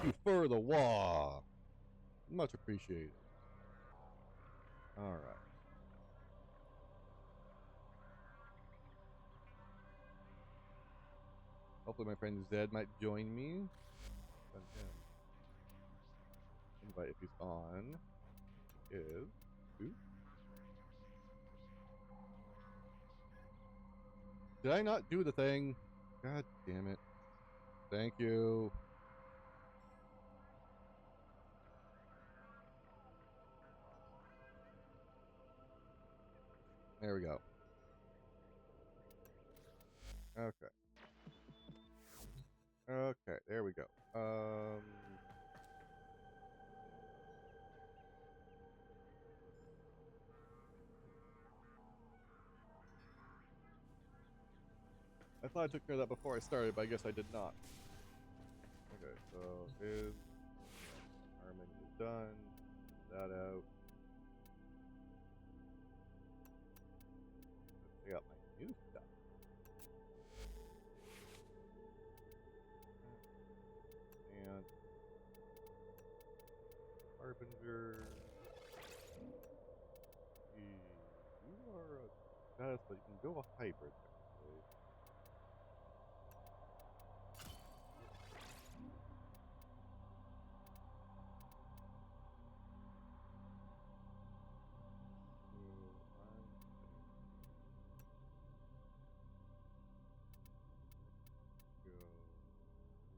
you for the wall. Much appreciated. Alright. Hopefully my friend Zed might join me. Send him. Invite if he's on. He is. Ooh. Did I not do the thing? God damn it. Thank you. There we go. Okay. Okay, there we go. I thought I took care of that before I started, but I guess I did not. Okay, so his Armin is done. That out. Let's take out my new stuff. And Harbinger. You are a status, but you can go a hybrid technically.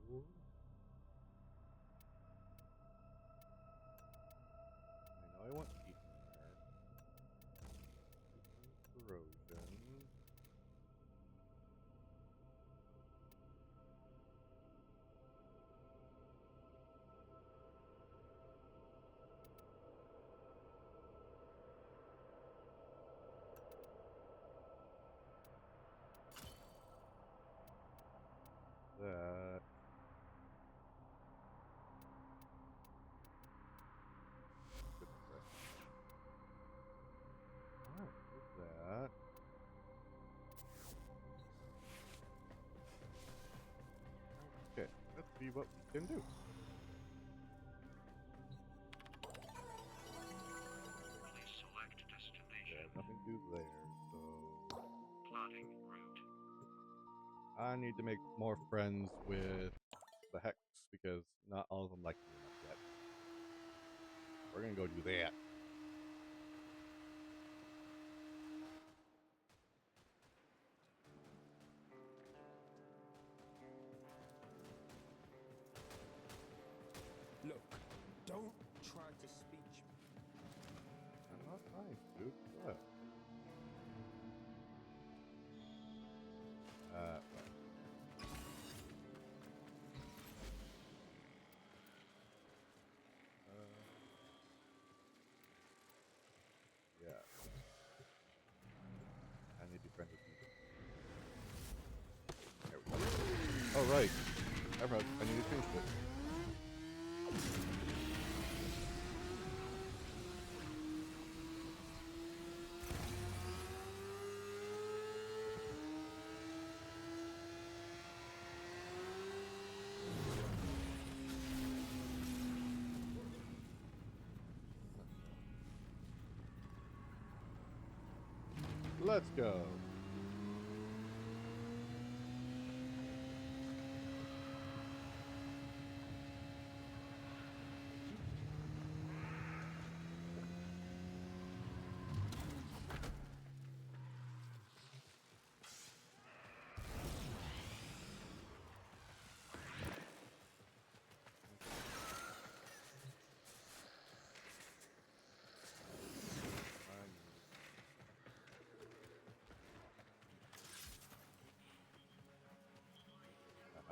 Go. I know I want heat in there. Corrosion. That. Alright, with that. Okay, let's see what we can do. Please select destination. Yeah, nothing to do there, so Plotting route. I need to make more friends with the Hex because not all of them like me enough yet. We're gonna go do that. Look, don't try to speech me. I'm not trying to. What? Right. Yeah. I need to be friends with you. There we go. Oh, right. I need to change this. Let's go.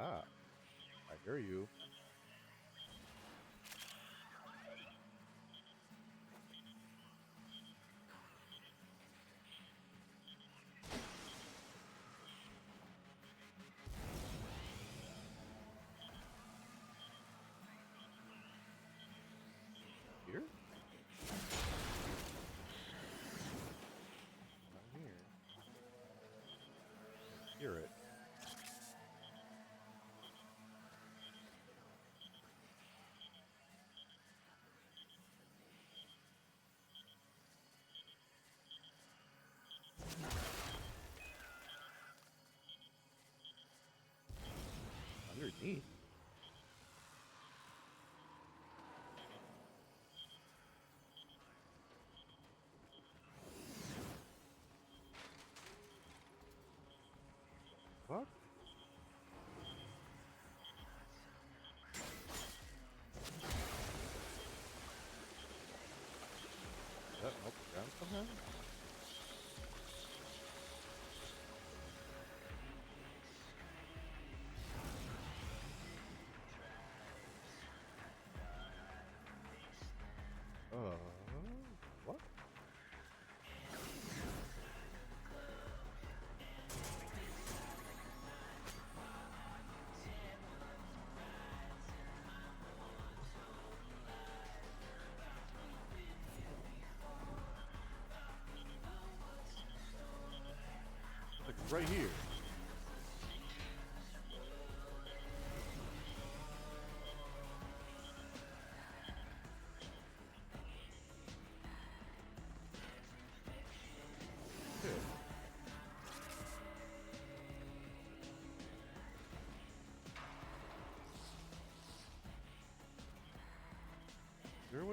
Ah, I hear you. Here? Not here. I hear it.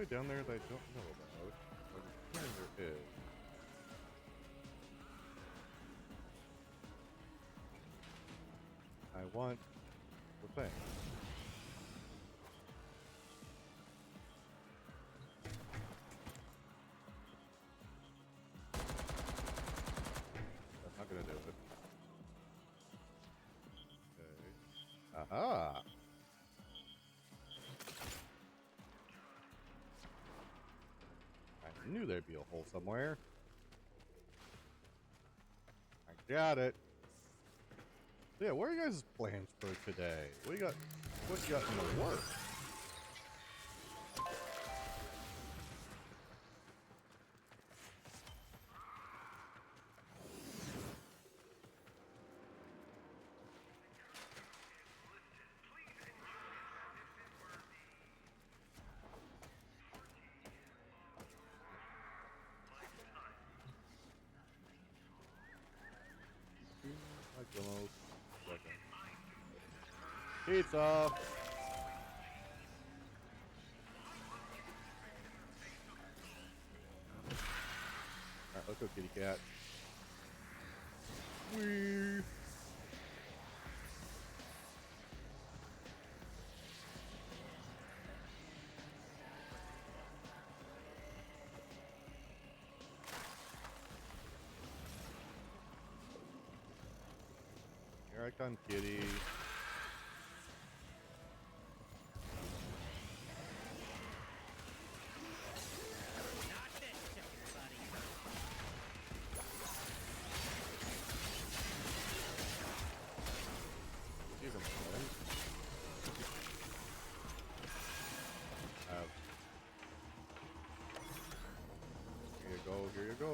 way down there that I don't know about? I'm sure there is. I want the thing. That's not gonna do it. Okay. Aha! I knew there'd be a hole somewhere. I got it. So yeah, what are you guys' plans for today? What you got in the works? Like the most second. Pizza! Alright, let's go, kitty cat. Whee! Here I come, kitty. Give him one. Here you go, here you go.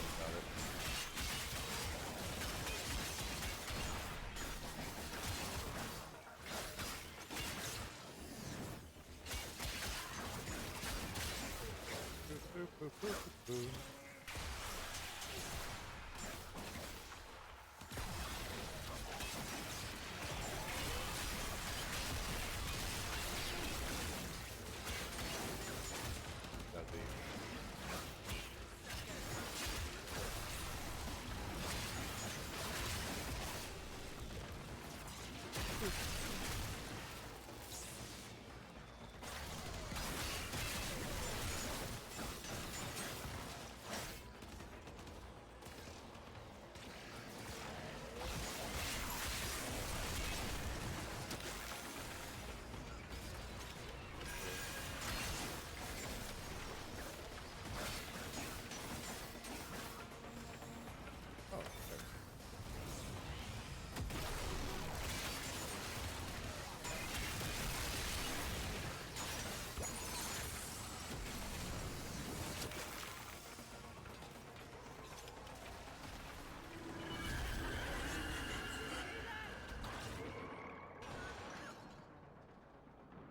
Got it. That'd be. Oh, okay.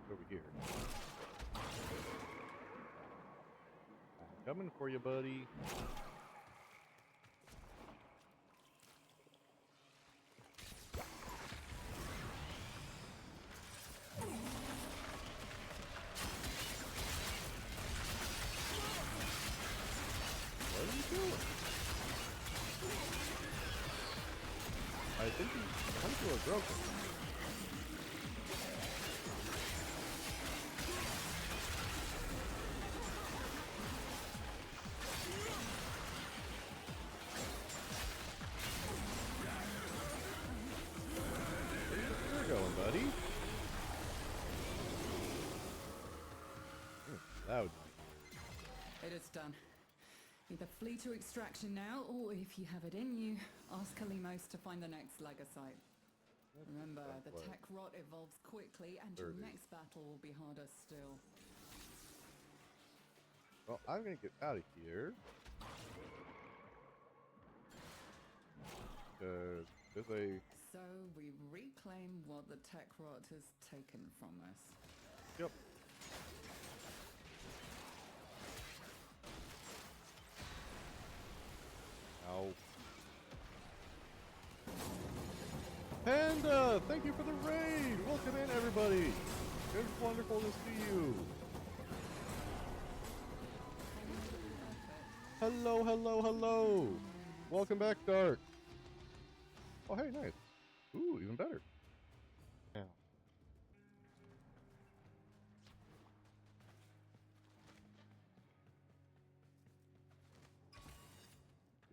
Over here. I'm coming for you, buddy. What are you doing? I think you are broken. Where you going, buddy? Loud. It is done. Either flee to extraction now, or if you have it in you, ask Kalimos to find the next Lagosite. Remember, the tech rot evolves quickly, and your 30. next battle will be harder still. Well, I'm gonna get out of here. There's a... So we reclaim what the tech rot has taken from us. Yep. Ow. Panda, thank you for the raid. Welcome in, everybody. It's wonderful to see you. Hello, hello, hello. Welcome back, Dark. Oh, hey, nice. Ooh, even better. Yeah.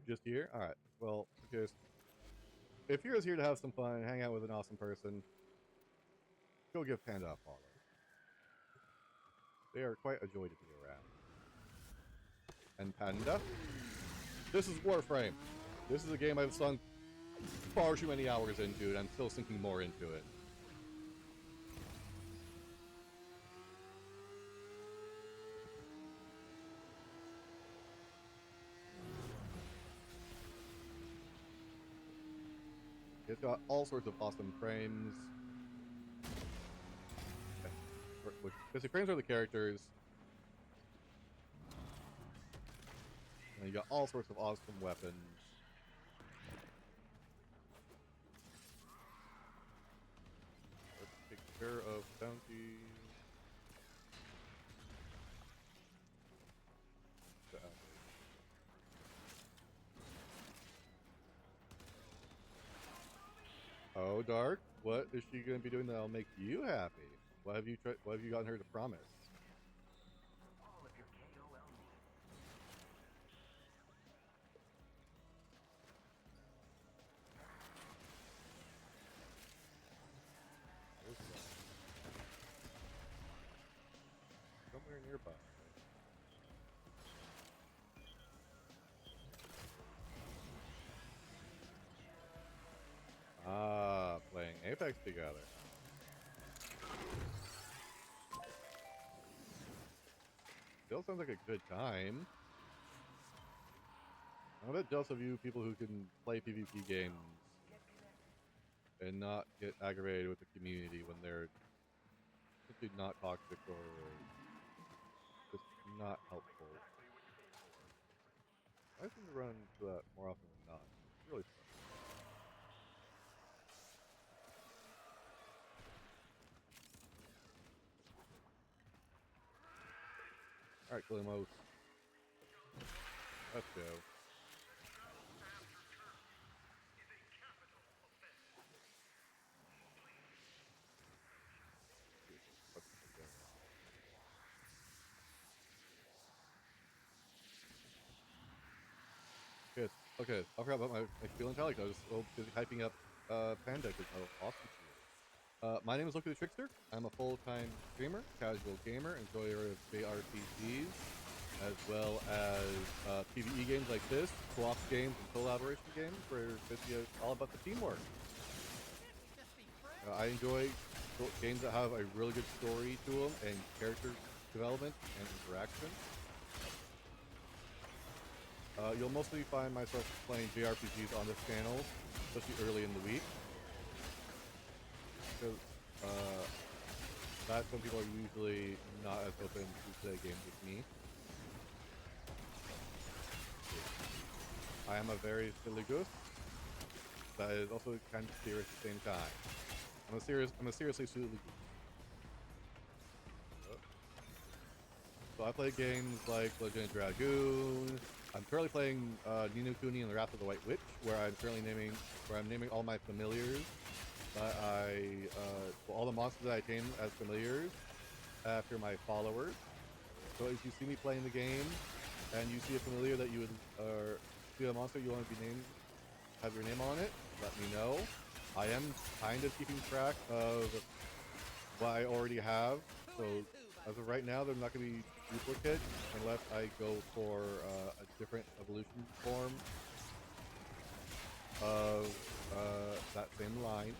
Just here? Alright. Well, just if you're just here to have some fun, hang out with an awesome person, go give Panda a follow. They are quite a joy to be around. And Panda, this is Warframe. This is a game I've sunk far too many hours into, and I'm still sinking more into it. It's got all sorts of awesome frames. Because the frames are the characters. And you got all sorts of awesome weapons. Let's take care of bounty. Oh, Dark, what is she going to be doing that'll make you happy? What have you gotten her to promise? All of your KOL needs. Somewhere nearby. Ah, playing Apex together. Still sounds like a good time. I'm a bit jealous of you people who can play PvP games and not get aggravated with the community when they're simply not toxic or just not helpful. I seem to run into that more often than not. It's really fun. Alright, Glimos. Let's go. Good. Okay, I forgot about my feeling tally. I was so busy hyping up Panda because how awesome she is. My name is Loki the Trickster. I'm a full-time streamer, casual gamer, enjoyer of JRPGs, as well as PvE games like this, co-op games, and collaboration games where it's all about the teamwork. I enjoy games that have a really good story to them and character development and interaction. You'll mostly find myself playing JRPGs on this channel, especially early in the week. Because that's when people are usually not as open to play games with me. I am a very silly goose that is also kind of serious at the same time. I'm a seriously silly goose. So I play games like Legend of Dragoon. I'm currently playing Ni no Kuni and the Wrath of the White Witch, where I'm naming all my familiars that all the monsters that I tame as familiars after my followers. So if you see me playing the game and you see a familiar that you would see a monster you want to be named, have your name on it, let me know. I am kind of keeping track of what I already have, so as of right now, they're not going to be duplicate unless I go for a different evolution form of that same line.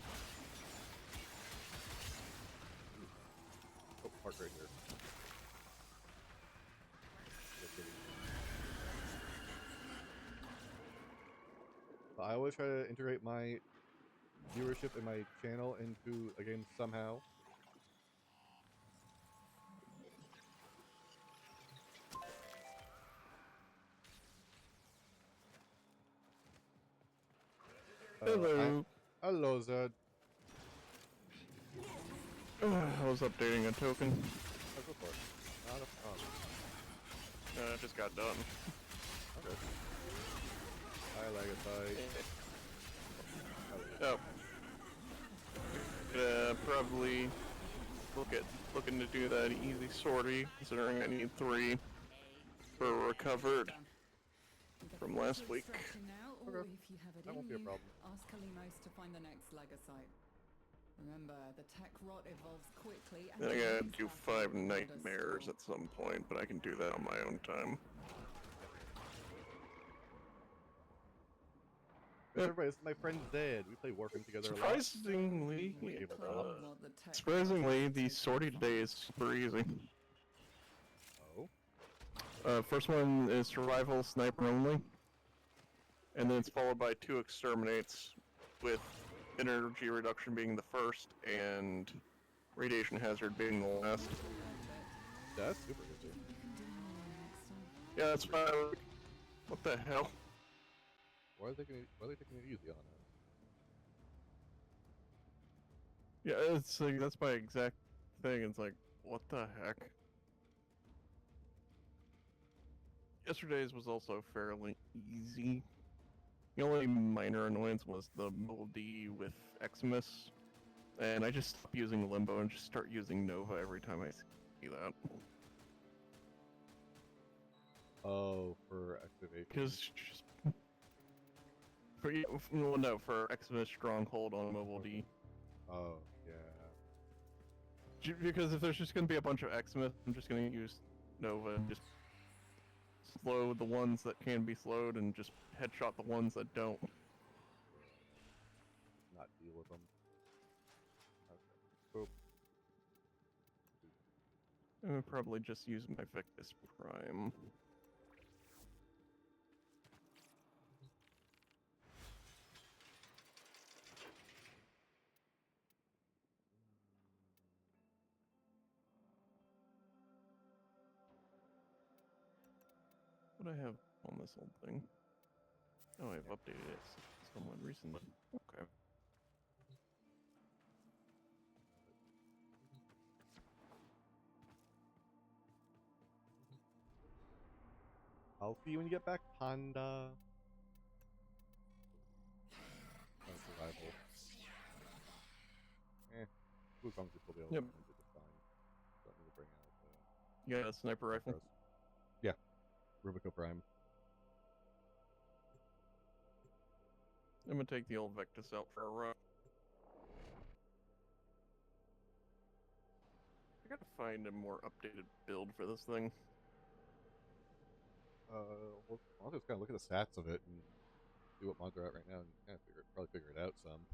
Oh, park right here. So I always try to integrate my viewership in my channel into a game somehow. Hello. Hello, Zed. I was updating a token. Oh, go for it. Not a problem. It just got done. Okay. I like it, Oh. Probably looking to do that easy sortie, considering I need 3 for recovered from last week. Now, or Okay. if you have it That in won't be a you, problem. ask Kalimos to find the next Legasite. Remember, the tech rot evolves quickly and Then I gotta things do have to 5 be under nightmares store. at some point, but I can do that on my own time. Everybody, this is my friend Zed. We play Warframe together a lot. Surprisingly, What the tech surprisingly, rot the has sortie taken today from is super easy. Oh? First one is survival sniper only, and then it's followed by 2 exterminates, with energy reduction being the first and radiation hazard being the last. Yeah, that's super easy. Yeah, that's why I was like, what the hell? Why are they taking it easy on us? Yeah, it's like, that's my exact thing. It's like, what the heck? Yesterday's was also fairly easy. The only minor annoyance was the MLD with Eximus, and I just stopped using Limbo and just start using Nova every time I see that. Oh, for activation. Because just for Eximus Stronghold on Mobile D. Oh, yeah. Because if there's just gonna be a bunch of Eximus, I'm just gonna use Nova and just slow the ones that can be slowed and just headshot the ones that don't. Not deal with them. Okay. Boop. I would probably just use my Victus Prime. What do I have on this old thing? Oh, I've updated it somewhat recently. Okay. I'll see you when you get back, Panda. Oh, survival. Wukong's will still be able to Yep. manage it just fine. Don't need to bring out Yeah, a sniper rifle. Necros. Yeah. Rubico Prime. I'm gonna take the old Victus out for a run. I gotta find a more updated build for this thing. Well, I'll just kind of look at the stats of it and see what mods are out right now and kind of probably figure it out some.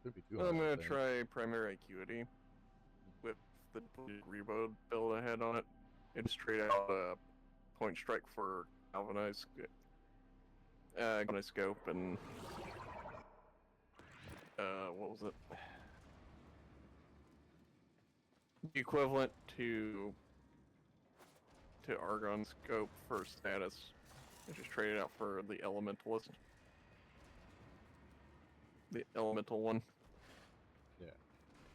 Shouldn't be too hard. I'm I gonna think. try Primary Acuity with the reload build I had on it. It just trade out a point strike for galvanized scope and what was it? The equivalent to Argon scope for status. I just traded out for the Elementalist. The Elemental one. Yeah.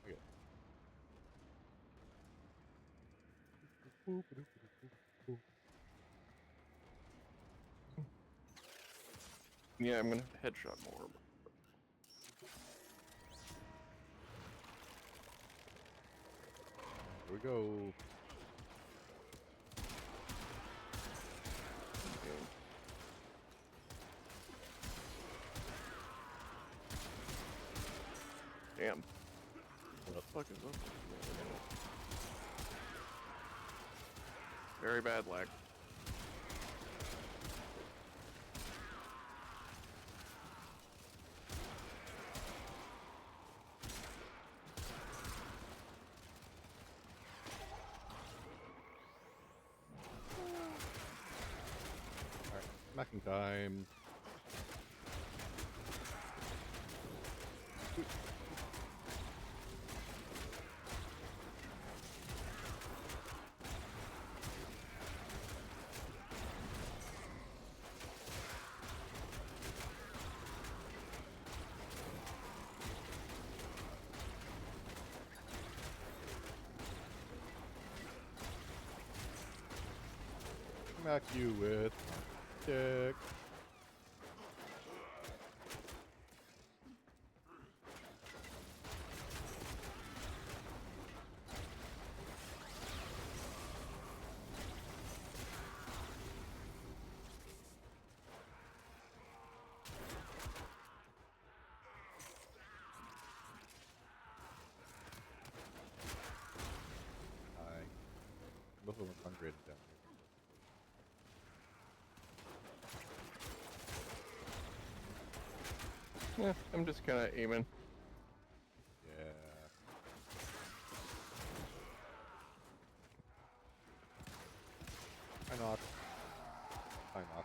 Okay. Yeah, I'm gonna headshot more. Here we go. Damn. What the fuck is up? Very bad lag. Alright, smacking time. smack you with my stick. Most of them are ungraded down here. Yeah, I'm just kind of aiming. Yeah. Why not? Why not?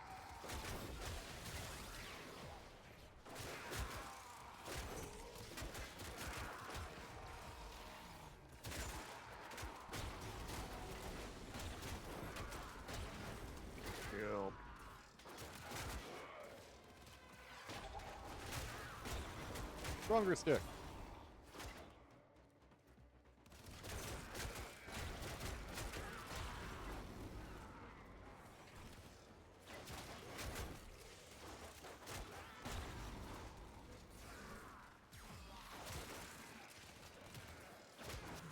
Shield. Stronger stick.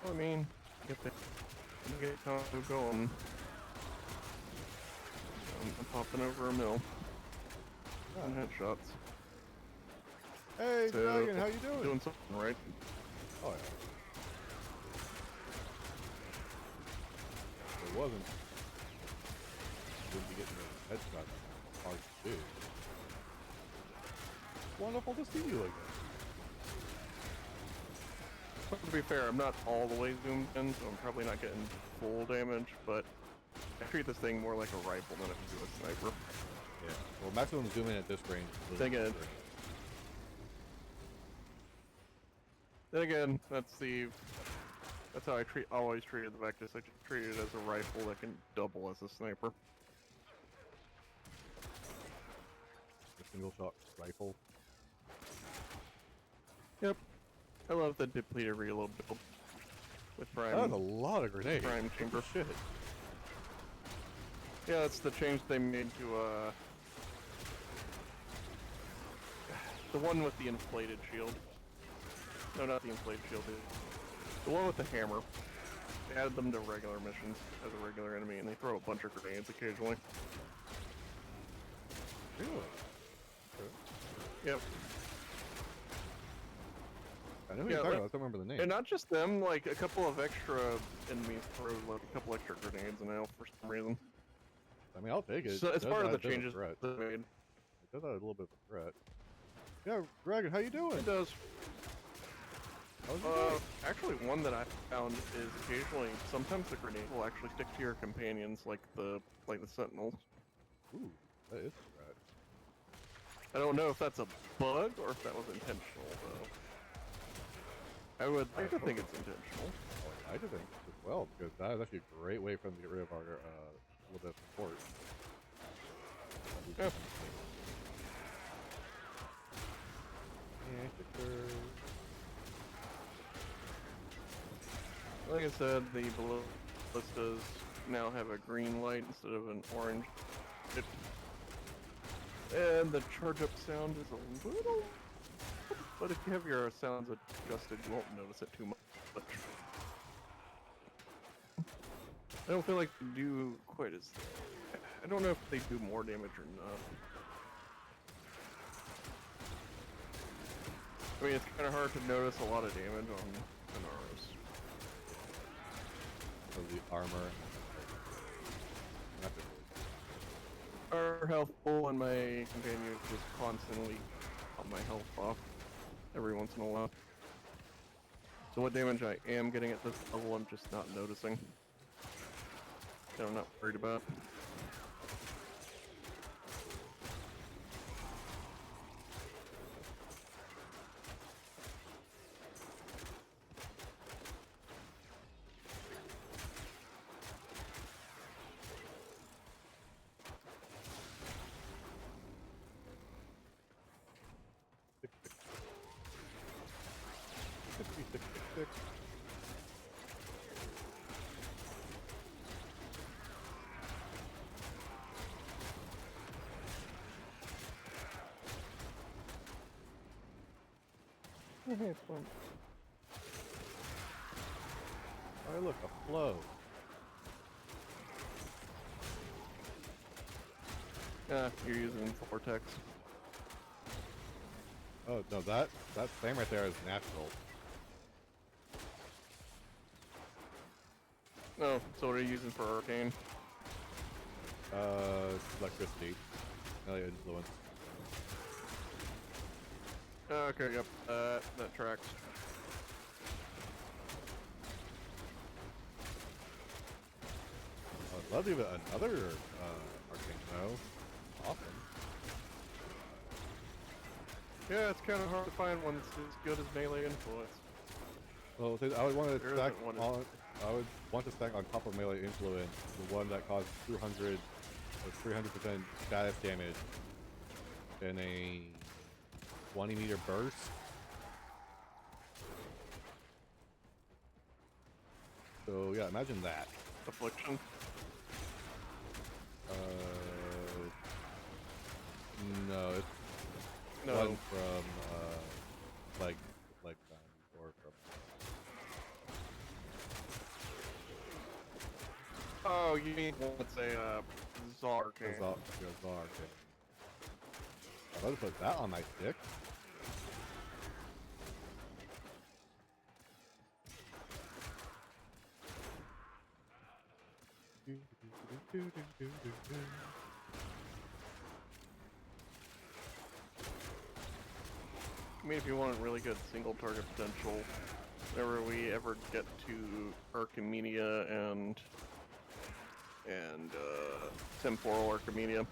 I mean, get Congo going. I'm popping over a mill. And headshots. Hey, So, Dragon, how you doing? Doing something right. Oh yeah. If it wasn't. Wouldn't be getting the headshot hard to do. Wonderful to see you like that. But to be fair, I'm not all the way zoomed in, so I'm probably not getting full damage, but I treat this thing more like a rifle than I do a sniper. Yeah. Well, maximum zoom in at this range. Then again, that's how I always treated the Vectis. I just treat it as a rifle that can double as a sniper. A single shot rifle. Yep. I love the depleted reload build with Prime. That was a lot of grenades. Prime chamber. Shit. Yeah, that's the change they made to the one with the inflated shield. No, not the inflated shield. The one with the hammer. They added them to regular missions as a regular enemy, and they throw a bunch of grenades occasionally. Really? Okay. Yep. I know who you're talking about. I don't remember the name. And not just them, like a couple of extra enemies throw like a couple extra grenades now for some reason. I mean, I'll take it. So it's part of the It does add a changes threat. they made. It does add a little bit of a threat. Yeah, Dragon, how you doing? It does. How's your day? Actually, one that I found is occasionally, sometimes the grenade will actually stick to your companions, like the sentinels. Ooh, that is a threat. I don't know if that's a bug or if that was intentional, though. I would like to think it's intentional. Oh, I do think as well, because that is actually a great way for them to get rid of our little bit of support. Yeah. Like I said, the ballistas now have a green light instead of an orange. And the charge up sound is a little... But if you have your sounds adjusted, you won't notice it too much. I don't feel like they do quite as... I don't know if they do more damage or not. I mean, it's kind of hard to notice a lot of damage on Anaros. So the armor. Not Our health pool and my companion just constantly pop my health off every once in a while. So what damage I am getting at this level, I'm just not noticing. That I'm not worried about. Tick. Hey, it's fun. Oh, look, a flow. You're using Vortex. Oh, no, that flame right there is natural. Oh, so what are you using for Arcane? Electricity. Melee influence. Okay, yep, that tracks. I'd love to give it another arcane though. Awesome. Yeah, it's kind of hard to find one that's as good as melee influence. Well, I would want to There stack isn't one. on. I would want to stack on top of melee influence the one that causes 200 or 300% status damage in a 20-meter burst. So yeah, imagine that. Affliction. No, it's No. one from like or from. Oh, you mean let's say Zarkane. Zar. I'd love to put that on my stick. I mean, if you want really good single target potential, whenever we ever get to Archimedia and Temporal Archimedia,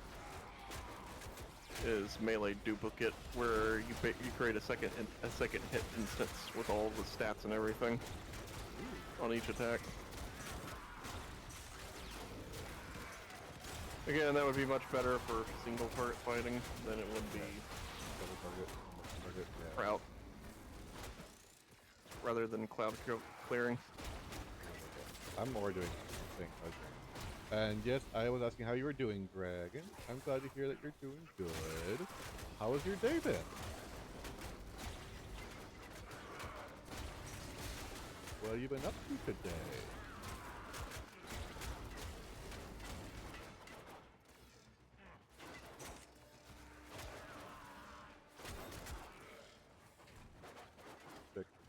is melee duplicate, where you create a second hit instance with all the stats and everything on each attack. Again, that would be much better for single target fighting than it would be Target, yeah. route, rather than cloud clearing. I'm more doing things. And yes, I was asking how you were doing, Dragon. I'm glad to hear that you're doing good. How has your day been? What have you been up to today?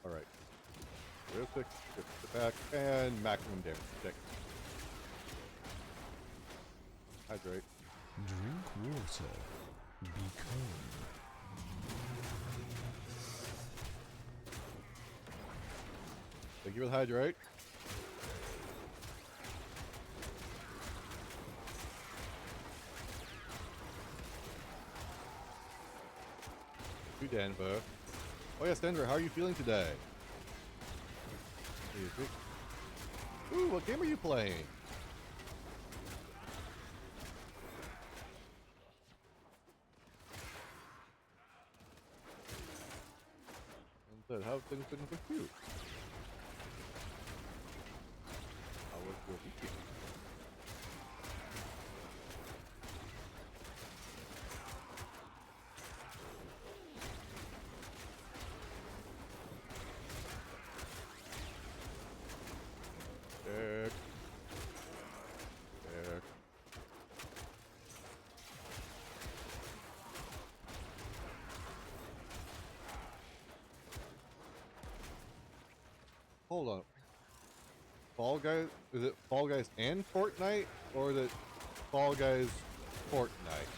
Alright. Real quick, get back, and maximum damage. Check. Hydrate. Drink water. Become. Thank you for the hydrate. To Denver. Oh yes, Denver, how are you feeling today? Ooh, what game are you playing? And said, how have things been with you? How was your weekend? Check. Check. Hold on. Fall Guys? Is it Fall Guys and Fortnite? Or is it Fall Guys Fortnite?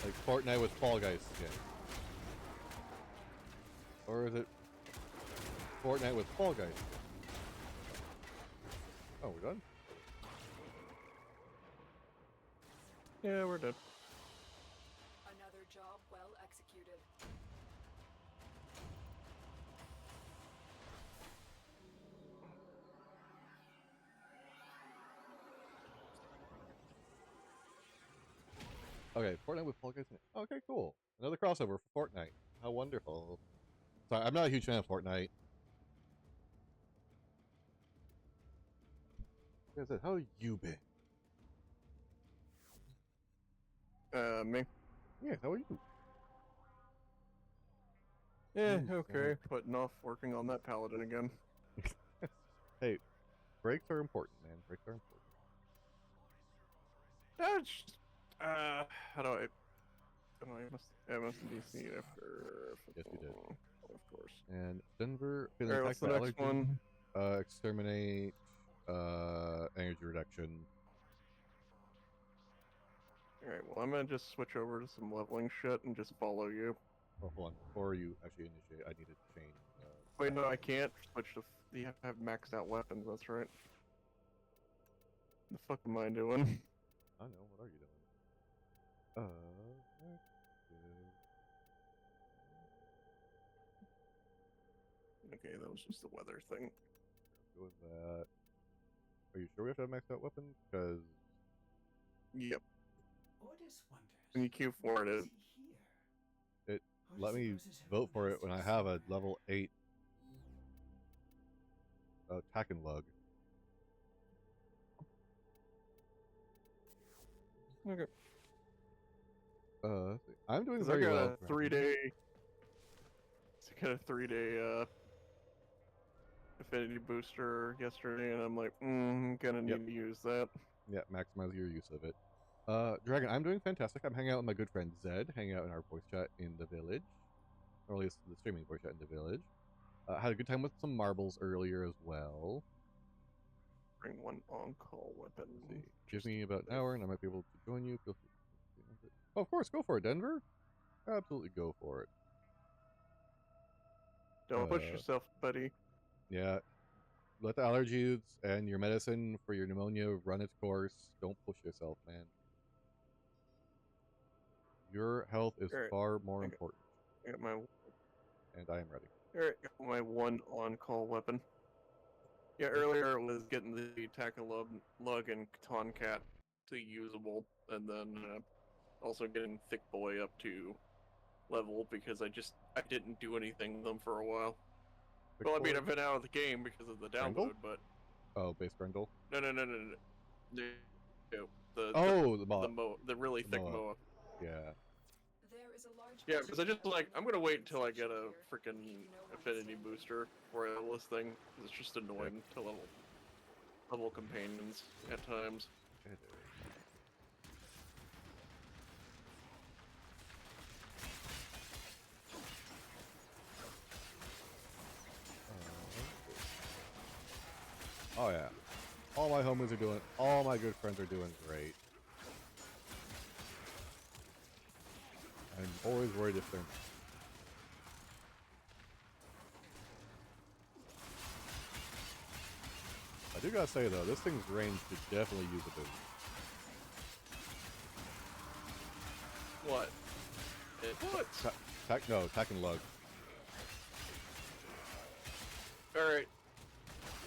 Like Fortnite with Fall Guys skin? Or is it Fortnite with Fall Guys skin? Oh, we're done? Yeah, we're done. Another job well executed. Okay, Fortnite with Fall Guys in it. Okay, cool. Another crossover for Fortnite. How wonderful. Sorry, I'm not a huge fan of Fortnite. Like I said, how have you been? Me? Yeah, how are you? Yeah, Mm, okay. Putting off working on that paladin again. Hey, breaks are important, man. Breaks are important. That's just, how do I? I must DC after. Yes, you did. Of course. And Denver, feeling Alright, what's attacked the by next allergen. one? Exterminate, energy reduction. Alright, well, I'm gonna just switch over to some leveling shit and just follow you. Oh, hold on. Before you actually initiate, I need to change. Wait, no, I can't switch to. You have to have maxed out weapons, that's right. The fuck am I doing? I know. What are you doing? Okay, that was just the weather thing. Go with that. Are you sure we have to have maxed out weapons? Because Yep. Ordis wonders. When you queue for it, it let me vote for it when I have a level 8 attack and lug. Okay. Let's see. I'm doing 'Cause very I got well. a 3-day. I got a 3-day affinity booster yesterday, and I'm like, I'm gonna need to use that. Yeah, maximize your use of it. Dragon, I'm doing fantastic. I'm hanging out with my good friend Zed, hanging out in our voice chat in the village. Or at least the streaming voice chat in the village. Had a good time with some marbles earlier as well. Bring one on-call weapon. Let's see. Give me about an hour and I might be able to join you. Feel free to... Oh, of course, go for it, Denver. Absolutely go for it. Don't push yourself, buddy. Yeah. Let the allergies and your medicine for your pneumonia run its course. Don't push yourself, man. Your health is far more important. I got my... And I am ready. Alright, got my one on-call weapon. Yeah, earlier it was getting the Lug and Catan Cat to usable, and then also getting Thick Boy up to level because I didn't do anything with them for a while. Thick Well, I mean, Boy? I've been out of the game because of the download, Grendel? but... Oh, base Grendel? No. The really thick Moa. Yeah. Yeah, because I just like, I'm gonna wait until I get a freaking affinity booster for this thing, because it's just annoying to level companions at times. It is. Oh yeah. All my homies are doing, all my good friends are doing great. I'm always worried if they're... I do gotta say though, this thing's range could definitely use a boost. What? What? Tack and lug. Alright.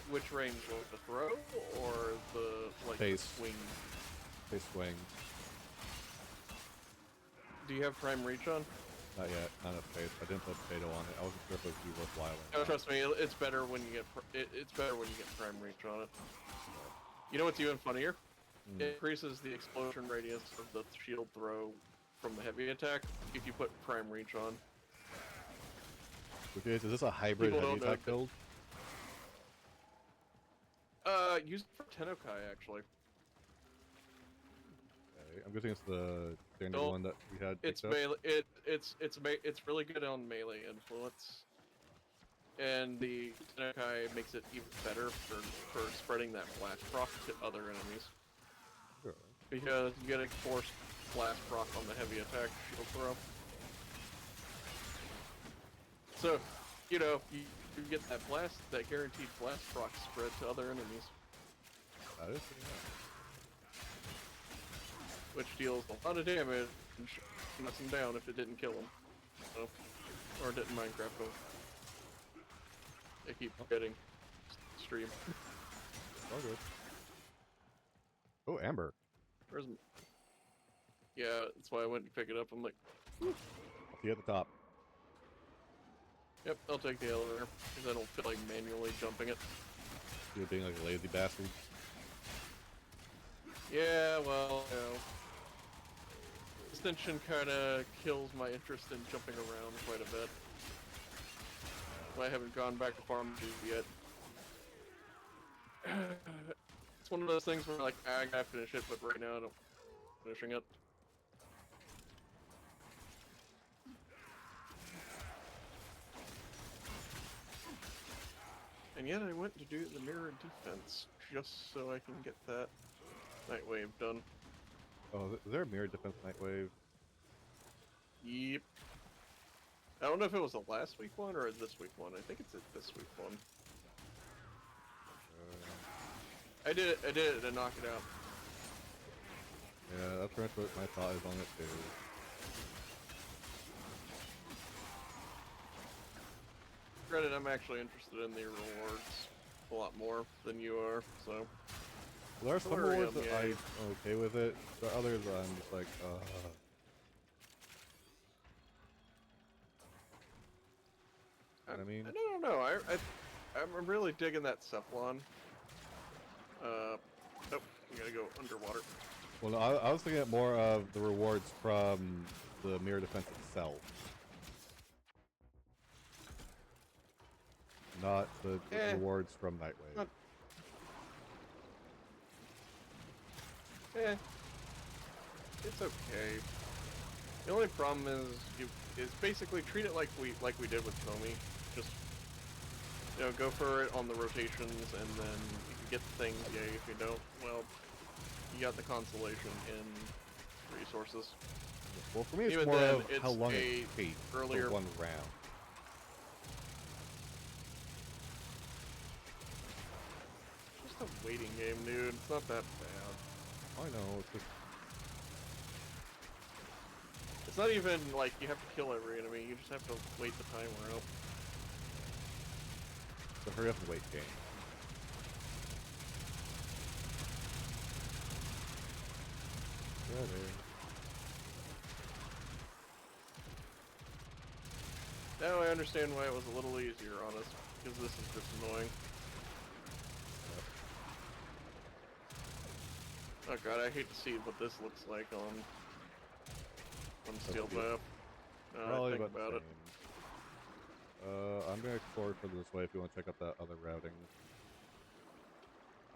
Which range? The throw or the, like, Base. swing? Base swing. Do you have prime reach on? Not yet. Not enough space. I didn't put potato on it. I wasn't sure if it would be worthwhile. No, trust me, it's better when you get it's better when you get prime reach on it. You know what's even funnier? It increases the explosion radius of the shield throw from the heavy attack if you put prime reach on. Okay, is this a hybrid People heavy don't know attack build? Use it for Tenokai actually. Okay, I'm guessing it's the standard one that we had. It's melee. It's really good on melee influence, and the Tenokai makes it even better for spreading that blast proc to other enemies. Sure. Because you get a forced blast proc on the heavy attack shield throw. So, you know, you get that guaranteed blast proc spread to other enemies. That is pretty nice. Which deals a lot of damage and knocks him down if it didn't kill him. So, or didn't Minecraft him. I keep forgetting. Stream. All good. Oh, Amber. Where's... Yeah, that's why I went to pick it up. I'm like, I'll see you at the top. yep, I'll take the elevator, because I don't feel like manually jumping it. You're being like a lazy bastard. Yeah, well, you know, extension kind of kills my interest in jumping around quite a bit. why I haven't gone back to farm yet. It's one of those things where like I gotta finish it, but right now I'm finishing it. And yet I went to do the mirror defense just so I can get that Nightwave done. Oh, is there a mirror defense Nightwave? Yep. I don't know if it was a last week one or a this week one. I think it's a this week one. I did it to knock it out. Yeah, that's pretty much what my thought is on it too. Granted, I'm actually interested in the rewards a lot more than you are, so. Well, there are some Sorry, rewards that yeah. I'm okay with it, but others I'm just like, I mean, I don't know. I'm really digging that Cephalon. Oh, we gotta go underwater. well, no, I was thinking more of the rewards from the mirror defense itself, not the rewards from Nightwave. Not- It's okay. The only problem is basically treat it like we did with Komi. Just go for it on the rotations, and then if you get the things, yay. If you don't, well, you got the consolation in resources. Well, for me, it's Even more then, of how it's long a it takes earlier- for one round. It's just a waiting game, dude. It's not that bad. I know, it's just It's not even like you have to kill every enemy. You just have to wait the timer out. a hurry up and wait game. Yeah, dude. Now I understand why it was a little easier on us, because this is just annoying. Oh god, I hate to see what this looks like on Steel Map. Probably Think about the about it. same. I'm gonna explore further this way if you want to check out that other routing.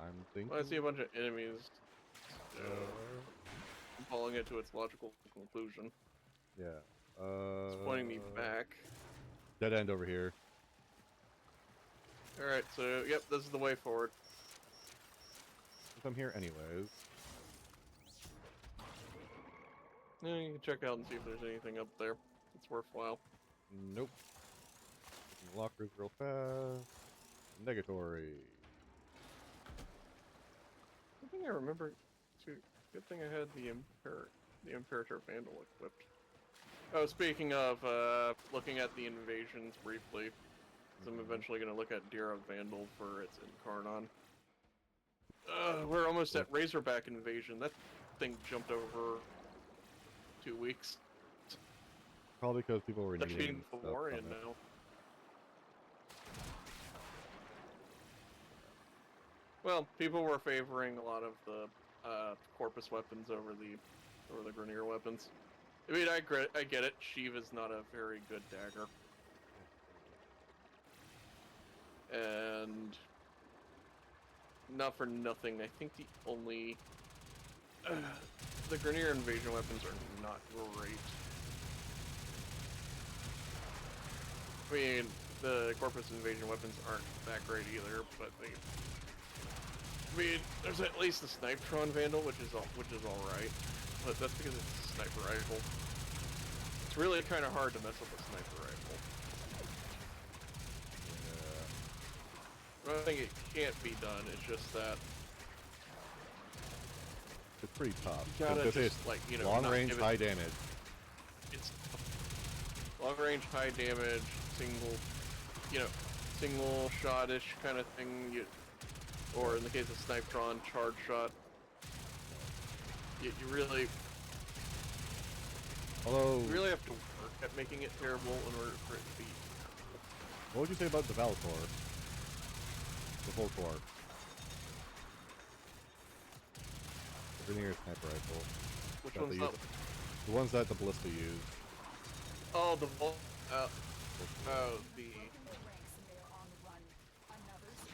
I'm thinking. Well, I see a bunch of enemies. Following it to its logical conclusion. Yeah. It's pointing me back. Dead end over here. Alright, so, yep, this is the way forward. Since I'm here anyways. Yeah, you can check out and see if there's anything up there that's worthwhile. Nope. Open the lockers real fast. Negatory. I think I remember, too. Good thing I had the Imperator Vandal equipped. Oh, speaking of looking at the invasions briefly, 'cause I'm eventually going to look at Dira Vandal for its Incarnon. We're almost at Razorback invasion. That thing jumped over 2 weeks. Probably because people were That's needing the stuff war from in it. now. Well, people were favoring a lot of the Corpus weapons over the Grenier weapons. I mean, I get it. Shiva's not a very good dagger. And not for nothing, I think the only the Grenier invasion weapons are not great. I mean, the Corpus invasion weapons aren't that great either, but they. I mean, there's at least the Snipetron Vandal, which is all right, but that's because it's a sniper rifle. It's really kind of hard to mess up a sniper rifle. I don't think it can't be done. It's just that It's pretty tough. you gotta Because just it's like long not range, give it- high damage. It's long range, high damage, single shot-ish kind of thing. Or in the case of Snipetron, charge shot. You really have to work at making it terrible in order for it to be. What would you say about the Valator? The full core. The Grenier sniper rifle. Which that one's they that? use. The ones that the Ballista use. Oh, the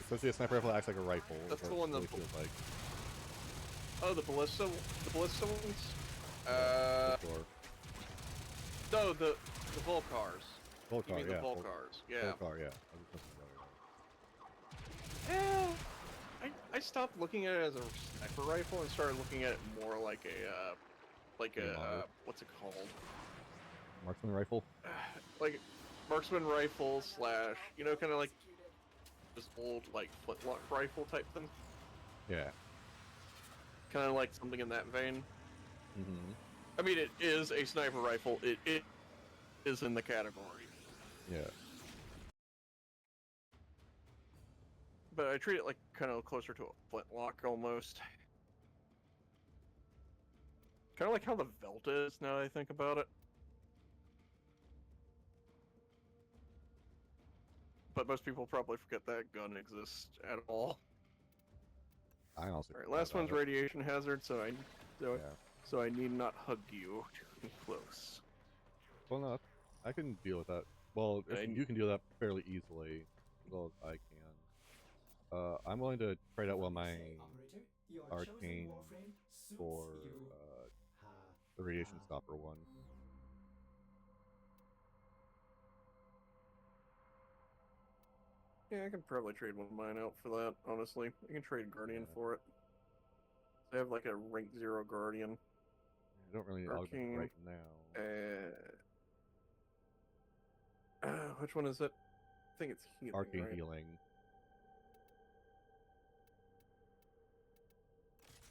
Especially a sniper rifle that acts like a rifle. That's is the what one it that- really feels like. Oh, the ballista ones? Before. No, the Volcars. You Volcar, mean yeah. the Volcars? Yeah. Volcar, yeah. I was thinking about it. I stopped looking at it as a sniper rifle and started looking at it more like a, what's it called? Marksman rifle? Like marksman rifle slash, you know, kind of like this old like flintlock rifle type thing. Yeah. Kind of like something in that vein. Mm-hmm. I mean, it is a sniper rifle. It is in the category. Yeah. But I treat it like kind of closer to a flintlock almost. Kind of like how the Velt is now that I think about it. But most people probably forget that gun exists at all. I also. Alright, last one's radiation hazard, so I need not hug you too close. Well, no, I can deal with that. Well, you can deal with that fairly easily, as well as I can. I'm willing to trade out one of my arcane for the radiation stopper one. Yeah, I can probably trade one of mine out for that, honestly. I can trade Guardian for it. I have like a rank 0 Guardian. I don't really need augment right now. Which one is it? I think it's healing. Arcane right? healing.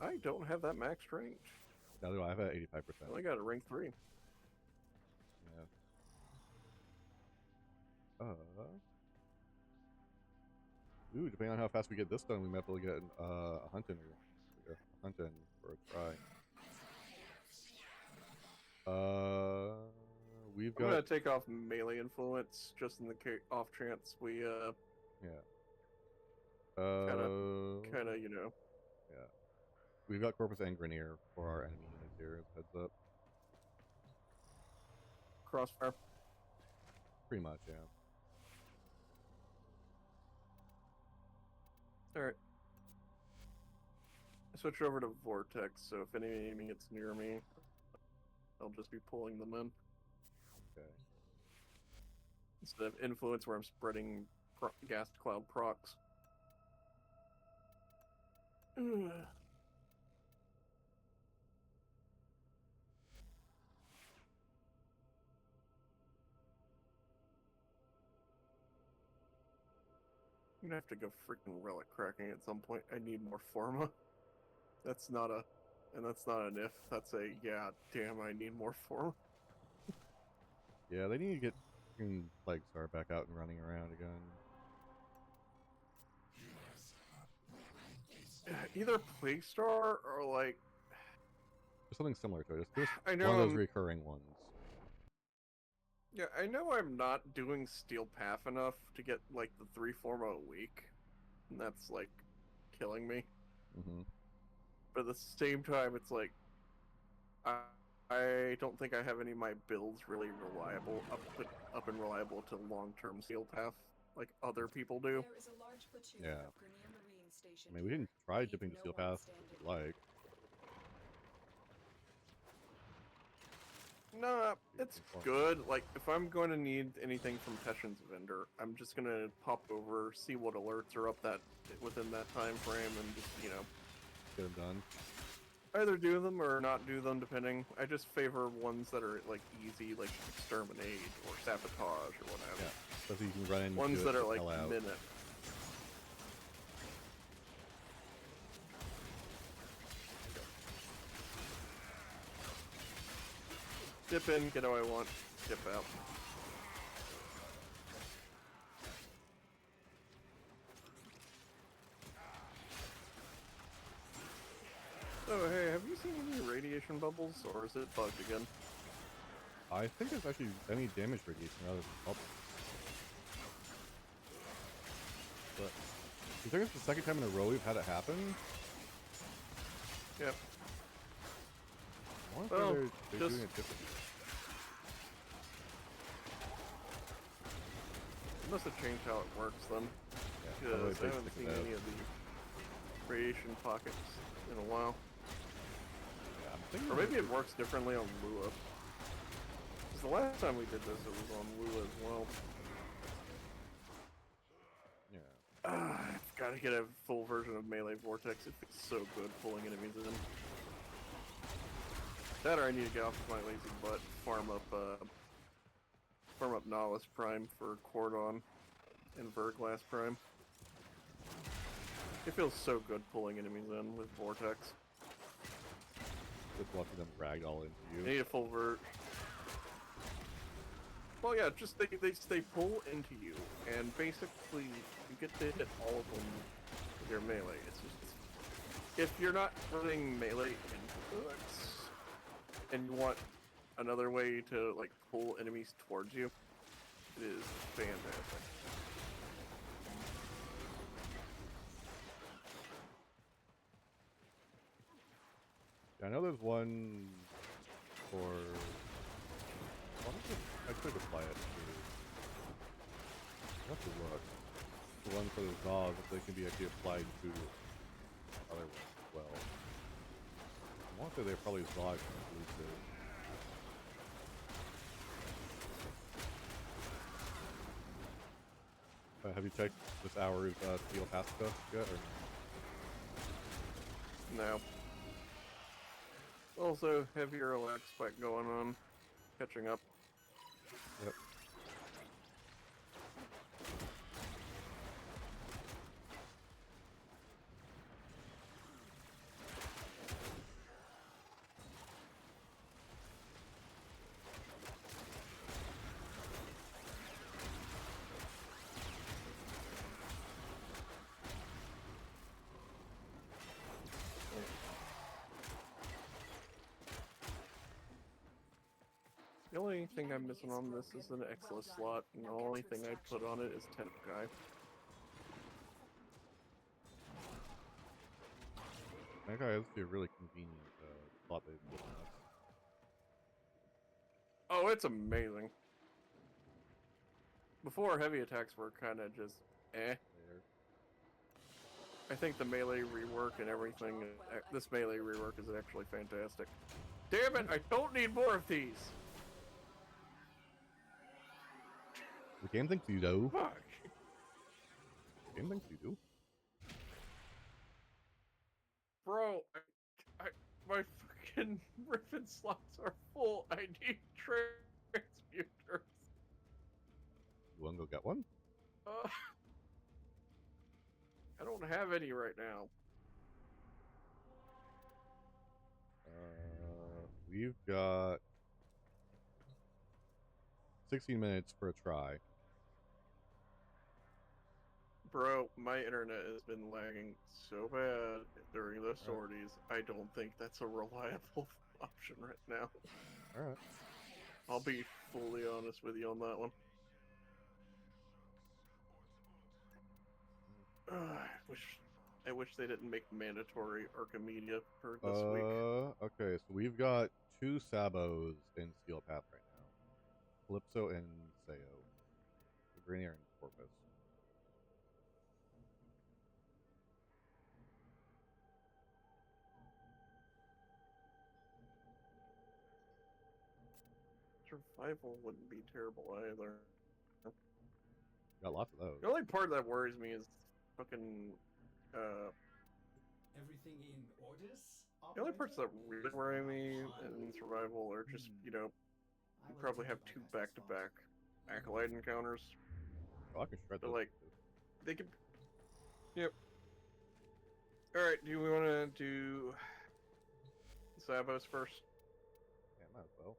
I don't have that max range. Now do I have it at 85%? I only got a rank 3. Yeah. Ooh, depending on how fast we get this done, we might be able to get a hunting for a try. We've got. I'm gonna take off melee influence just in the off chance we Yeah. kind of you know. Yeah. We've got Corpus and Grenier for our enemy units here. Heads up. Crossfire. Pretty much, yeah. Alright. I switch over to Vortex, so if any enemy gets near me, I'll just be pulling them in. Okay. Instead of influence where I'm spreading gas cloud procs. I'm gonna have to go freaking relic cracking at some point. I need more forma. That's not an if. That's a yeah. Damn, I need more forma. Yeah, they need to get like start back out and running around again. Either Plague Star or like There's something similar to it. Just I know one of those recurring ones. Yeah, I know I'm not doing Steel Path enough to get like the 3 forma a week, and that's like killing me. Mm-hmm. But at the same time, it's like I don't think I have any of my builds really reliable up and reliable to long-term Steel Path like other people do. Yeah. I mean, we can try dipping to Steel Path if you like. No, it's good. Like, if I'm going to need anything from Teshin's vendor, I'm just gonna pop over, see what alerts are up that within that time frame, and just, you know, Get them done. either do them or not do them, depending. I just favor ones that are like easy, like Exterminate or Sabotage or whatever. Yeah, so you can run in. Ones that are like minute. Dip in, get how I want, dip out. Oh hey, have you seen any radiation bubbles, or is it bugged again? I think it's actually any damage radiation rather than bubble. But I think it's the second time in a row we've had it happen. Yep. I wonder Well, if they're doing it differently. They must have changed how it works then. because big I haven't stick seen it out. any of the radiation pockets in a while. Yeah, I'm thinking Or maybe it works differently on Lua. Because the last time we did this, it was on Lua as well. Yeah. I've got to get a full version of Melee Vortex. It feels so good pulling enemies in. That or I need to get off my lazy butt, farm up Nihilus Prime for Cordon and Verglass Prime. It feels so good pulling enemies in with Vortex. Just watching them ragdoll into I you. need a full vert. Well, yeah, just they pull into you, and basically you get to hit all of them with your melee. It's just if you're not running melee influence and you want another way to like pull enemies towards you, it is fantastic. Yeah, I know there's one for. I could apply it to. I have to look. The one for the Zog, but they can be actually applied to other ones as well. I want to say they're probably Zog exclusive. Have you checked this hour's Steel Pacifica yet? Or No. Also, heavier relax spike going on, catching up. yep. The only thing I'm missing on this is an Exla slot, and the only thing I put on it is Temp Guy. That guy is a really convenient slot they've put on us. Oh, it's amazing. Before, heavy attacks were kind of just eh. There. I think the melee rework and everything, this melee rework is actually fantastic. Damn it, I don't need more of these! The game thinks you do. Fuck! The game thinks you do. Bro, my fucking ribbon slots are full. I need transmuters. You want to go get one? I don't have any right now. We've got 16 minutes for a try. Bro, my internet has been lagging so bad during the sorties. I don't think that's a reliable option right now. Alright. I'll be fully honest with you on that one. I wish they didn't make mandatory Archimedia for this week. Okay, so we've got 2 Sabos in Steel Path right now. Calypso and Sayo. Grenier and Corpus. Survival wouldn't be terrible either. Got lots of those. The only part that worries me is fucking Everything in orders? the only parts that really worry me in survival are just, you know, you probably have 2 back-to-back Acolyte encounters. Oh, I can shred But those. like, they could. Yep. Alright, do we want to do Sabos first? Yeah, might as well.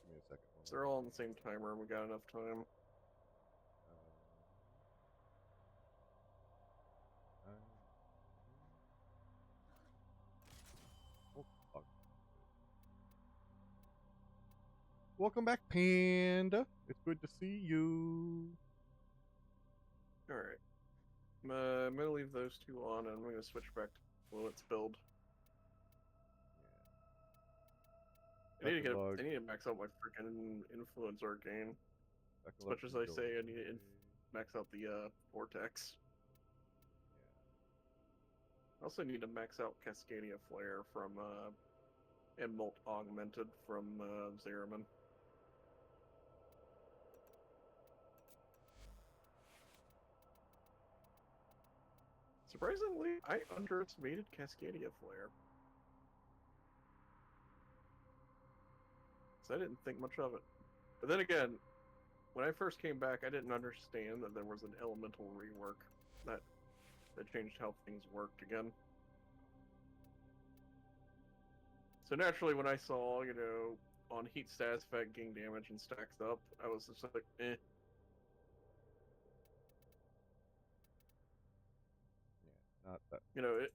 Give me a second. So they're all on the same timer and we got enough time. Oh, fuck. Welcome back, Panda. It's good to see you. Alright. I'm gonna leave those 2 on and I'm gonna switch back to Fluent's build. I need to max out my freaking influence arcane. As much as I say I need to max out the vortex. I also need to max out Cascadia Flare from and Molt Augmented from Zeraman. Surprisingly, I underestimated Cascadia Flare. So I didn't think much of it. But then again, when I first came back, I didn't understand that there was an elemental rework that changed how things worked again. So naturally, when I saw, on heat status effect, gain damage and stacks up, I was just like, eh. Yeah, not that. It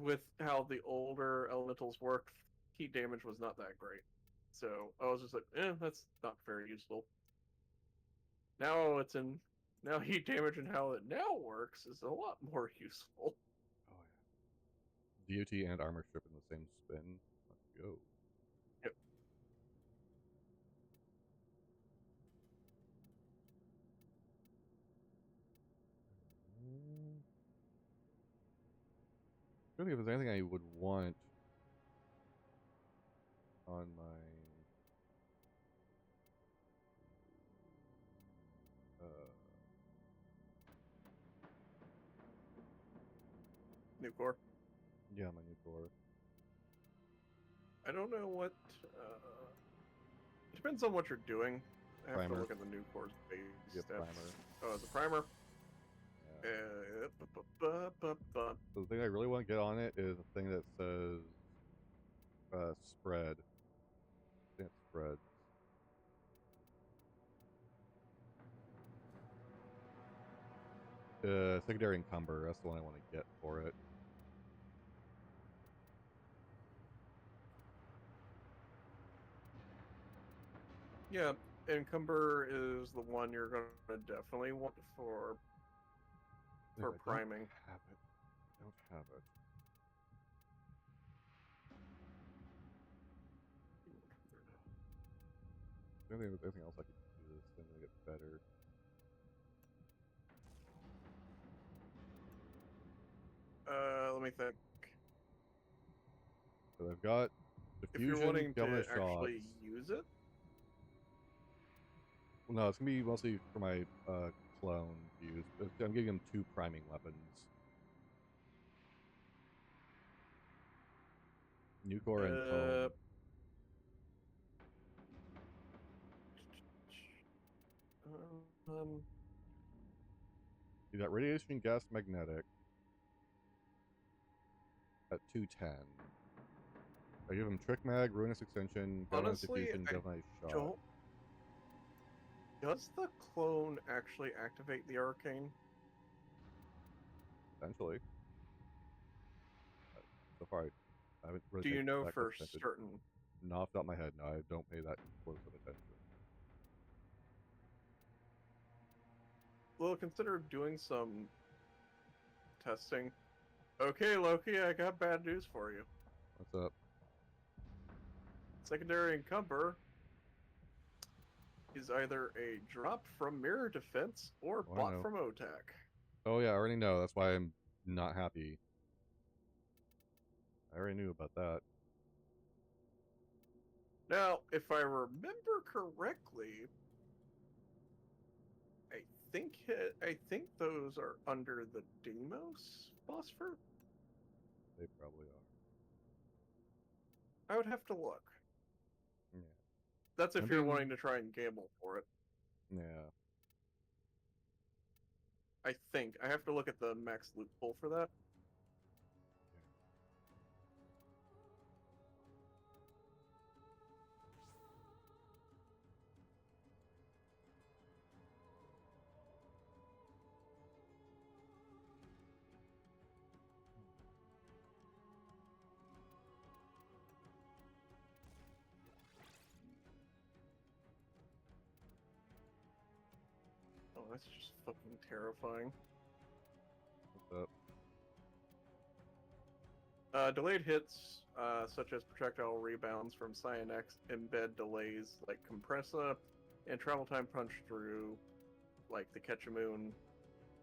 with how the older elementals worked, heat damage was not that great. So I was just like, that's not very useful. Now now heat damage and how it now works is a lot more useful. Oh yeah. DOT and armor strip in the same spin. Let's go. Yep. Really, if there's anything I would want on my New core. yeah, my new core. I don't know what. It depends on what you're doing. I have Primer. to look at the new core's base Yep, stats. primer. Oh, it's a primer. Yeah. Uh, So the thing I really want to get on it is a thing that says spread. I think it's spread. Secondary encumber. That's the one I want to get for it. Yeah, encumber is the one you're gonna definitely want for If I priming. Don't have it. I don't have it. I don't think there's anything else I could do this thing to get better. Let me think. So I've got If you're diffusion, wanting to gamma actually shots. use it, Well, no, it's gonna be mostly for my clone to use. I'm giving him 2 priming weapons. New core and cone. um, You got radiation, gas, magnetic at 210. I give him trick mag, ruinous extension, galvanized honestly, diffusion, I galvanized shot. don't. Does the clone actually activate the arcane? Essentially. So far, I haven't really Do you paid know that for close attention. certain? Not off the top of my head, no, I don't pay that close of attention. Well, consider doing some testing. Okay, Loki, I got bad news for you. What's up? Secondary encumber is either a drop from mirror defense or Oh, I bought know. from OTAC. Oh yeah, I already know. That's why I'm not happy. I already knew about that. Now, if I remember correctly, I think those are under the Deimos phosphor. They probably are. I would have to look. Yeah. That's if I'm you're being- wanting to try and gamble for it. Yeah. I think I have to look at the max loot pool for that. Oh, that's just fucking terrifying. What's up? Delayed hits, such as projectile rebounds from Cyanex, embed delays like Compressa, and travel time punch through like the Ketchamoon,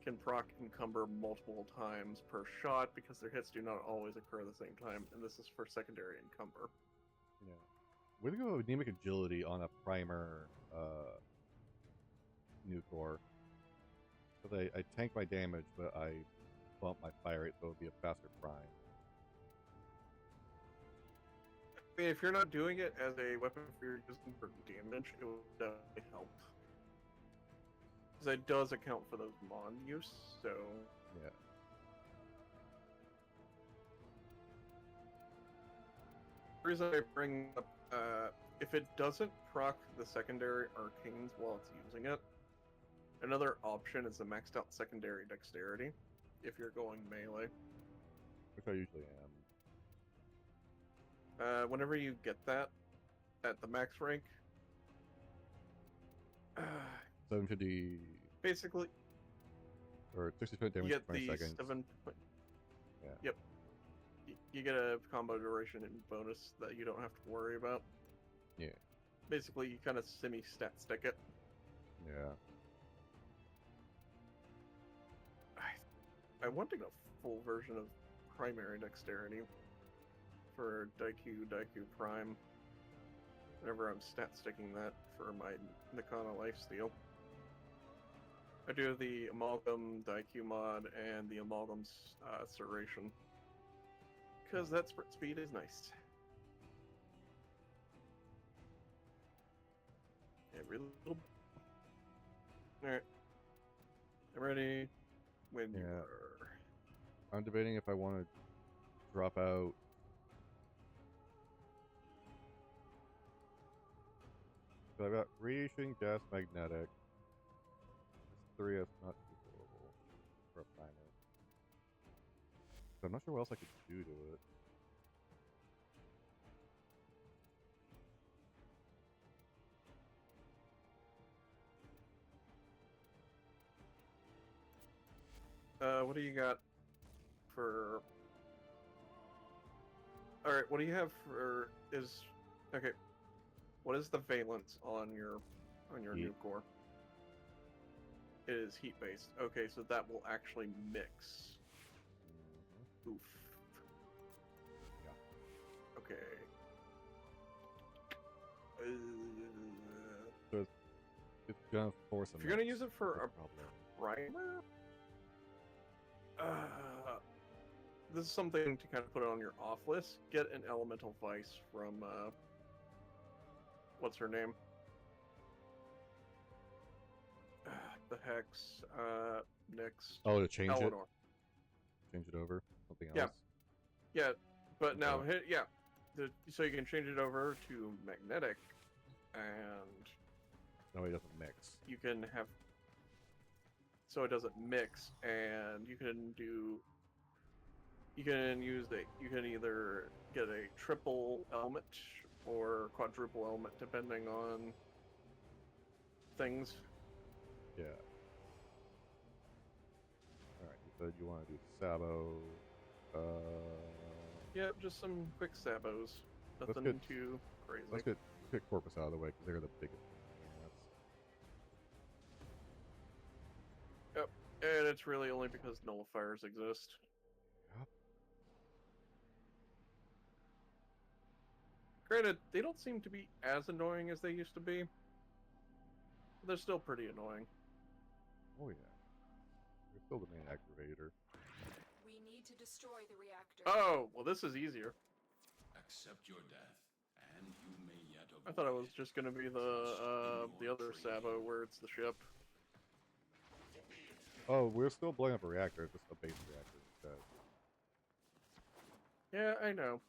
can proc encumber multiple times per shot because their hits do not always occur at the same time, and this is for secondary encumber. Yeah. We're gonna go with anemic agility on a primer new core. Because I tank my damage, but I bump my fire rate, so it'll be a faster prime. I mean, if you're not doing it as a weapon for your using for damage, it would definitely help. Because it does account for those mon use, so... Yeah. The reason I bring up, if it doesn't proc the secondary arcanes while it's using it, another option is the maxed out secondary dexterity, if you're going melee. Which I usually am. Whenever you get that at the max rank, 750 basically, or 60% you damage get for 20 the seconds. 7. Yeah. Yep. You get a combo duration and bonus that you don't have to worry about. Yeah. Basically, you kind of semi-stat stick it. Yeah. I want to get a full version of primary dexterity for Daiku Prime. Whenever I'm stat sticking that for my Nikana lifesteal. I do the Amalgam Daiku mod and the Amalgam Serration. Because that sprint speed is nice. Every little... Alright. I'm ready when you are. I'm debating if I want to drop out. So I've got radiation, gas, magnetic. This 3 is not too horrible for a primer. So I'm not sure what else I could do to it. What do you got for... Alright, what do you have for... is... Okay. What is the valence on your Heat. new core? It is heat based. Okay, so that will actually mix. Oof. Yeah. Okay. So it's gonna force a If you're gonna mix. use it for That's a the problem. primer, this is something to kind of put on your off list. Get an elemental vice from what's her name? The Hex. Next. Oh, to change it? Eleanor. Change it over? Something else? Yeah. Yeah, but now, Okay. so you can change it over to magnetic, and No, it doesn't mix. you can have, so it doesn't mix, and you can either get a triple element or quadruple element depending on things. Yeah. Alright, you said you want to do Sabo. Yeah, just some quick sabos. Let's Nothing get- too crazy. Let's get Corpus out of the way, because they're the biggest. Yep, and it's really only because nullifiers exist. Yep. Granted, they don't seem to be as annoying as they used to be. But they're still pretty annoying. Oh yeah. They're still the main activator. We need to destroy the reactor. Oh, well this is easier. Accept your death, and you may yet avoid I thought it was just gonna be the other Sabo where it's the ship. Oh, we're still blowing up a reactor, it's just a base reactor instead. Yeah, I know.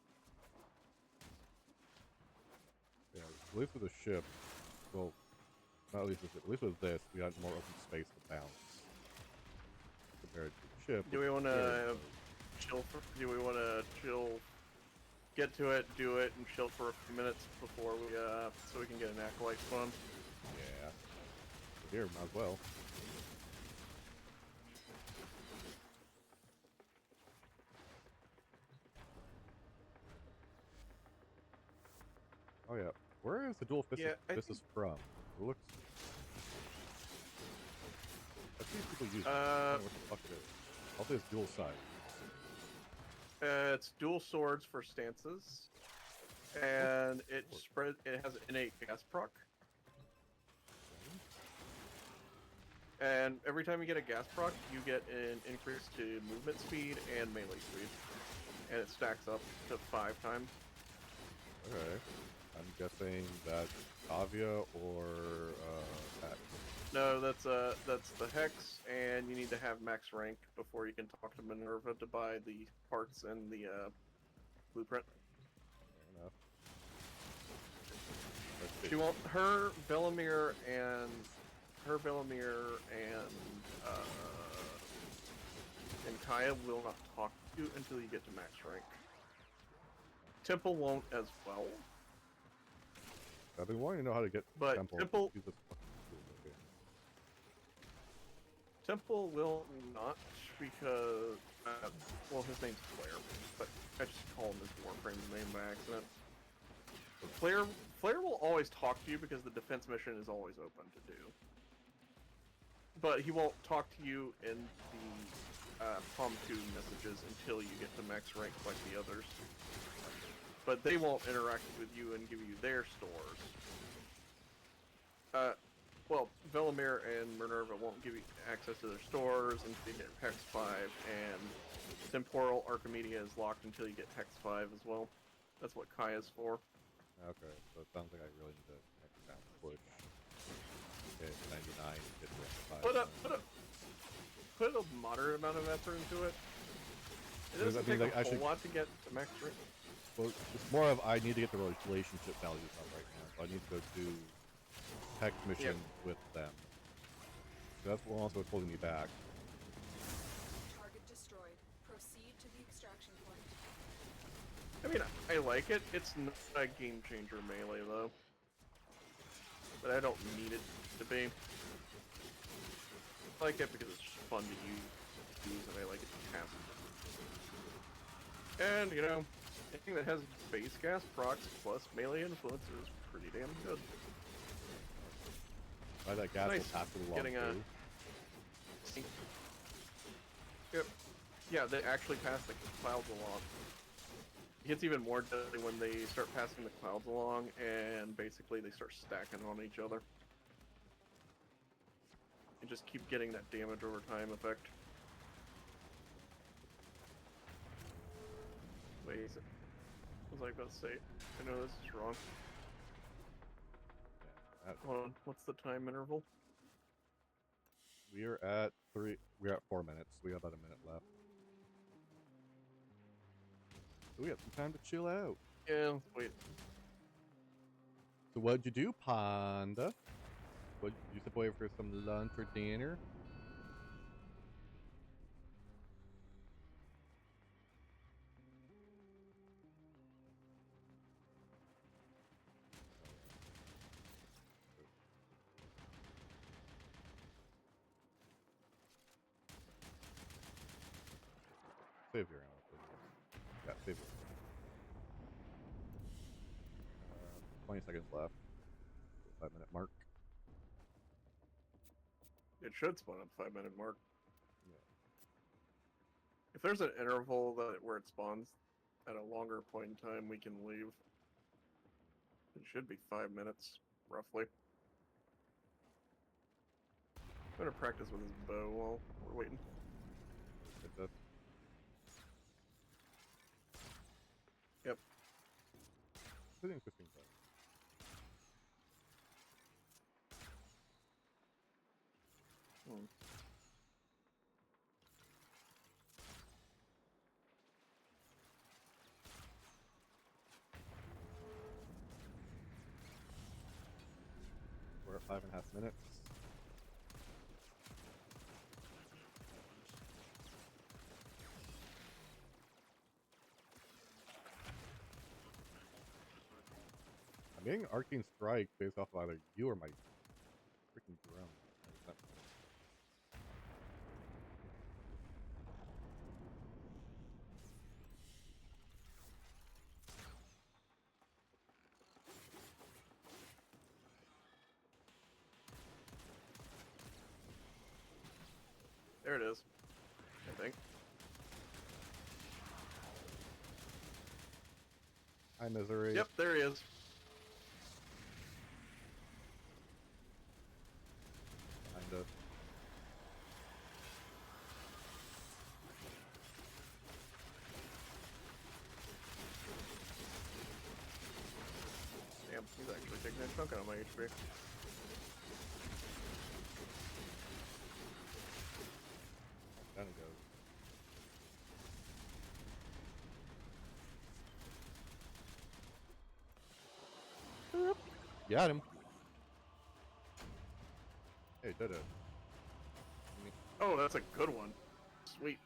Yeah, at least with the ship, well, not at least with it, at least with this, we had more open space to bounce. Compared to the ship. Do we which want is very to close. chill? Do we want to chill? Get to it, do it, and chill for a few minutes before we so we can get an acolyte spawn. Yeah. Here, might as well. Oh yeah. Where is the dual fist Yeah, I this is from? It looks actually use? I don't know what the fuck it is. Hopefully it's dual side. It's dual swords for stances, and it has innate gas proc. And every time you get a gas proc, you get an increase to movement speed and melee speed, and it stacks up to 5 times. Okay. I'm guessing that's Tavia or Hex. No, that's the hex, and you need to have max rank before you can talk to Minerva to buy the parts and the blueprint. Fair enough. She won't. Her Velamir and Kaya will not talk to you until you get to max rank. Temple won't as well. I've been wanting to know how to get But Temple. Temple- Use this fucking tool, okay. Temple will not because well, his name's Flare, but I just call him his Warframe name by accident. Flare will always talk to you because the defense mission is always open to do. But he won't talk to you in the Palm 2 messages until you get to max rank like the others. But they won't interact with you and give you their stores. Well, Velamir and Minerva won't give you access to their stores until you get Hex 5, and Temporal Archimedia is locked until you get Hex 5 as well. That's what Kaya's for. Okay, so it sounds like I really need to next time push. Okay, 99, get to 5. Put a moderate amount of effort into it. It Does doesn't that mean, take like, I a whole should- lot to get to max rank. Well, it's more of I need to get the relationship values up right now. So I need to go do Hex mission with them. So that's what also what's holding me back. Target destroyed. Proceed to the extraction point. I mean, I like it. It's not a game changer melee though. But I don't need it to be. I like it because it's just fun to use and I like it to cast. And, you know, anything that has base gas procs plus melee influence is pretty damn good. By that gas Nice. will pass it along Getting a- too. Yep. Yeah, they actually pass the clouds along. It gets even more deadly when they start passing the clouds along and basically they start stacking on each other. You just keep getting that damage over time effect. Wait, is it? What was I about to say? I know this is wrong. Yeah, Hold on, what's the time interval? we're at 4 minutes. We got about a minute left. So we got some time to chill out. Yeah, let's wait. So what'd you do, Panda? What, you step away for some lunch or dinner? Save your ammo, please. Yeah, save it. 20 seconds left. 5-minute mark. It should spawn at the 5-minute mark. Yeah. If there's an interval where it spawns at a longer point in time, we can leave. It should be 5 minutes, roughly. I'm gonna practice with his bow while we're waiting. Hit this. Yep. Pretty interesting though. Hmm. We're at 5.5 minutes. I'm getting Arcane Strike based off of either you or my freaking drone. It's not- There it is. I think. Hi, Misery. Yep, there he is. Kind of. Damn, he's actually taking a chunk out of my HP. Down it goes. Boop. Got him. Hey, did it. Oh, that's a good one. Sweet.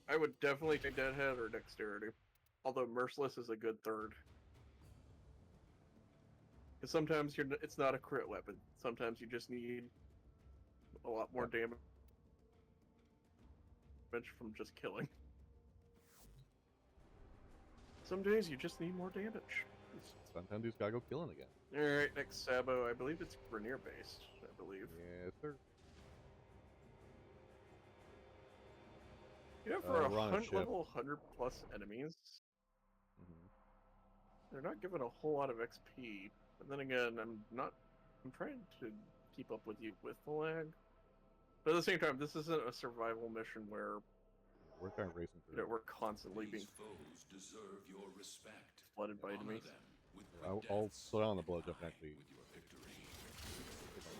I would definitely take Deadhead or Dexterity. Although Merciless is a good third. Because sometimes it's not a crit weapon. Sometimes you just need a lot more damage from just killing. Some days you just need more damage. Sometimes you just gotta go killing again. Alright, next Sabo. I believe it's Grenier based, I believe. Yes, sir. You know, for we're on a ship. level 100 plus enemies, they're not given a whole lot of XP. But then again, I'm trying to keep up with you with the lag. But at the same time, this isn't a survival mission where We're kind of racing through. we're constantly being These foes deserve your respect. flooded by Honor enemies. them with I'll slow down the blood jump next week. with your victory.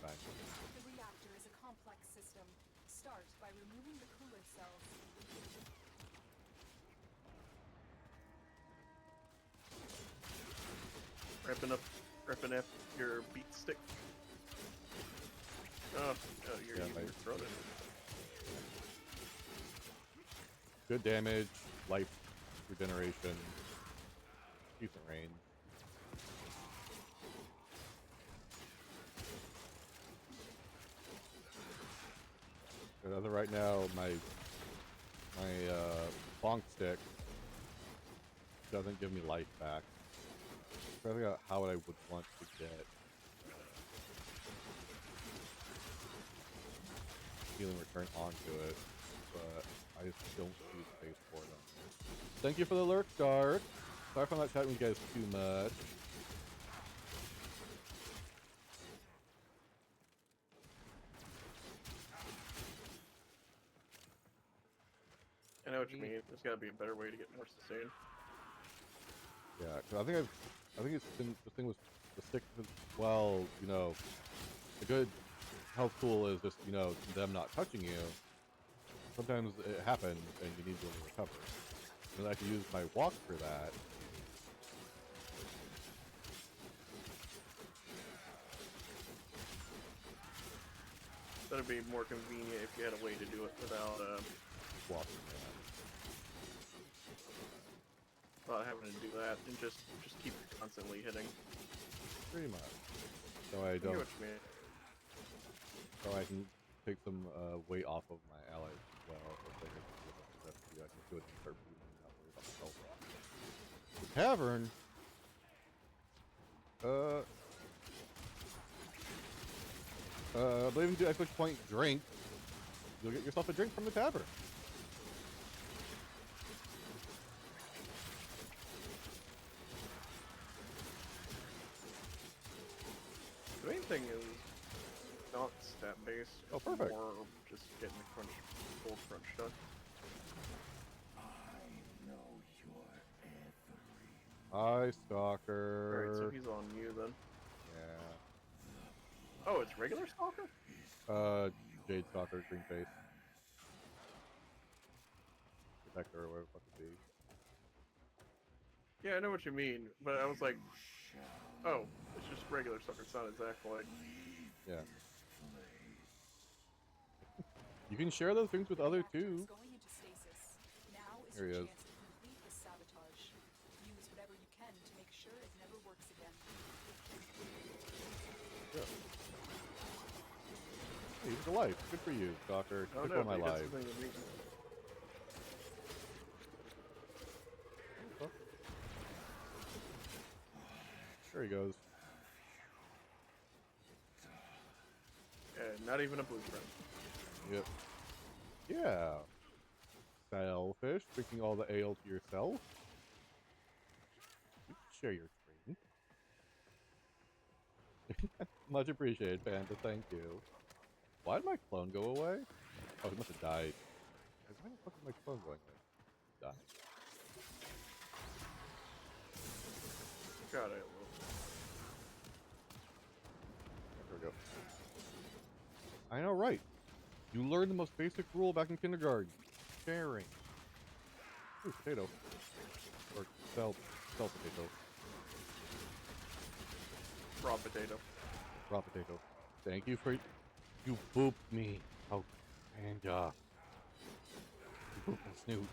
The reactor is a complex system. Start by removing the coolant cells. Repping up your beat stick. Oh, you're Yeah, using your throat. Good damage, life regeneration, decent range. But as of right now, my bonk stick doesn't give me life back. I'm trying to figure out how I would want to get healing return onto it, but I just don't see space for them. Thank you for the lurk, Dark. Sorry if I'm not chatting with you guys too much. I know what you mean. There's got to be a better way to get more sustain. Yeah, because I think it's been the thing with the stick. Well, you know, a good health tool is just them not touching you. Sometimes it happens and you need to recover. And I can use my walk for that. That'd be more convenient if you had a way to do it without Walking. without having to do that and just keep constantly hitting. Pretty much. So I I get don't. what you mean. So I can take some weight off of my allies as well. So if I can do it and start moving and not worry about the health. The tavern. I believe you can do exclamation point drink. You'll get yourself a drink from the tavern. The main thing is not stat based. Oh, perfect. More just getting the full crunch done. Hi, Stalker. Alright, so he's on you then. Yeah. Oh, it's regular Stalker? Jade Stalker, green face. Protector, or whatever the fuck it be. Yeah, I know what you mean, but I was like, oh, it's just regular Stalker. It's not exactly like. Yeah. You can share those things with other too. Going into stasis. Now is Here he your is. chance to complete this sabotage. Use whatever you can to make sure it never works again. Yeah. Hey, he's alive. Good for you, Stalker. Oh Took no, one of my he got lives. something to meet. There he goes. Not even a blueprint. Yep. Yeah. Selfish, drinking all the ale to yourself. You can share your screen. Much appreciated, Panda. Thank you. Why did my clone go away? Oh, he must have died. Why the fuck is my clone going away? Died. God, I love There we go. I know, right? You learned the most basic rule back in kindergarten. Sharing. Ooh, potato. Or sell potato. raw potato. Raw potato. Thank you for... You booped me. Oh, Panda. You booped my snoot.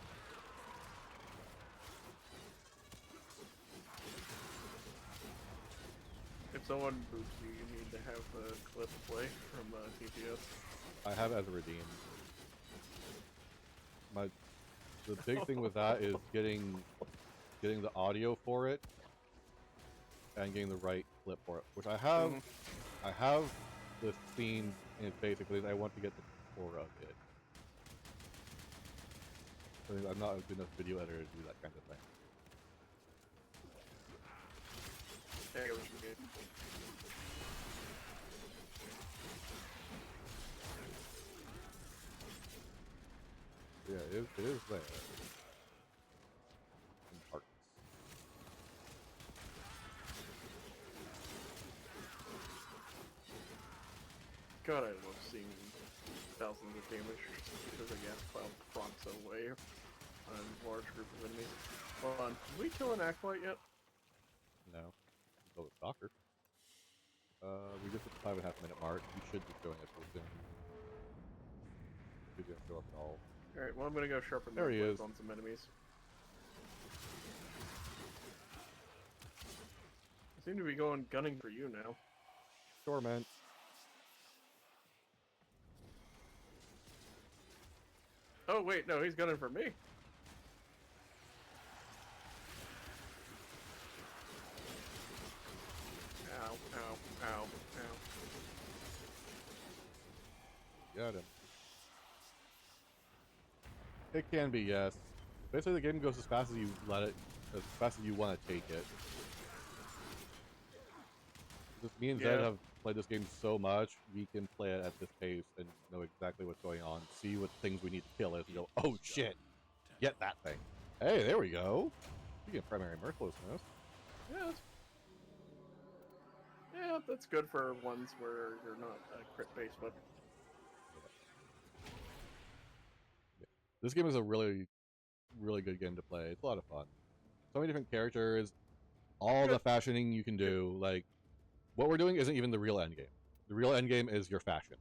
If someone boots you, you need to have the clip play from TTS. I have as a redeem. The big thing with that is getting the audio for it and getting the right clip for it, which I have. I have the scene, and basically I want to get the core of it. I'm not a good enough video editor to do that kind of thing. There you go. Yeah, it is there. In parts. God, I love seeing thousands of damage because I gas cloud procs away on a large group of enemies. Hold on, did we kill an acolyte yet? No. Go with soccer. We just hit the 5.5 minute mark. You should be showing up soon. If he's gonna show up at all. Alright, well I'm gonna go sharpen There my he blades is. on some enemies. I seem to be going gunning for you now. Sure, man. Oh wait, no, he's gunning for me. Ow, ow, ow, ow. Got him. It can be, yes. Basically, the game goes as fast as you let it, as fast as you want to take it. Just me and Zed Yeah. have played this game so much, we can play it at this pace and know exactly what's going on, see what things we need to kill is, and go, oh shit, get that thing. Hey, there we go. You get primary mercilessness. Yeah, that's good for ones where you're not a crit based weapon. This game is a really, really good game to play. It's a lot of fun. So many different characters, all the fashioning you can do. Like, what we're doing isn't even the real end game. The real end game is your fashion.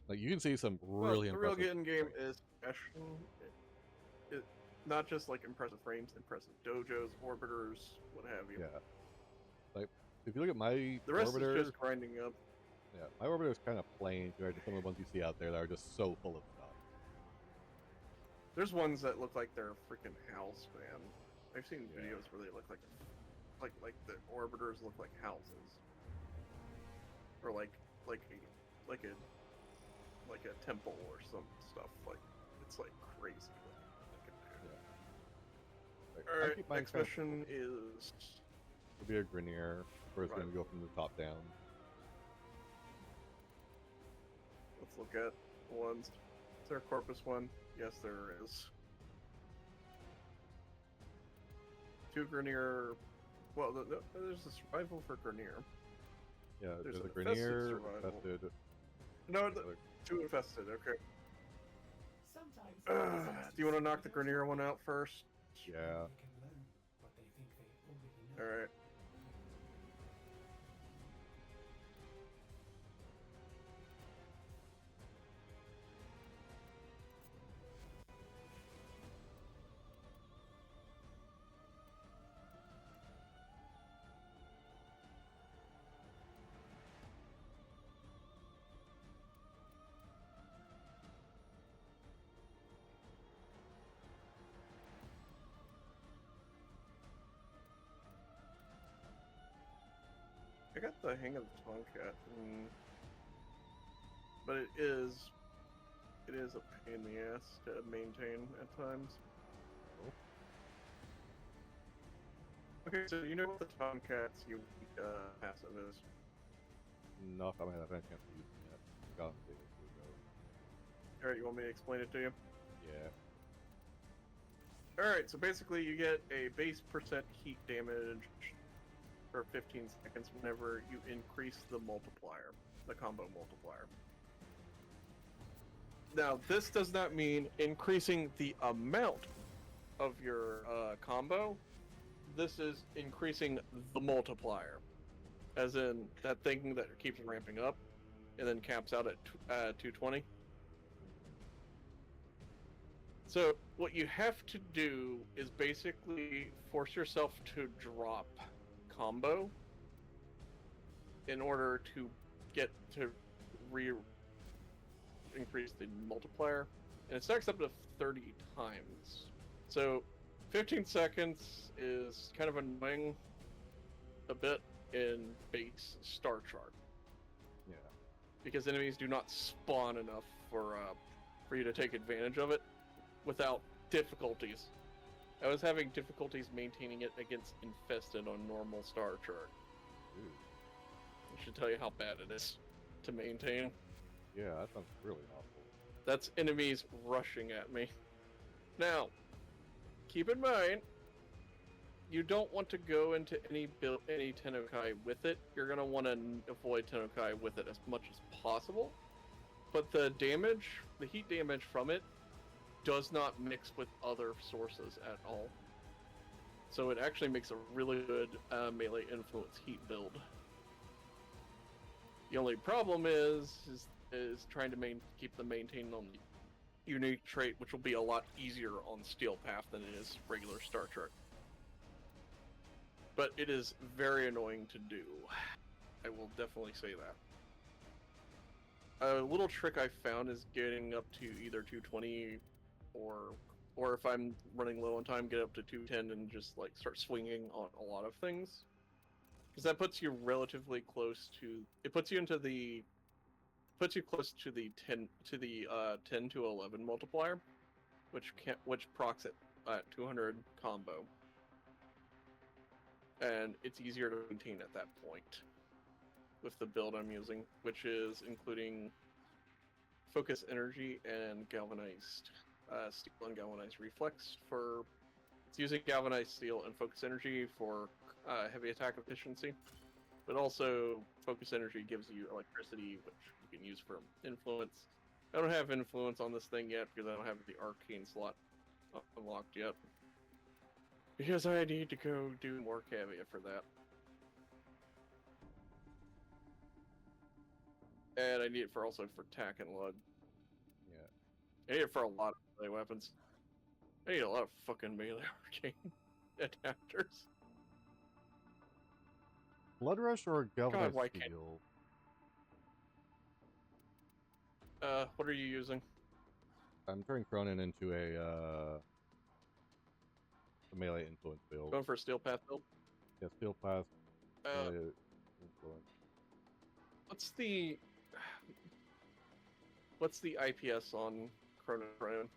Like, you can see some really the real impressive getting game is fashion. Not just like impressive frames, impressive dojos, orbiters, what have you. Yeah. Like, if you look at my The rest orbiter, is just grinding up. yeah, my orbiter is kind of plain compared to some of the ones you see out there that are just so full of stuff. There's ones that look like they're freaking house, man. I've seen videos where they look like the orbiters look like houses, or like a temple or some stuff. Like it's like crazy. Like, I Alright, keep mine next kind of- mission is It'll be a Grenier, where it's Right. going to go from the top down. let's look at the ones. Is there a Corpus one? Yes, there is. 2 Grenier. Well, there's a survival for Grenier. Yeah, There's there's a an infested Grenier, survival. infested. No, other- 2 infested. Okay. Sometimes Do you want to knock the Grenier one out first? Yeah. All right. I got the hang of the Tomcat. but it is a pain in the ass to maintain at times. Oh. Okay, so you know what the Tomcat's unique passive is? No, I haven't had a chance to use it yet. Got it a day or two ago. Alright, you want me to explain it to you? Yeah. Alright, so basically you get a base percent heat damage for 15 seconds whenever you increase the multiplier, the combo multiplier. Now, this does not mean increasing the amount of your combo. This is increasing the multiplier. As in, that thing that keeps ramping up and then caps out at 220. So, what you have to do is basically force yourself to drop combo in order to get to increase the multiplier, and it stacks up to 30 times. So 15 seconds is kind of annoying a bit in base Star Chart. Yeah. Because enemies do not spawn enough for you to take advantage of it without difficulties. I was having difficulties maintaining it against Infested on normal Star Chart. Ooh. I should tell you how bad it is to maintain. Yeah, that sounds really awful. That's enemies rushing at me. Now, keep in mind, you don't want to go into any Tennokai with it. You're going to want to avoid Tennokai with it as much as possible. But the heat damage from it, does not mix with other sources at all. So it actually makes a really good melee influence heat build. The only problem is trying to keep them maintained on the unique trait, which will be a lot easier on Steel Path than it is regular Star Trek. But it is very annoying to do. I will definitely say that. A little trick I found is getting up to either 220 or if I'm running low on time, get up to 210 and just like start swinging on a lot of things. Because that puts you relatively close to, it puts you close to the 10 to 11 multiplier, which procs at 200 combo. And it's easier to maintain at that point with the build I'm using, which is including focus energy and galvanized steel and galvanized reflex for. It's using galvanized steel and focus energy for heavy attack efficiency, but also focus energy gives you electricity, which you can use for influence. I don't have influence on this thing yet because I don't have the arcane slot unlocked yet. Because I need to go do more caveat for that. And I need it for tack and lug. Yeah. I need it for a lot of melee weapons. I need a lot of fucking melee arcane adapters. Blood Rush or Galvanized why can't- Steel? What are you using? I'm turning Cronin into a melee influence build. Going for a Steel Path build? Yeah, Steel Path Uh, melee influence. What's the IPS on Chrono?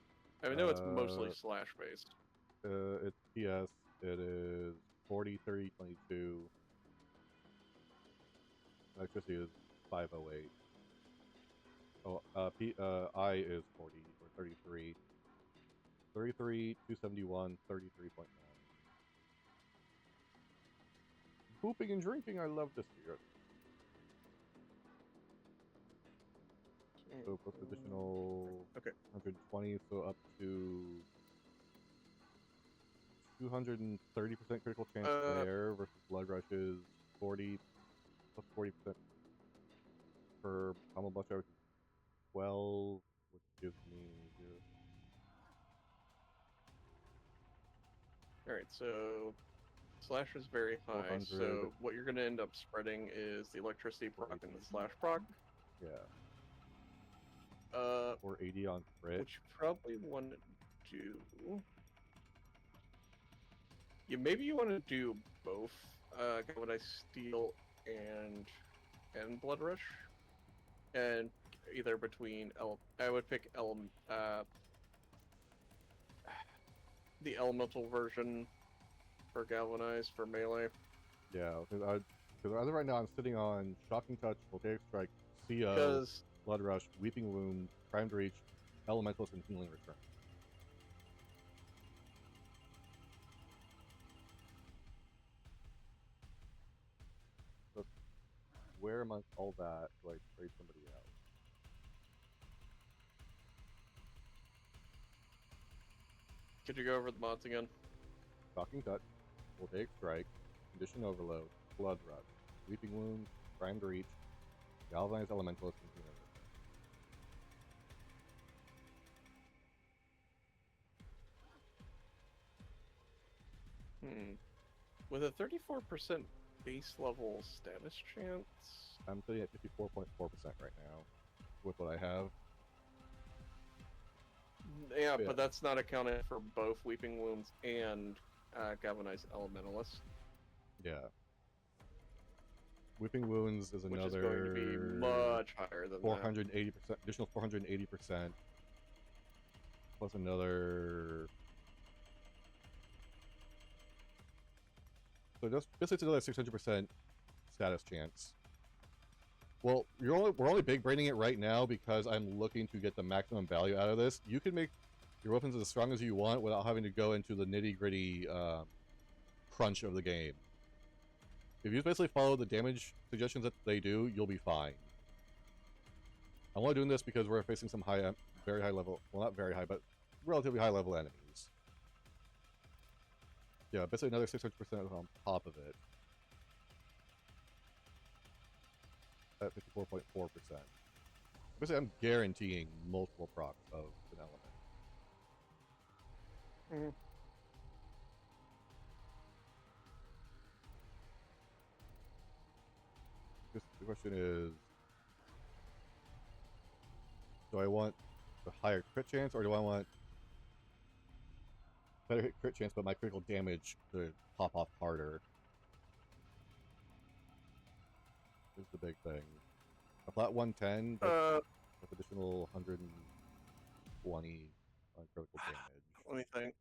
I know it's mostly slash based. It's PS. It is 40, 30, 22. Electricity is 508. Oh, I is 40 or 33. 33, 271, 33.9. Pooping and drinking, I love this year. So plus additional 120, so up to 230% critical chance there versus Blood Rush's 40 plus 40% per combo bluster, which is 12, which gives me 0. Alright, so slash is very high, 400. so what you're going to end up spreading is the electricity proc and the slash proc. Yeah. 480 480 on crit. What you probably want to do... Yeah, maybe you want to do both Galvanized Steel and Blood Rush. And either between I would pick the elemental version for galvanize for melee. Yeah, because as of right now, I'm sitting on Shocking Touch, Voltaic Strike, CO, Because Blood Rush, Weeping Wound, Primed Reach, Elementals, and Healing Return. So where amongst all that do I trade somebody out? could you go over the mods again? Shocking Touch, Voltaic Strike, Condition Overload, Blood Rush, Weeping Wound, Primed Reach, Galvanized Elementalist, and Healing Return. With a 34% base level status chance. I'm sitting at 54.4% right now with what I have. Yeah, but that's not accounted for both Weeping Wounds and Galvanized Elementalist. Yeah. Weeping Wounds is Which another is going to be much higher than 480%, additional 480%, plus another. So just basically another 600% status chance. Well, we're only big braining it right now because I'm looking to get the maximum value out of this. You can make your weapons as strong as you want without having to go into the nitty-gritty crunch of the game. If you basically follow the damage suggestions that they do, you'll be fine. I'm only doing this because we're facing some very high level, well, not very high, but relatively high level enemies. Yeah, basically another 600% on top of it. At 54.4%. Basically, I'm guaranteeing multiple procs of an element. The question is, do I want a higher crit chance, or do I want better hit crit chance, but my critical damage to pop off harder? This is the big thing. A flat 110, with additional 120 on critical damage. Let me think.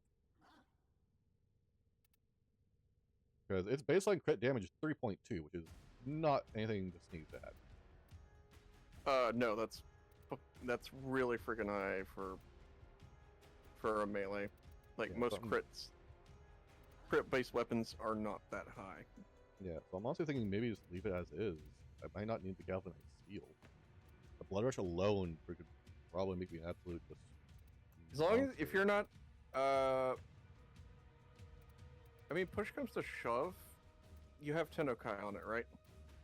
Because its baseline crit damage is 3.2, which is not anything to sneeze at. No, that's really freaking high for a melee. Like Yeah, most crit-based weapons are not that high. Yeah, so I'm also thinking maybe just leave it as is. I might not need the galvanized steel. The blood rush alone could probably make me an absolute just. As long as monster. if you're not, I mean, push comes to shove, you have Tennokai on it, right?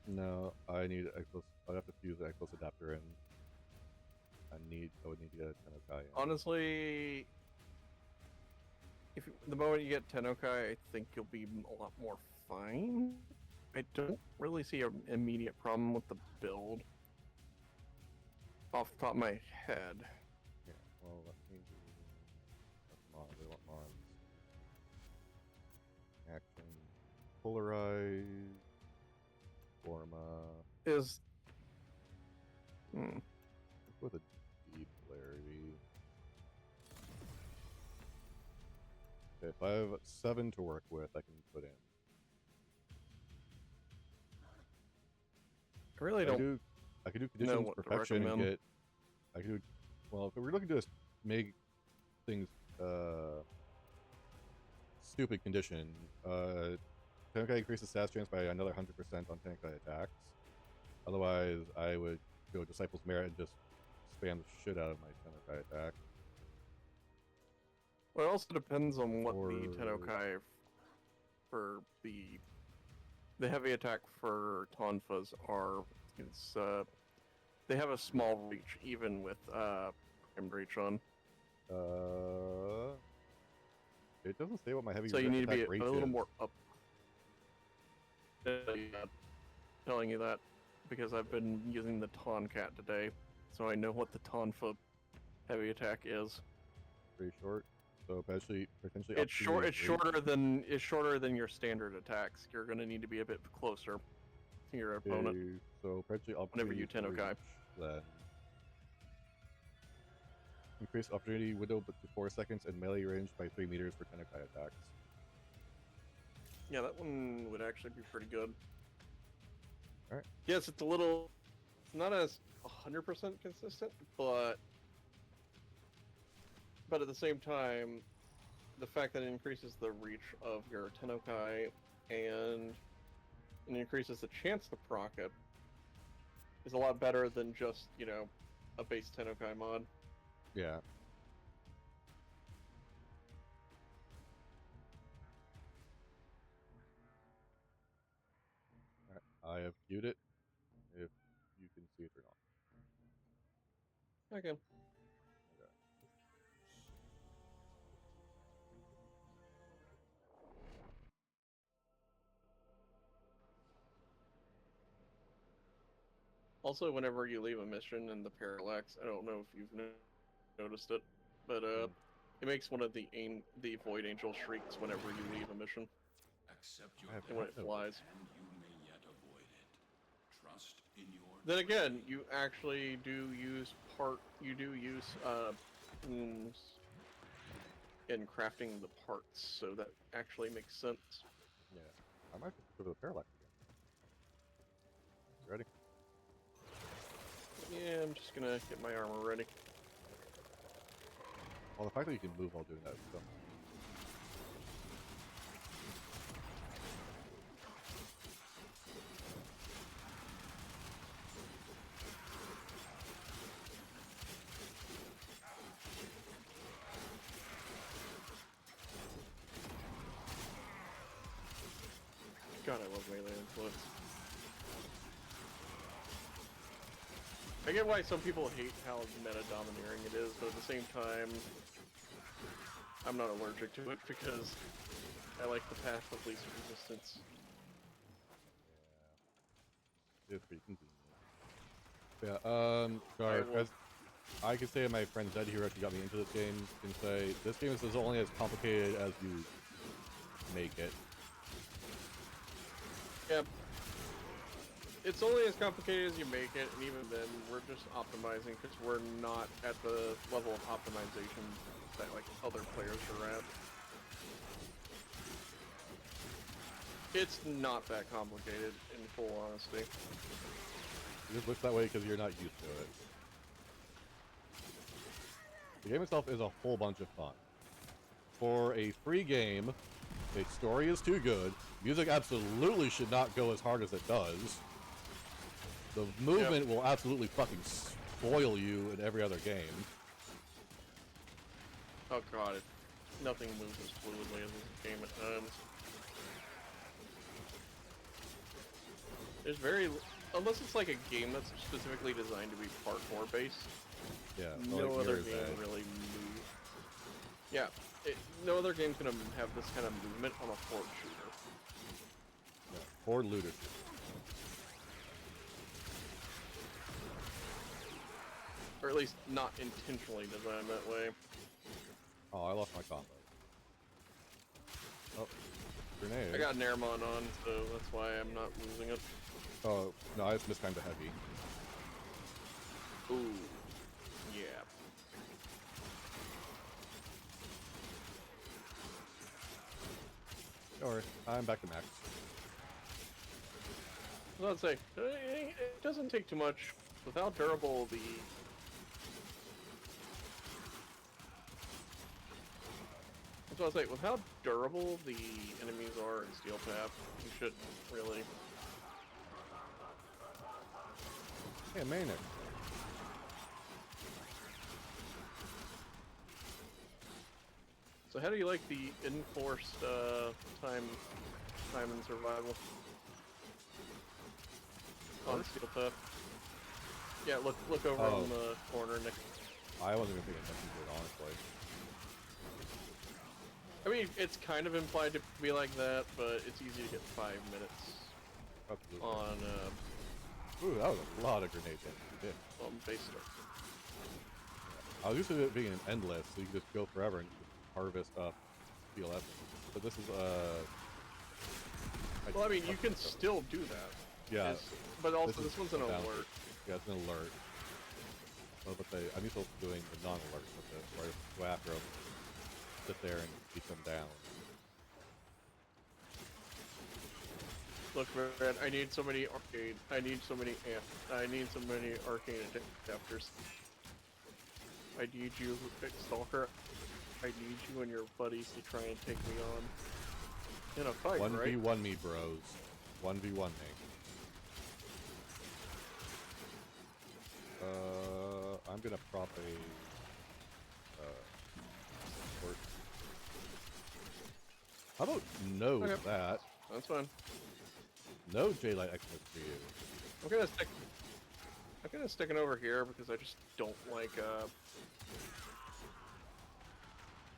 No, I need Exos. I'd have to fuse the Exos adapter in. I would need to get a Tennokai in. Honestly, the moment you get Tennokai, I think you'll be a lot more fine. I don't really see an immediate problem with the build. Off the top of my head. Yeah, well, let me do. Mods. I want mods. Action. Polarize. Forma. Is. With a deep clarity. Okay, if I have 7 to work with, I can put in. I really don't. I could do conditions what to perfection and recommend. get. I could do. Well, if we're looking to just make things stupid condition, Tenkai increases stats chance by another 100% on Tenkai attacks. Otherwise, I would go Disciple's Merit and just spam the shit out of my Tenkai attack. Well, it also depends on what Or- the Tennokai for the heavy attack for Tonfas are. It's they have a small reach even with primed reach on. It doesn't say what my heavy So you need to be attack a reach little is. more up. Telling you that because I've been using the Tonkat today, so I know what the Tonfa heavy attack is. Pretty short. So potentially It's short. It's shorter than your standard attacks. You're gonna need to be a bit closer to your opponent. So potentially up Whenever to you Tennokai. reach, then. Increase opportunity window but to 4 seconds and melee range by 3 meters for Tennokai attacks. Yeah, that one would actually be pretty good. Alright. Yes, it's a little... It's not as 100% consistent, but at the same time, the fact that it increases the reach of your Tennokai and it increases the chance to proc it is a lot better than just, you know, a base Tennokai mod. Yeah. Alright, I have queued it, if you can see it or not. Okay. Okay. Also, whenever you leave a mission in the Parallax, I don't know if you've noticed it, but it makes one of the Void Angel shrieks whenever you leave a mission, Accept I your have and when death, it flies. and you may yet avoid it. Trust in your Then again, you actually do use plumes in crafting the parts, so that actually makes sense. Yeah. I might have to go to the Parallax again. You ready? Yeah, I'm just gonna get my armor ready. Well, the fact that you can move while doing that is dumb. God, I love melee influence. I get why some people hate how meta-domineering it is, but at the same time, I'm not allergic to it because I like the path of least resistance. Yeah. It's pretty convenient. Yeah, sorry, I will- as I can say my friend Zed, who actually got me into this game, can say this game is only as complicated as you make it. Yep. It's only as complicated as you make it, and even then, we're just optimizing because we're not at the level of optimization that like other players are at. It's not that complicated, in full honesty. It just looks that way because you're not used to it. The game itself is a whole bunch of fun. For a free game, the story is too good. Music absolutely should not go as hard as it does. The movement will absolutely fucking spoil you in every other game. Oh god, nothing moves as fluidly as this game at times. There's unless it's like a game that's specifically designed to be parkour based, Yeah. no like other Mirror's game Edge. really moves. Yeah, no other game's gonna have this kind of movement on a horde shooter. Yeah. Horde looter. Or at least not intentionally designed that way. Oh, I lost my combo. Oh, grenade. I got Nairmon on, so that's why I'm not losing it. Oh, no, I just mistimed the heavy. Ooh, yeah. Don't worry, I'm back to max. I was about to say, it doesn't take too much. With how durable the... I was about to say, with how durable the enemies are in Steel Path, you should really... Hey, Manic. So how do you like the enforced time and survival on Steel Path? Yeah, look over Oh. on the corner next. I wasn't gonna pay attention to it, honestly. I mean, it's kind of implied to be like that, but it's easy to get 5 minutes Absolutely. on Ooh, that was a lot of grenade hits. basically. I was used to it being an endless, so you can just go forever and harvest up PLS. But this is Well, I mean, you can still do that. Yeah. But also, is this one's an down. alert. Yeah, it's an alert. Oh, but I'm used to doing the non-alerts with it, where I just go after them, sit there and beat them down. Look, man, I need so many arcade. I need so many arcane adapters. I need you, Stalker. I need you and your buddies to try and take me on in a fight, right? 1v1 me, bros. 1v1 me. I'm gonna prop a port. How about no to that? That's fine. No J-Light Xmas for you. I'm gonna stick it over here because I just don't like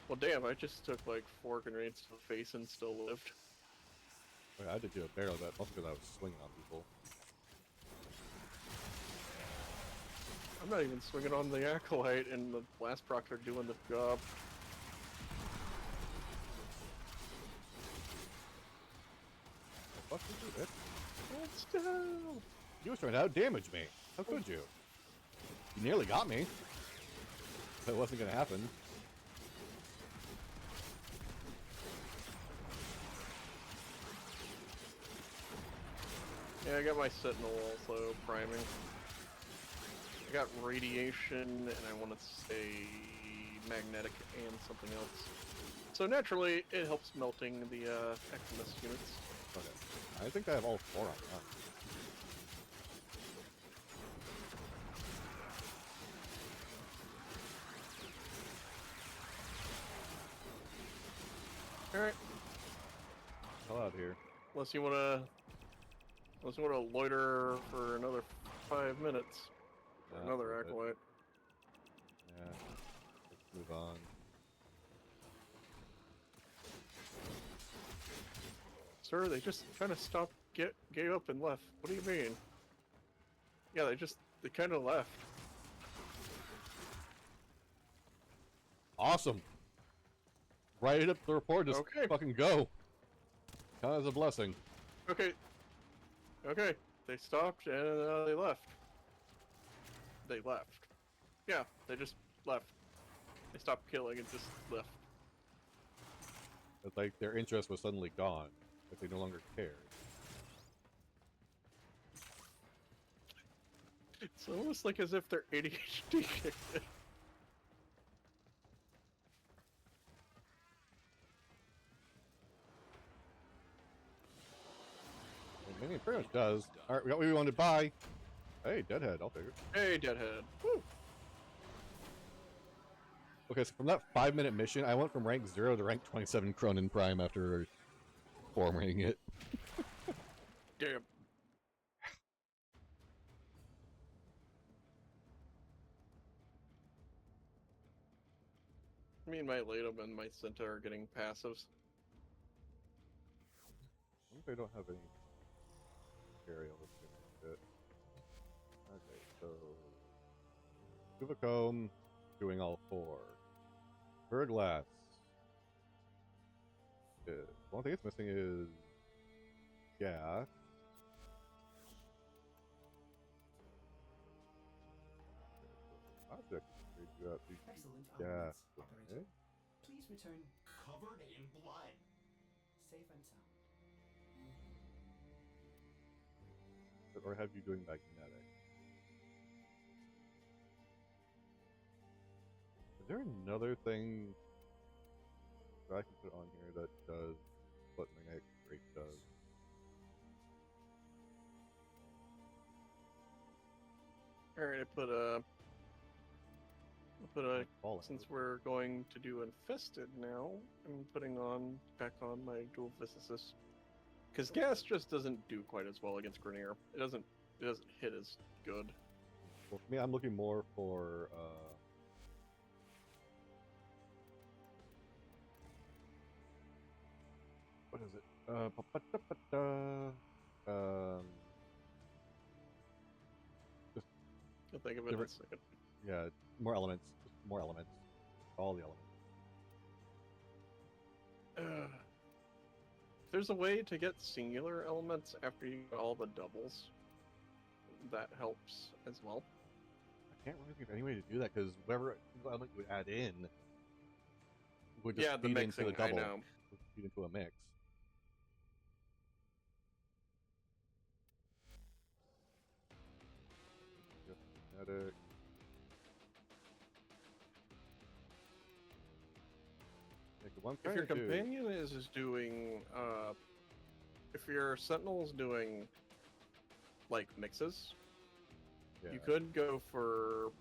well damn, I just took like 4 grenades to the face and still lived. Okay, I did do it barely, but mostly because I was swinging on people. I'm not even swinging on the Acolyte and the blast procs are doing the job. What the fuck did you do, bitch? Let's go! You were trying to out-damage me. How could you? You nearly got me. That wasn't gonna happen. Yeah, I got my Sentinel also priming. I got radiation, and I want to say magnetic and something else. So naturally, it helps melting the Eximus units. Okay. I think I have all 4 on that. Alright. Hell out here. Unless you wanna loiter for another 5 minutes. Yeah, Another that's a bit. Acolyte. Yeah. Let's move on. Sir, they just kind of stopped, gave up and left. What do you mean? Yeah, they kind of left. Awesome. Write it up the report, just Okay. fucking go. Count as a blessing. Okay. Okay. They stopped and they left. They left. Yeah, they just left. They stopped killing and just left. It's like their interest was suddenly gone. Like they no longer cared. It's almost like as if their ADHD kicked in. I mean, it pretty much does. Alright, we got what we wanted. Bye. Hey, Deadhead, I'll take it. Hey, Deadhead. Woo. Okay, so from that 5-minute mission, I went from rank 0 to rank 27 Cronin Prime after forming it. Damn. Me and my Latum and my Centa are getting passives. I wonder if I don't have any material that's gonna fit. Okay, so Cuvacomb, doing all 4. Glass. The one thing it's missing is gas. I should actually trade you out to Excellent gas. arguments, Okay. operator. Please return covered in blood. Safe and sound. Or have you doing magnetic? Is there another thing that I can put on here that does what magnetic break does? Alright, Fallout. since we're going to do Infested now, I'm putting back on my dual physicist. Because gas just doesn't do quite as well against Grenier. It doesn't hit as good. Well, for me, I'm looking more for what is it? Just I'll think of it in a Different- second. yeah, more elements. Just more elements. All the elements. If there's a way to get singular elements after you get all the doubles, that helps as well. can't really think of any way to do that because whatever single element you would add in would just Yeah, the feed mixing, into the I double, know. would feed into a mix. Just kinetic. Like the one If your trying to do- companion is doing, if your sentinel's doing, like, mixes, yeah. you could go for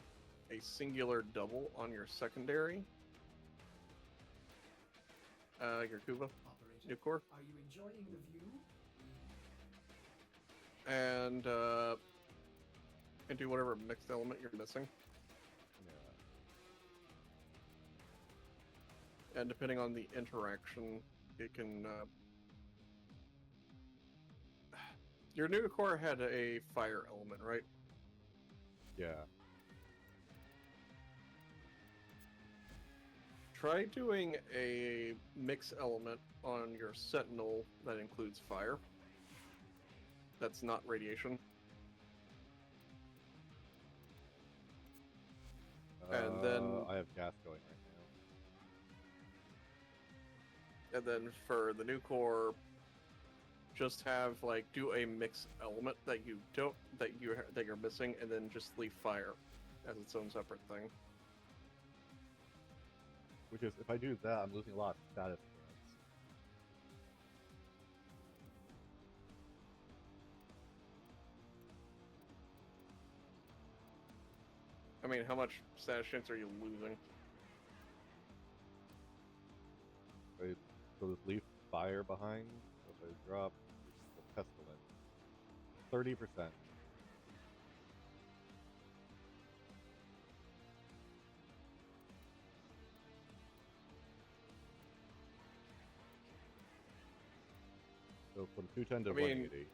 a singular double on your secondary. Your Kuva, Operator, Nucor, are you enjoying the view? and do whatever mixed element you're missing. Yeah. And depending on the interaction, it can. Your Nucor had a fire element, right? Yeah. Try doing a mix element on your Sentinel that includes fire. That's not radiation. And then- I have gas going right now. And then for the Nucor, just have like do a mix element that you don't that you're missing, and then just leave fire as its own separate thing. Which is, if I do that, I'm losing a lot of status points. I mean, how much status chance are you losing? Right? So this leaf fire behind, so if I drop the pestilence, 30%. So from 210 to I mean- 180.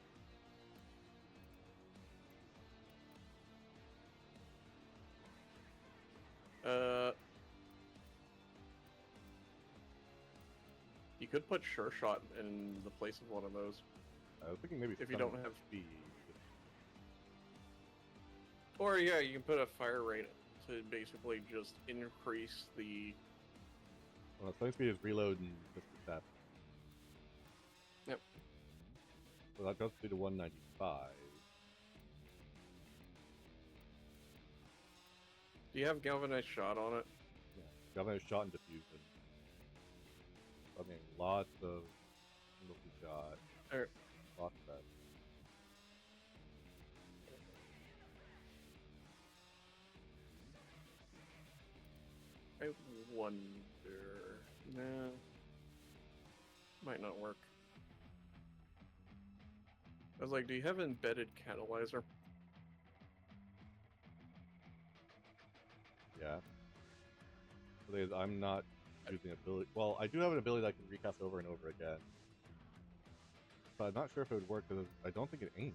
You could put Sure Shot in the place of one of those. I was thinking maybe If you some don't have- speed. Or yeah, you can put a fire rate to basically just increase the. Well, stun speed is reload and just success. Yep. So that drops me to 195. Do you have galvanized shot on it? Yeah. Governor shot and diffusion. I mean, lots of multi-shot. Or- Lots of that. I wonder. Nah. Might not work. I was like, do you have embedded catalyzer? Yeah. So I'm not using ability. Well, I do have an ability that I can recast over and over again. But I'm not sure if it would work because I don't think it aims.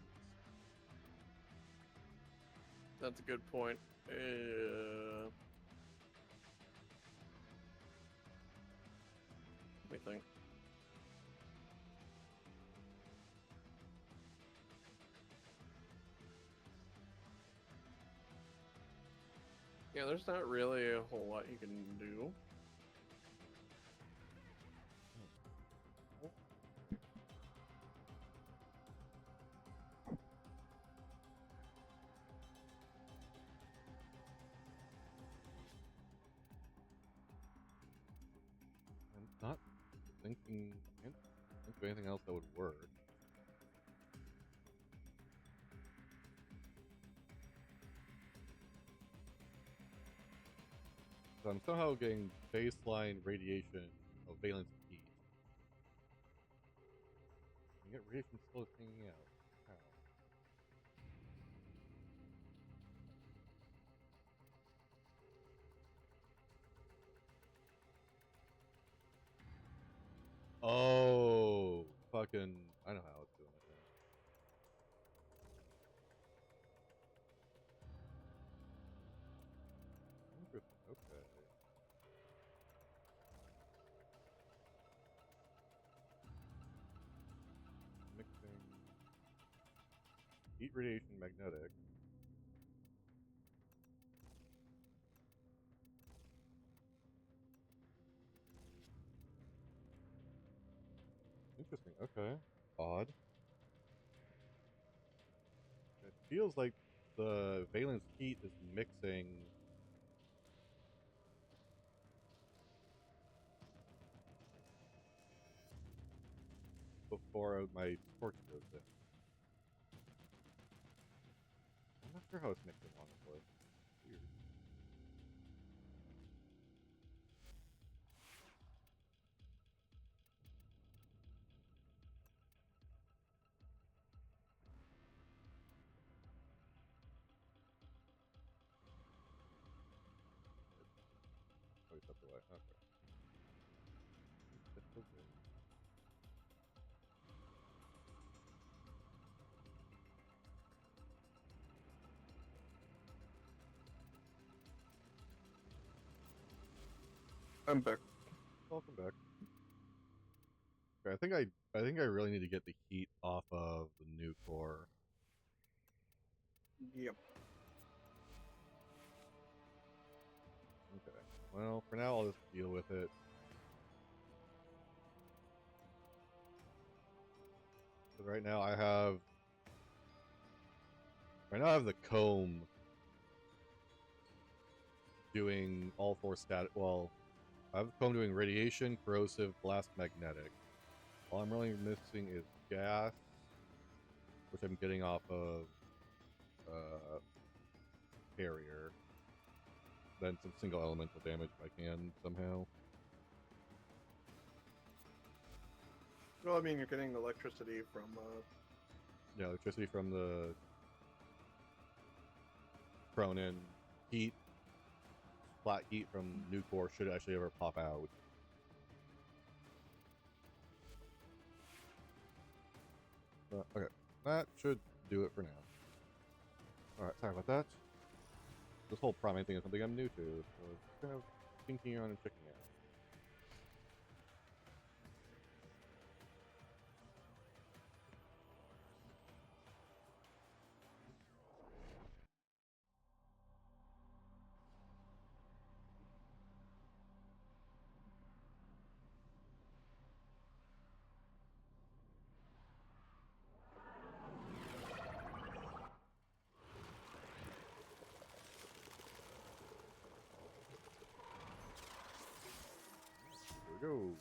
That's a good point. Let me think. Yeah, there's not really a whole lot you can do. I'm not thinking. I can't think of anything else that would work. So I'm somehow getting baseline radiation of valence and heat. You get radiation still hanging out. How? Oh, fucking! I know how it's doing it. Then. Interesting. Okay. Mixing heat radiation magnetic. Interesting. Okay. Odd. It feels like the Valence heat is mixing. Before my torch goes in. I'm not sure how it's mixing, honestly. Weird. Oh, he stepped away. Okay. He stepped away. I'm back. Welcome back. Okay, I think I really need to get the heat off of the new core. Yep. Okay. Well, for now I'll just deal with it. But right now I have the comb doing all four static. Well, I have the comb doing radiation, corrosive, blast, magnetic. All I'm really missing is gas, which I'm getting off of carrier. Then some single elemental damage if I can somehow. Well, I mean, you're getting electricity from. Yeah, electricity from the Cronin. Heat, flat heat from new core should actually ever pop out. Okay, that should do it for now. Alright, sorry about that. This whole priming thing is something I'm new to, so it's kind of thinking on and checking out. Here we go.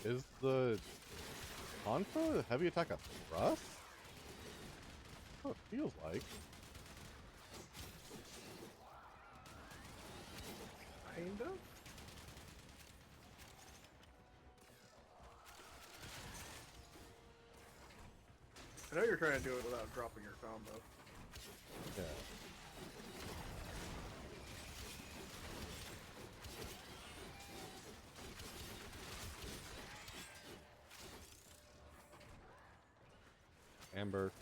Is the Contra heavy attack a thrust? That's what it feels like. Kind of? I know you're trying to do it without dropping your combo. Yeah. Amber.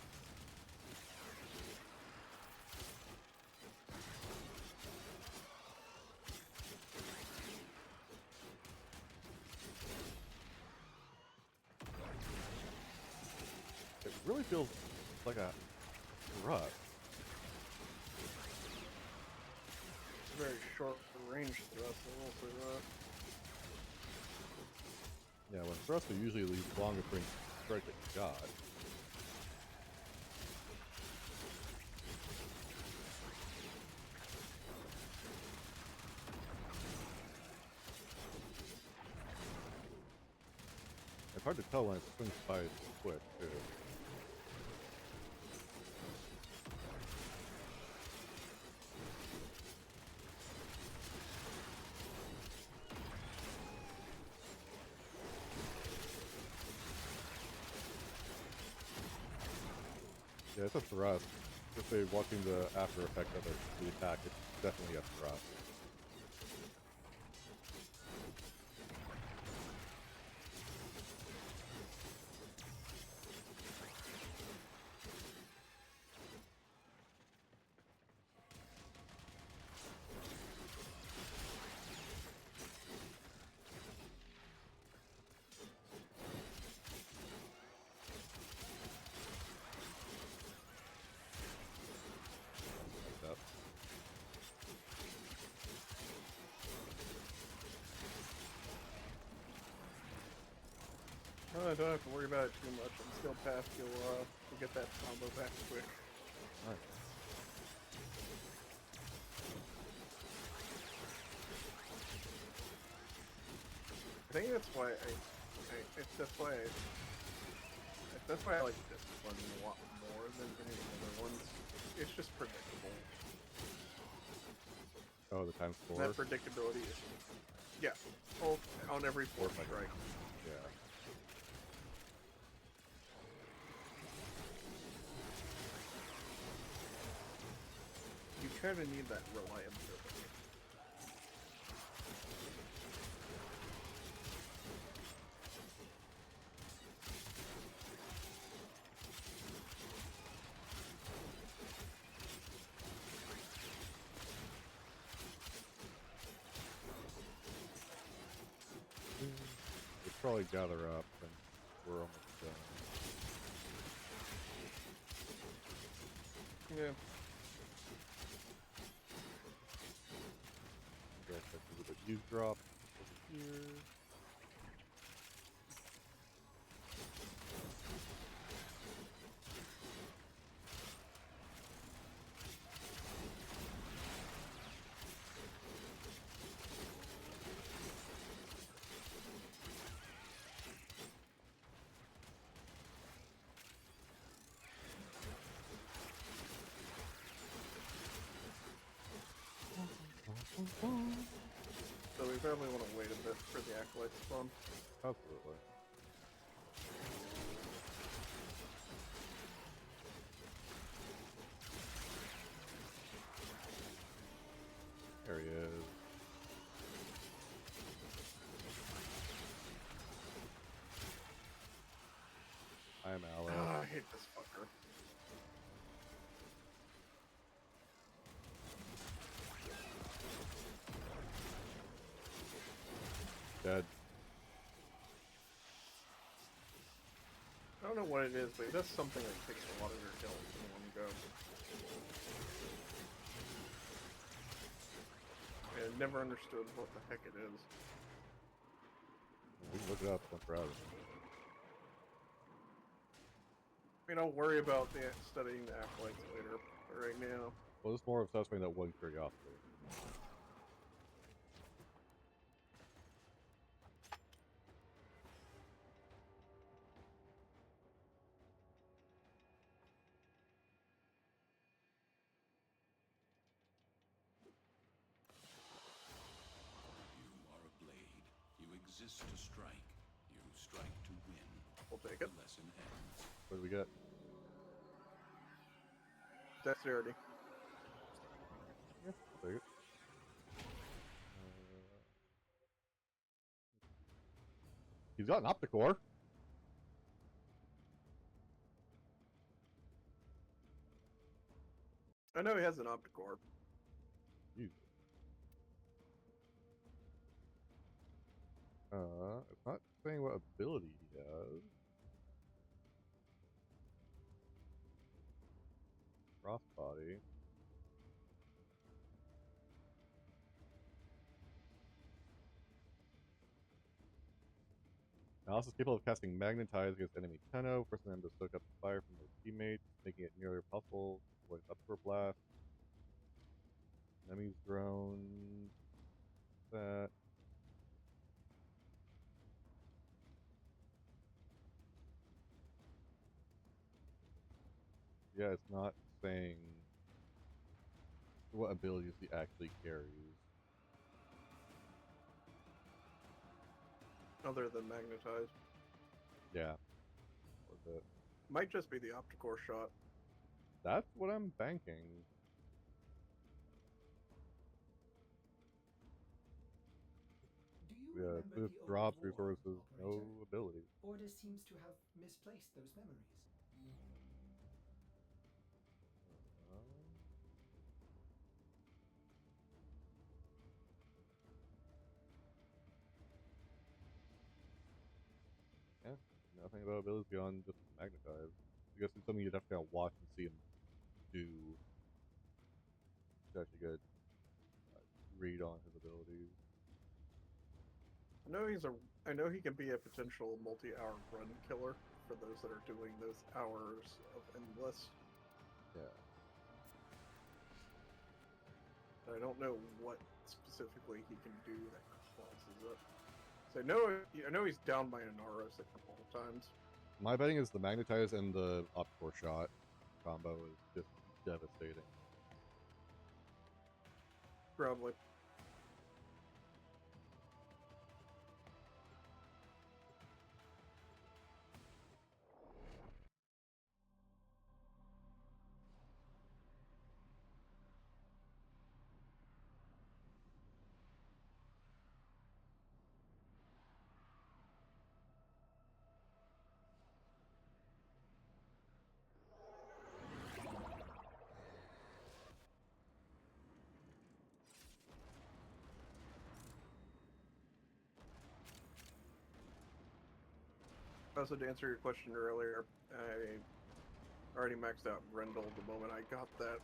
It really feels like a thrust. Very short range thrust, I will say that. Yeah, when thrusts are usually the longest range strike that you got. hard to tell when it swings by so quick, too. Yeah, it's a thrust. Just say watching the after effect of the attack, it's definitely a thrust. Like that. Oh, I don't have to worry about it too much. I'm still past you'll get that combo back quick. Nice. I think that's why that's why I like this one a lot more than any of the other ones. It's just predictable. Oh, the times 4? That predictability is, yeah, on every fourth Four strike. Yeah. You kind of need that reliability. We'll probably gather up and we're almost done. Yeah. Okay, so a little bit use drop over here. So we probably want to wait a bit for the acolyte spawn. Absolutely. There he is. I am Alice. Ah, I hate this fucker. Dead. I don't know what it is, but it does something that takes a lot of your kills in one go. I never understood what the heck it is. We can look it up once we're out of it. I mean, I'll worry about studying the acolytes later, but right now... Well, it's more of satisfying that one curiosity. You are a blade. You exist to strike. You strike to win. We'll take The it. lesson ends. What do we get? Dexterity. Yeah, I'll take it. He's got an Opticore. I know he has an Opticore. Jesus. It's not saying what ability he has. Crossbody. Alice is capable of casting Magnetize against enemy Tenno, forcing them to soak up the fire from their teammates, making it nearly impossible to avoid Upper Blast. Enemies drones. That. Yeah, it's not saying what abilities he actually carries. Other than magnetized. Yeah. Was it? Might just be the opticore shot. That's what I'm banking. Do you Yeah, remember this the drops old war, resources, no operator? abilities. Order seems to have misplaced those memories. Yeah, nothing about abilities beyond just magnetize. I guess it's something you'd have to kind of watch and see him do to actually get a read on his abilities. I know he can be a potential multi-hour run killer for those that are doing those hours of endless. Yeah. But I don't know what specifically he can do that causes it. So I know he's down by Inaros a couple of times. My betting is the magnetize and the opcore shot combo is just devastating. Probably. Also, to answer your question earlier, I already maxed out Rendell the moment I got that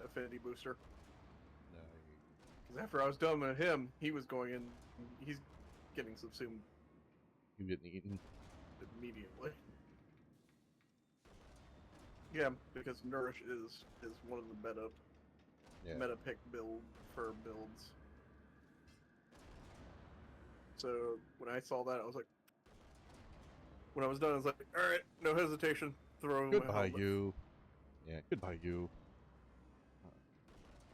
affinity booster. Nice. Because after I was done with him, he was going in. He's getting subsumed You getting eaten? immediately. Yeah, because Nourish is one of the meta pick build for builds. So when I saw that, I was like, when I was done, I was like, all right, no hesitation, throw in my Goodbye, helmet. you. Yeah, goodbye, you.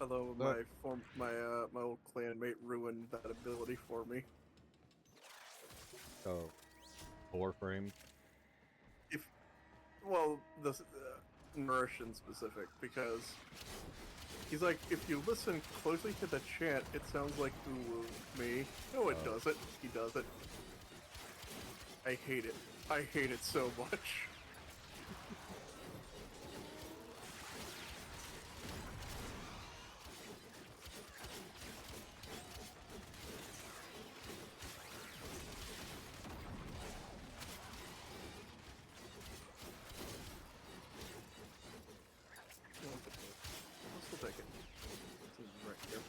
Although my old clanmate ruined that ability for me. Oh, 4 frames. The Nourish in specific, because he's like, if you listen closely to the chant, it sounds like ooh me. No, it doesn't. He does it. I hate it. I hate it so much. I'll still take it. It's right here.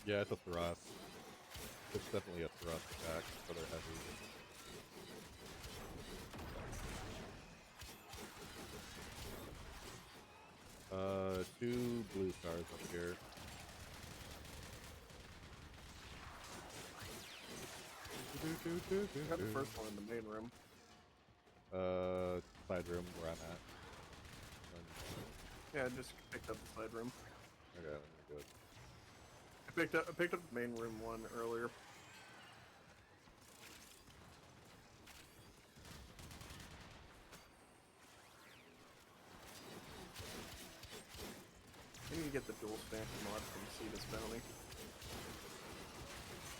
Yeah, it's a thrust. It's definitely a thrust attack for their heavy. Two blue stars up here. I got the first one in the main room. Side room where I'm at. Yeah, I just picked up the side room. Okay, then you're good. I picked up the main room one earlier. I need to get the dual stamp mod from Cetus Bounty.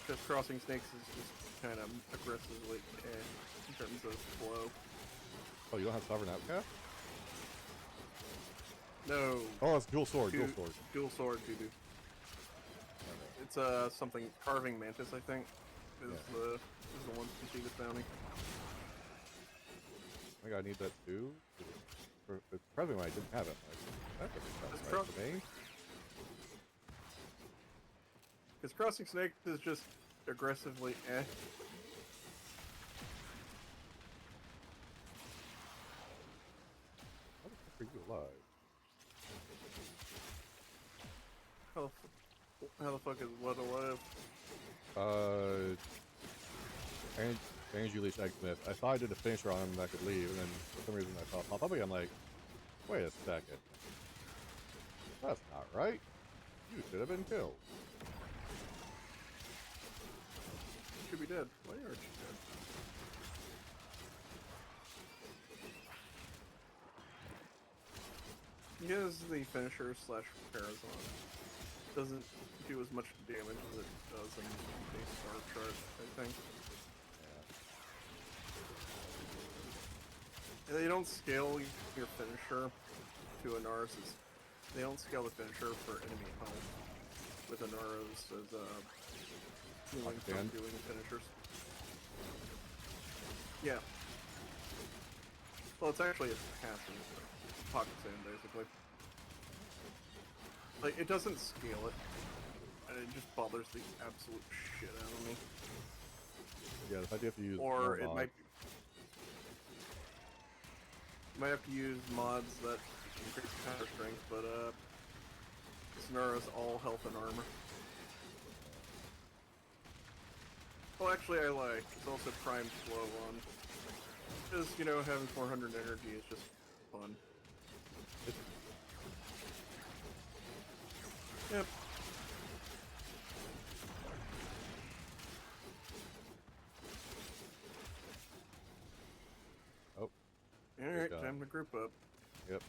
Because Crossing Snakes is just kind of aggressively in terms of flow. Oh, you don't have Sovereign Outcast? No. Oh, it's dual sword, dual sword. Dual sword, doo-doo. It's something Carving Mantis, I think, is the one from Cetus Bounty. I think I need that too. It's surprising why I didn't have it. Like, that doesn't sound right to me. Because Crossing Snake is just aggressively eh. How the fuck are you alive? How the fuck is what alive? Energy Leech Exmith. I thought I did a finisher on him and I could leave, and then for some reason I saw it pop up again. I'm like, wait a second. That's not right. You should have been killed. You should be dead. Why aren't you dead? He has the finisher slash repairs on. Doesn't do as much damage as it does in base star chart, I think. Yeah. They don't scale your finisher to Anaris. They don't scale the finisher for enemy health with Anaris as healing from doing finishers. Yeah. Well, it's actually its passive. Pocket sand, basically. Like, it doesn't scale it, and it just bothers the absolute shit out of me. Yeah, the fact you have to use Or it mods. might be... You might have to use mods that increase counter strength, but Sonora's all health and armor. Well, actually, I like. It's also prime slow on. Because, you know, having 400 energy is just fun. Yep. Oh. Alright, time to group up. Yep.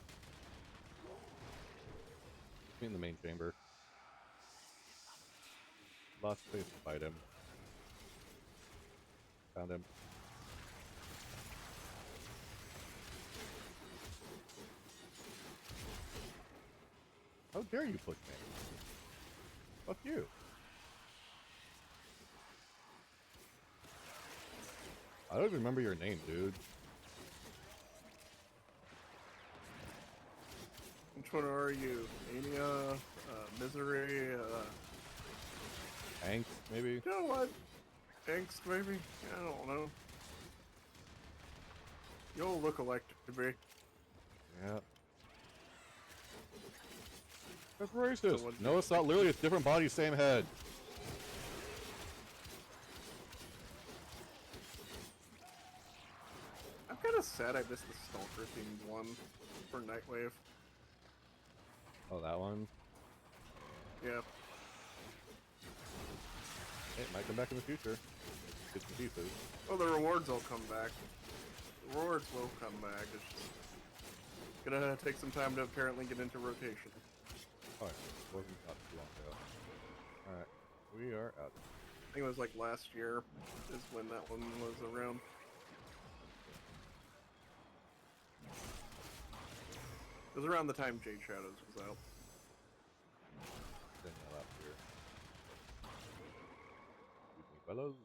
In the main chamber. Lost space to fight him. Found him. How dare you push me? Fuck you. I don't even remember your name, dude. Which one are you? Ania, Misery, Angst, maybe? you know what? Angst, maybe? I don't know. You all look alike to me. Yeah. That's racist. So No, it's not. Literally, it's different bodies, same head. I'm kinda sad I missed the Stalker themed one for Nightwave. Oh, that one? Yeah. It might come back in the future. Bits and pieces. Oh, the rewards will come back. The rewards will come back. It's just gonna take some time to apparently get into rotation. Oh, yeah. It wasn't not too long ago. Alright. We are out. I think it was like last year is when that one was around. It was around the time Jade Shadows was out. Then that last year. Excuse me, fellas.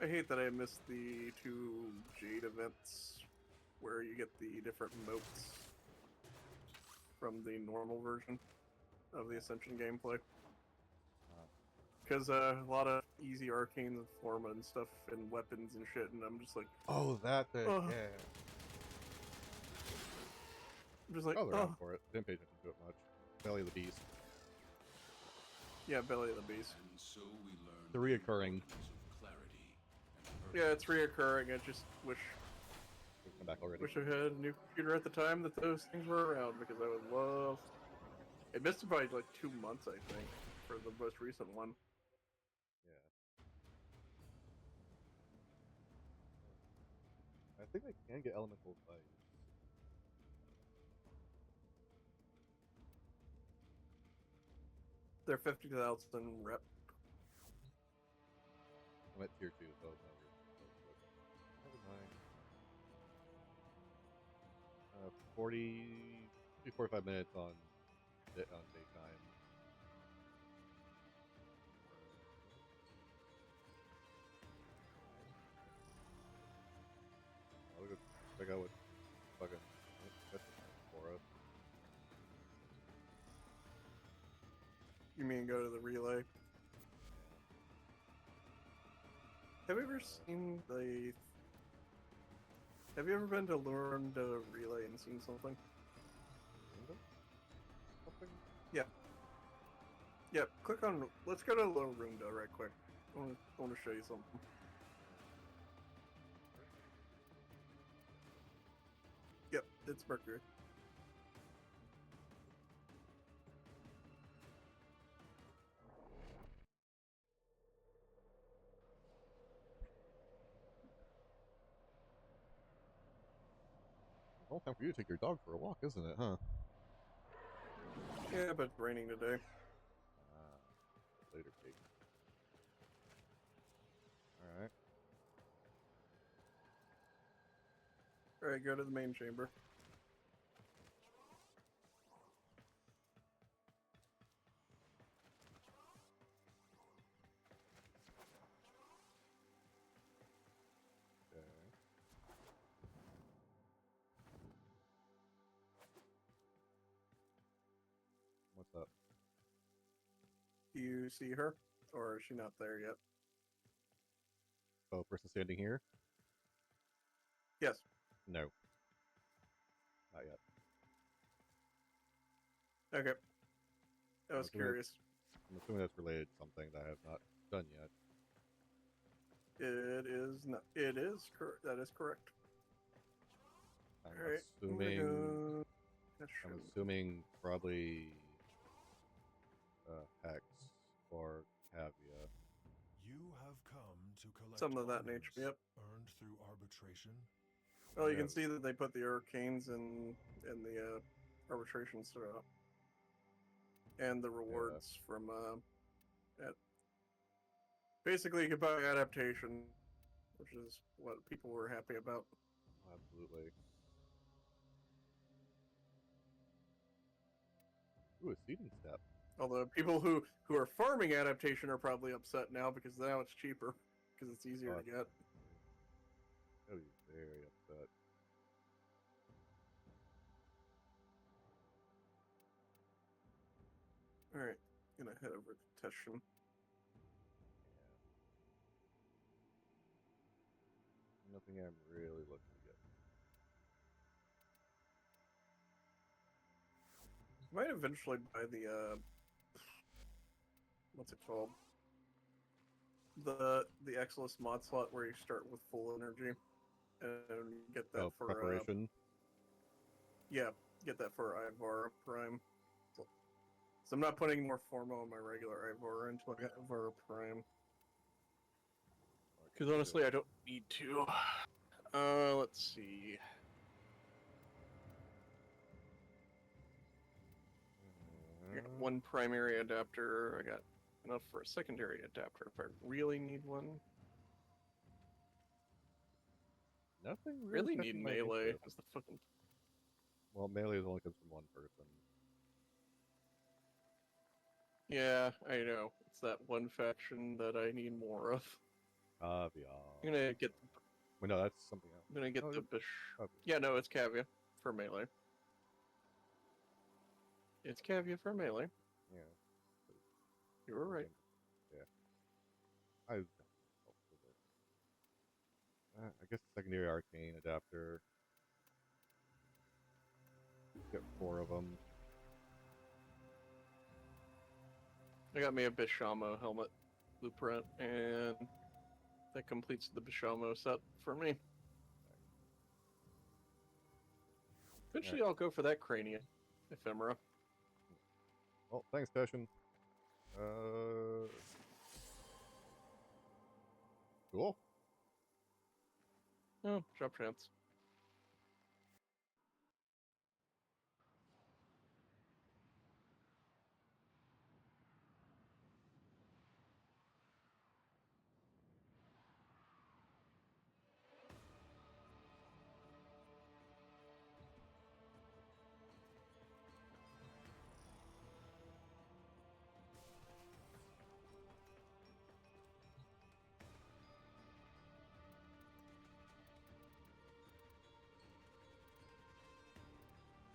I hate that I missed the 2 Jade events where you get the different motes from the normal version of the Ascension gameplay. Because a lot of easy arcane forma and stuff and weapons and shit, and I'm just like, Oh, that thing. Ugh. Yeah. I'm just like, Oh, they're oh, out for it. Didn't pay attention to it much. Belly of the Beast. yeah, Belly of the Beast. And so we learn The reoccurring. of clarity and Yeah, it's reoccurring. I just wish Come back already. I had a new computer at the time that those things were around, because I would love. It missed it by like 2 months, I think, for the most recent one. Yeah. I think they can get elemental by. They're 50,000 rep. I'm at tier 2, so it's not really. Never mind. 45 minutes on daytime. I'll go check out what fucking that's for us. You mean go to the relay? Have you ever seen the? Have you ever been to learn the relay and seen something? Yep, click on. Let's go to Lorunda right quick. I want to show you something. Yep, it's Mercury. Well, time for you to take your dog for a walk, isn't it, huh? Yeah, but it's raining today. Later, Kate. Alright. Alright, go to the main chamber. Okay. What's up? Do you see her? Or is she not there yet? Oh, person standing here? Yes. No. Not yet. Okay. I was assuming curious. I'm assuming that's related to something that I have not done yet. It is not. It is correct. That is correct. I'm Alright. I'm assuming probably Hex or Cavia. You have come to collect Something of that nature. honors Yep. earned through arbitration. Well, you Yeah. can see that they put the arcanes in the arbitration stuff, and the rewards from basically you can buy adaptation, which is what people were happy about. Absolutely. Ooh, a seeding step. Although people who are farming adaptation are probably upset now because now it's cheaper because it's easier to get. I'll be very upset. All right, gonna head over to Teshin. Yeah. Nothing I'm really looking to get. Might eventually buy the what's it called? The Exilus mod slot where you start with full energy and get that for preparation. Yeah, get that for Ivara Prime. So I'm not putting more Formo on my regular Ivara until I get Ivara Prime. Because honestly, I don't need to. Let's see. I got one primary adapter. I got enough for a secondary adapter if I really need one. Nothing Really need catching my melee. interest. That's the fucking. Well, melee only comes from one person. Yeah, I know. It's that one faction that I need more of. Cavia. I'm gonna get. Well, no, that's something else. I'm gonna get Oh, the it's Cavia. Yeah, no, it's Cavia for melee. It's Cavia for melee. Yeah. You were right. Yeah. I guess secondary arcane adapter. Get 4 of them. I got me a Bishamo helmet blueprint, and that completes the Bishamo set for me. Eventually, I'll go for that Cranium Ephemera. Well, thanks, Teshin. Cool. Oh, drop chance.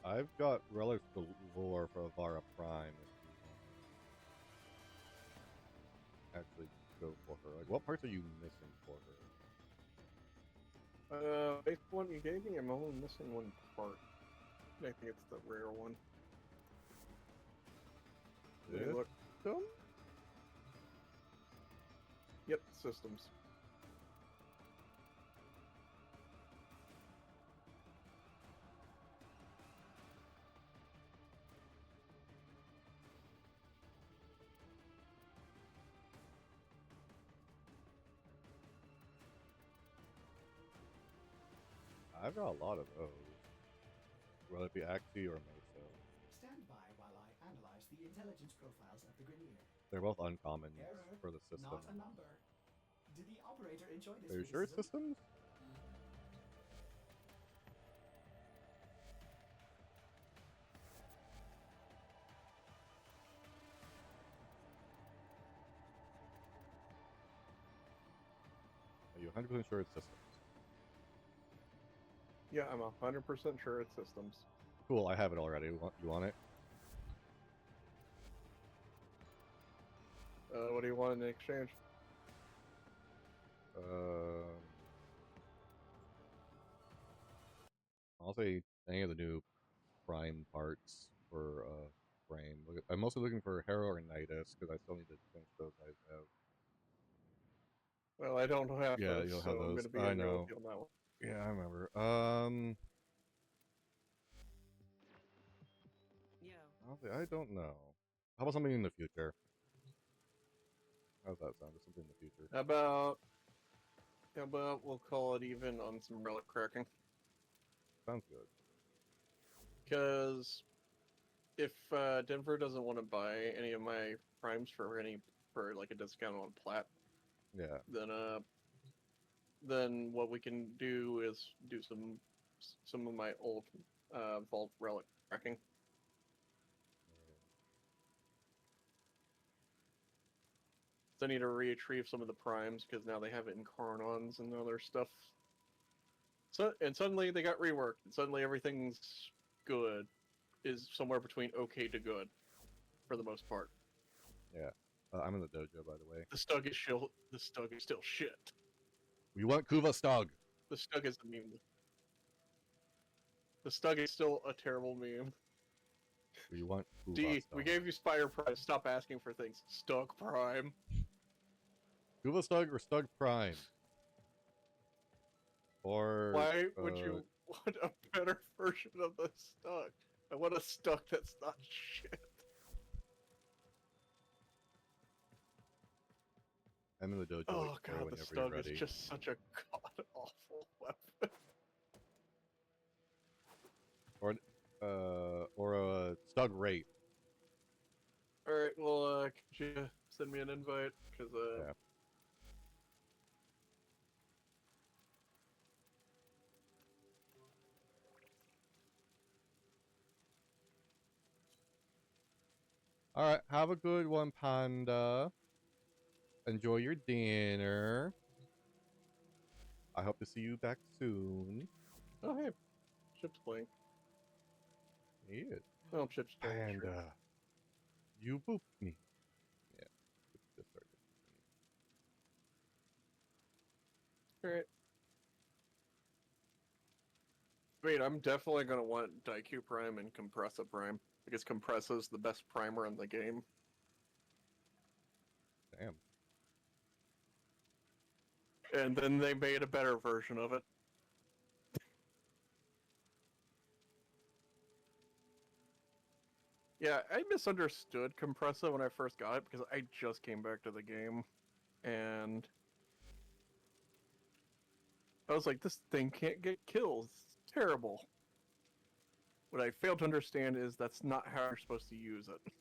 I've got relics galore for Avara Prime. If you actually go for her. Like, what parts are you missing for her? Based on what you gave me, I'm only missing one part. I think it's the rare one. Let me look. System? systems. I've got a lot of those. Whether it be Axie or Moso. Stand by while I analyze the intelligence profiles of the Grineer. They're both uncommons Error, for the system. not a number. Did the operator enjoy this Are you sure it's criticism? systems? Are you 100% sure it's systems? Yeah, I'm 100% sure it's systems. Cool, I have it already. You want it? What do you want in exchange? I'll say any of the new Prime parts for Frame. I'm mostly looking for Hero or Nidus because I still need to finish those guys out. Well, I don't have Yeah, those, you don't so have I'm those. going to be I in real know. deal on that one. Yeah, I remember. Honestly, I don't know. How about something in the future? How's that sound? Just something in the future. How about we'll call it even on some relic cracking? Sounds good. Because if Denver doesn't want to buy any of my primes for like a discount on plat, Yeah. then what we can do is do some of my old vault relic cracking. So I need to retrieve some of the primes because now they have it in Carnons and other stuff. So and suddenly they got reworked, and suddenly everything's good. Is somewhere between okay to good, for the most part. Yeah. I'm in the dojo, by the way. The Stug is still shit. We want Kuva Stog. The Stug is a meme. The Stug is still a terrible meme. We want Kuva D, Stog. we gave you Spire Prime. Stop asking for things. Stug Prime. Kuva Stug or Stug Prime? Or Why would you want a better version of the Stug? I want a Stug that's not shit. I'm in the dojo. Oh waiting for god, the whenever you're Stug is ready. just such a god awful weapon. Or a Stug Wraith. Alright, well, could you send me an invite? Because, Yeah. Alright, have a good one, Panda. Enjoy your dinner. I hope to see you back soon. Oh, hey. Chip's playing. He is. Oh, Chip's playing. Panda. You booped me. Yeah. Just started. Alright. Wait, I'm definitely gonna want Daiku Prime and Compressa Prime, because Compressa's the best primer in the game. Damn. And then they made a better version of it. Yeah, I misunderstood Compressa when I first got it, because I just came back to the game, and I was like, this thing can't get kills. It's terrible. What I failed to understand is that's not how you're supposed to use it.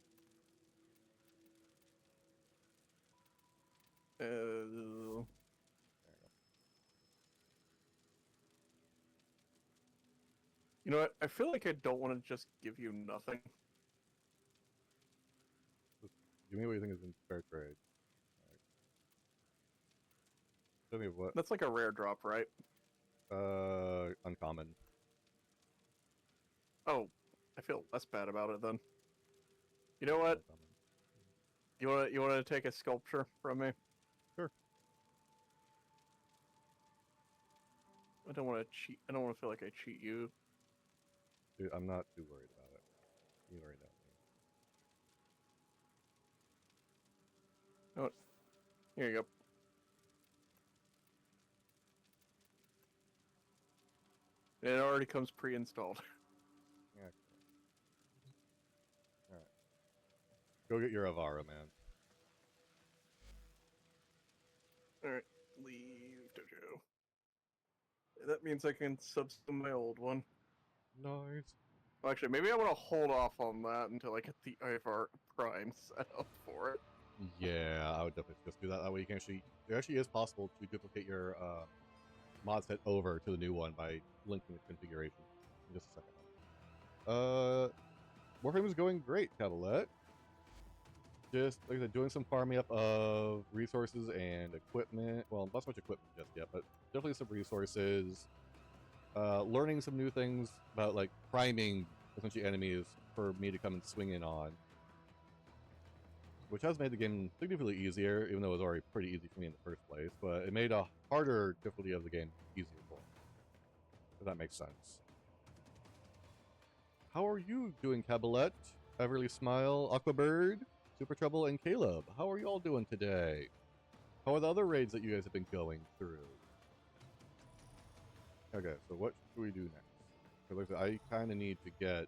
You know what? I feel like I don't want to just give you nothing. Give me what you think is in fair trade. Right. Tell me what. That's like a rare drop, right? Uncommon. Oh, I feel less bad about it then. You know what? Uncommon. You want to take a sculpture from me? Sure. I don't want to cheat. I don't want to feel like I cheat you. Dude, I'm not too worried about it. You already know me. Oh, here you go. It already comes pre-installed. Yeah. All right. Go get your Avara, man. Alright, leave dojo. That means I can substitute my old one. Nice. Well, actually, maybe I want to hold off on that until I get the Ivar Prime set up for it. Yeah, I would definitely just do that. That way you can actually, it actually is possible to duplicate your mod set over to the new one by linking the configuration. In just a second. Warframe is going great, Cavalier. Just like I said, doing some farming up of resources and equipment. Well, not so much equipment just yet, but definitely some resources. Learning some new things about like priming essentially enemies for me to come and swing in on, which has made the game significantly easier, even though it was already pretty easy for me in the first place. But it made a harder difficulty of the game easier for me, if that makes sense. How are you doing, Cabalette, Everly Smile, Aquabird, Super Trouble, and Caleb? How are you all doing today? How are the other raids that you guys have been going through? Okay, so what should we do next? Because like I kind of need to get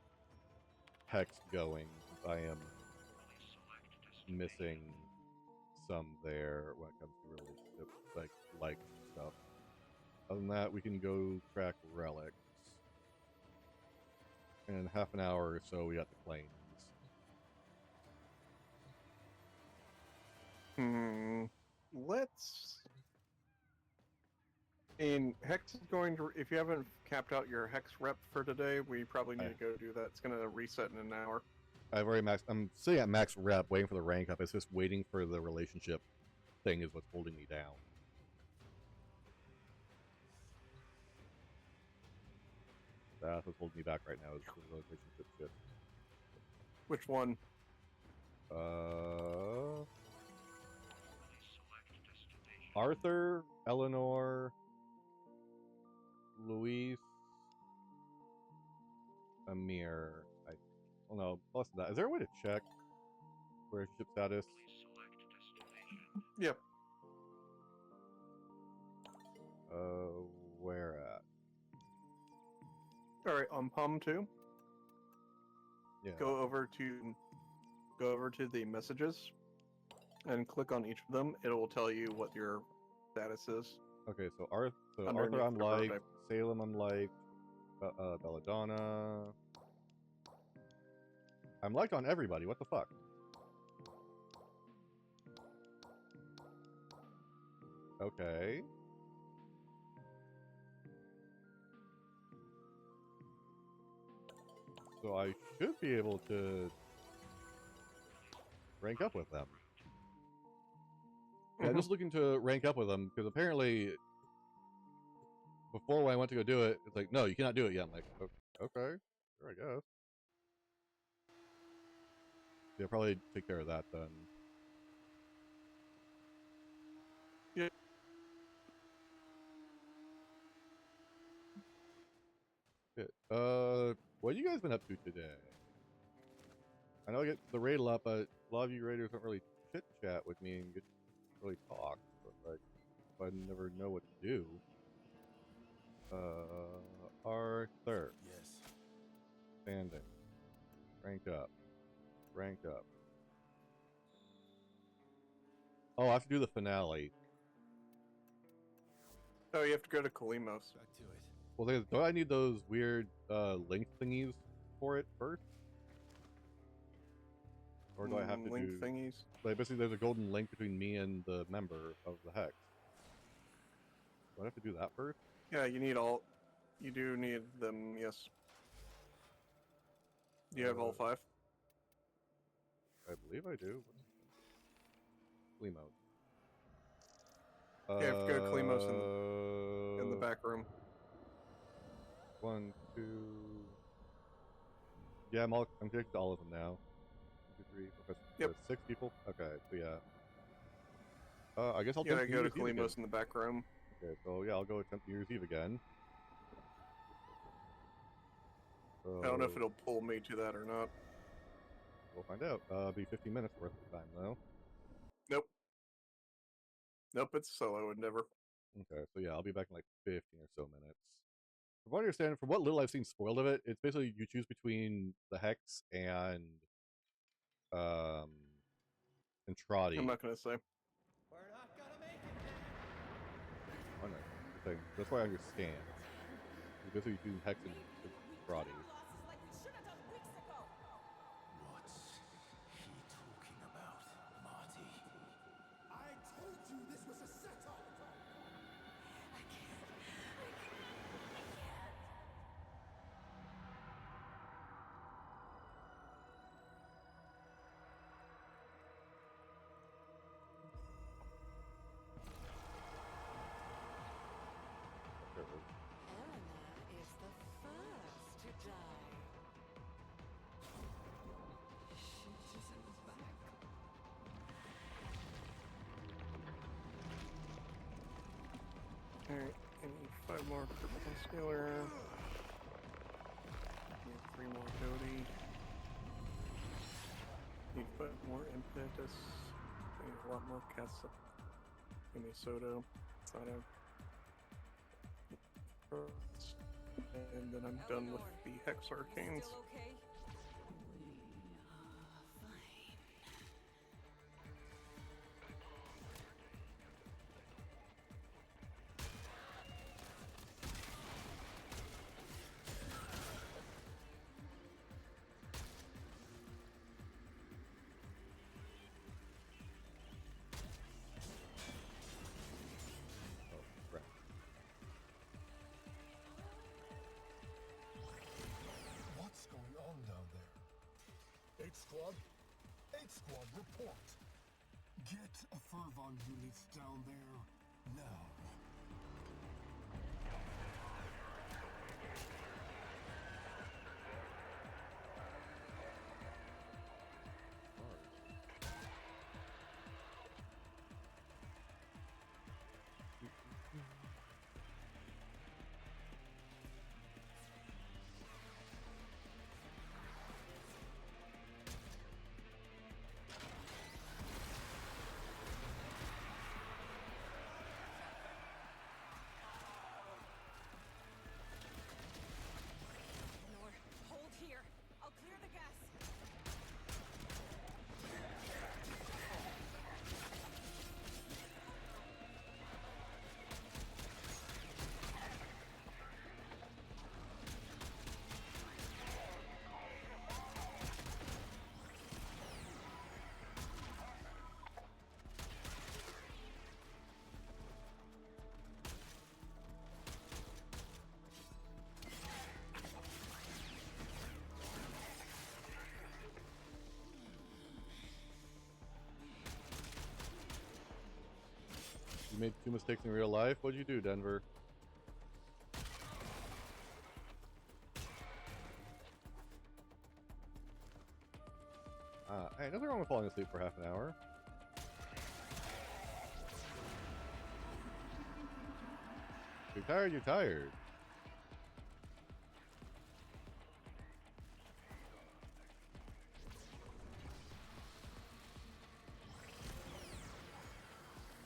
Hex going, since I am missing some there when it comes to relationship, like stuff. Other than that, we can go crack relics. And in half an hour or so, we got the planes. Let's... And Hex is going to... If you haven't capped out your Hex rep for today, we probably need to go do that. It's going to reset in an hour. I've already maxed... I'm sitting at max rep, waiting for the rank up. It's just waiting for the relationship thing is what's holding me down. That's what's holding me back right now is the relationship shit. Which one? Arthur, Eleanor, Luis, Amir. Oh no, plus that. Is there a way to check relationship status? Yep. Where at? Alright, on Palm 2. Yeah. Go over to the messages and click on each of them. It will tell you what your status is. Okay, so Arthur Underneath I'm the like, prototype. Salem I'm like, Belladonna. I'm liked on everybody, what the fuck? Okay. So I should be able to rank up with them. Yeah, I'm just looking to rank up with them, because apparently before when I went to go do it, it's like, no, you cannot do it yet. I'm like, okay, sure, I guess. Yeah, probably take care of that then. Yeah. What have you guys been up to today? I know I get the raid a lot, but a lot of you raiders don't really chit chat with me and get really talk. But like, I never know what to do. Arthur. Yes. Standing. Rank up. Rank up. Oh, I have to do the finale. Oh, you have to go to Kalimos. Back to it. Well, do I need those weird link thingies for it first? Or do I have to link do... thingies? Like, basically, there's a golden link between me and the member of the Hex. Do I have to do that first? Yeah, you need all... You do need them, yes. Do you have all 5? I believe I do. Limo. You have to go to Kalimos in the back room. 1, 2... Yeah, I'm connected to all of them now. 2, 3, 4, 5, Yep. 6 people? Okay, so yeah. I guess I'll You gotta attempt go to New Year's Eve again. Kalimos in the back room. Okay, so yeah, I'll go attempt New Year's Eve again. So, I don't know if it'll pull me to that or not. we'll find out. It'll be 15 minutes worth of time, though. Nope. Nope, it's a solo endeavor. Okay, so yeah, I'll be back in like 15 or so minutes. From what I understand, from what little I've seen spoiled of it, it's basically you choose between the Hex um and Trotty. I'm not gonna say. We're not gonna make it. I know. That's like- that's why I understand. It's basically choosing Hex and Trotty. What's he talking about, Marty? I told you this was a setup! There it is. Eleanor is the first to die. Shit is in his back. Alright, I need 5 more purple scalar. Need 3 more Cody. Need 5 more impetus. I need a lot more Casa. Give me Soto. Sato. And then I'm done with the Hex Arcanes. Still okay? Oh, crap. What's going on down there? 8 Squad? 8 Squad, report! Get a Fervon unit down there now. Nor, hold here. I'll clear the gas. You made 2 mistakes in real life? What'd you do, Denver? Hey, nothing wrong with falling asleep for half an hour. You're tired, you're tired.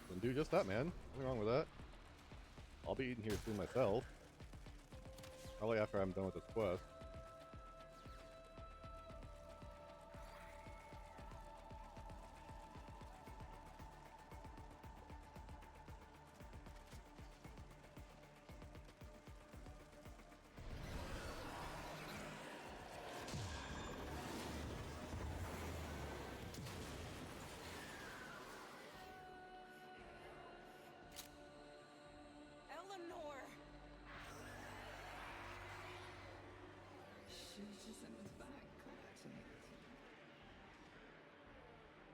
Then do just that, man. Nothing wrong with that. I'll be eating here soon myself. Probably after I'm done with this quest. Eleanor! Shit is in his back. Collecting it.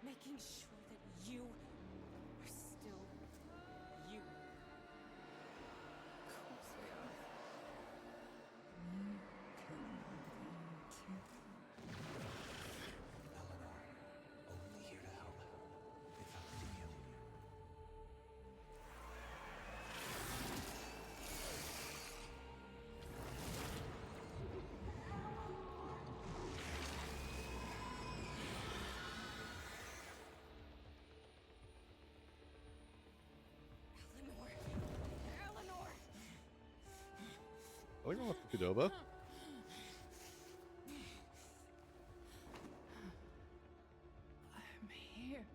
Making sure that you are still you. Of course we are. You can too. Only here to help. If I were you. Nothing wrong with Qdoba. I'm here.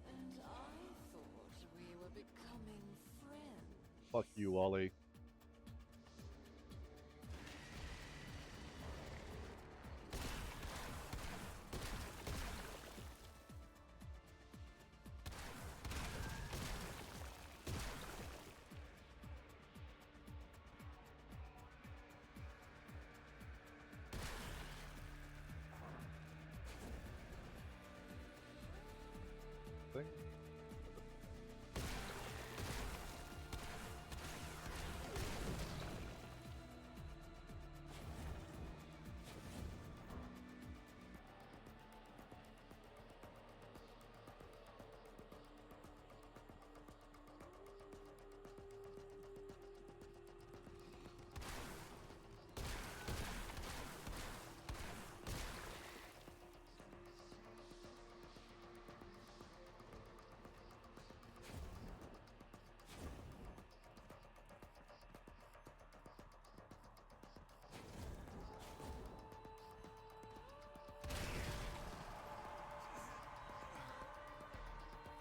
And I thought we were becoming friends. Fuck you, Wally. Thing.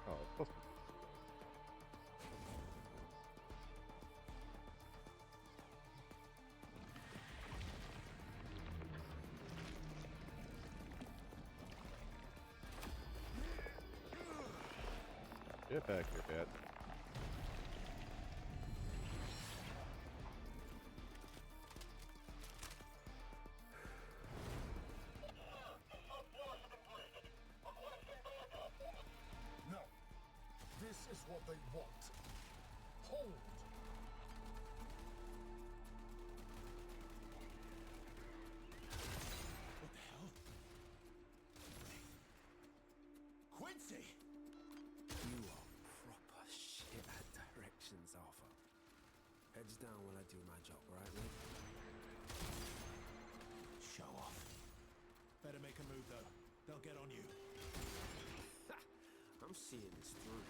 Oh, it's supposed to be. Get back here, Dad. No. This is what they want. Hold. What the hell? Quincy! You are proper shit at directions, Arthur. Heads down when I do my job, right, mate? Show off. Better make a move though. They'll get on you. I'm seeing this through.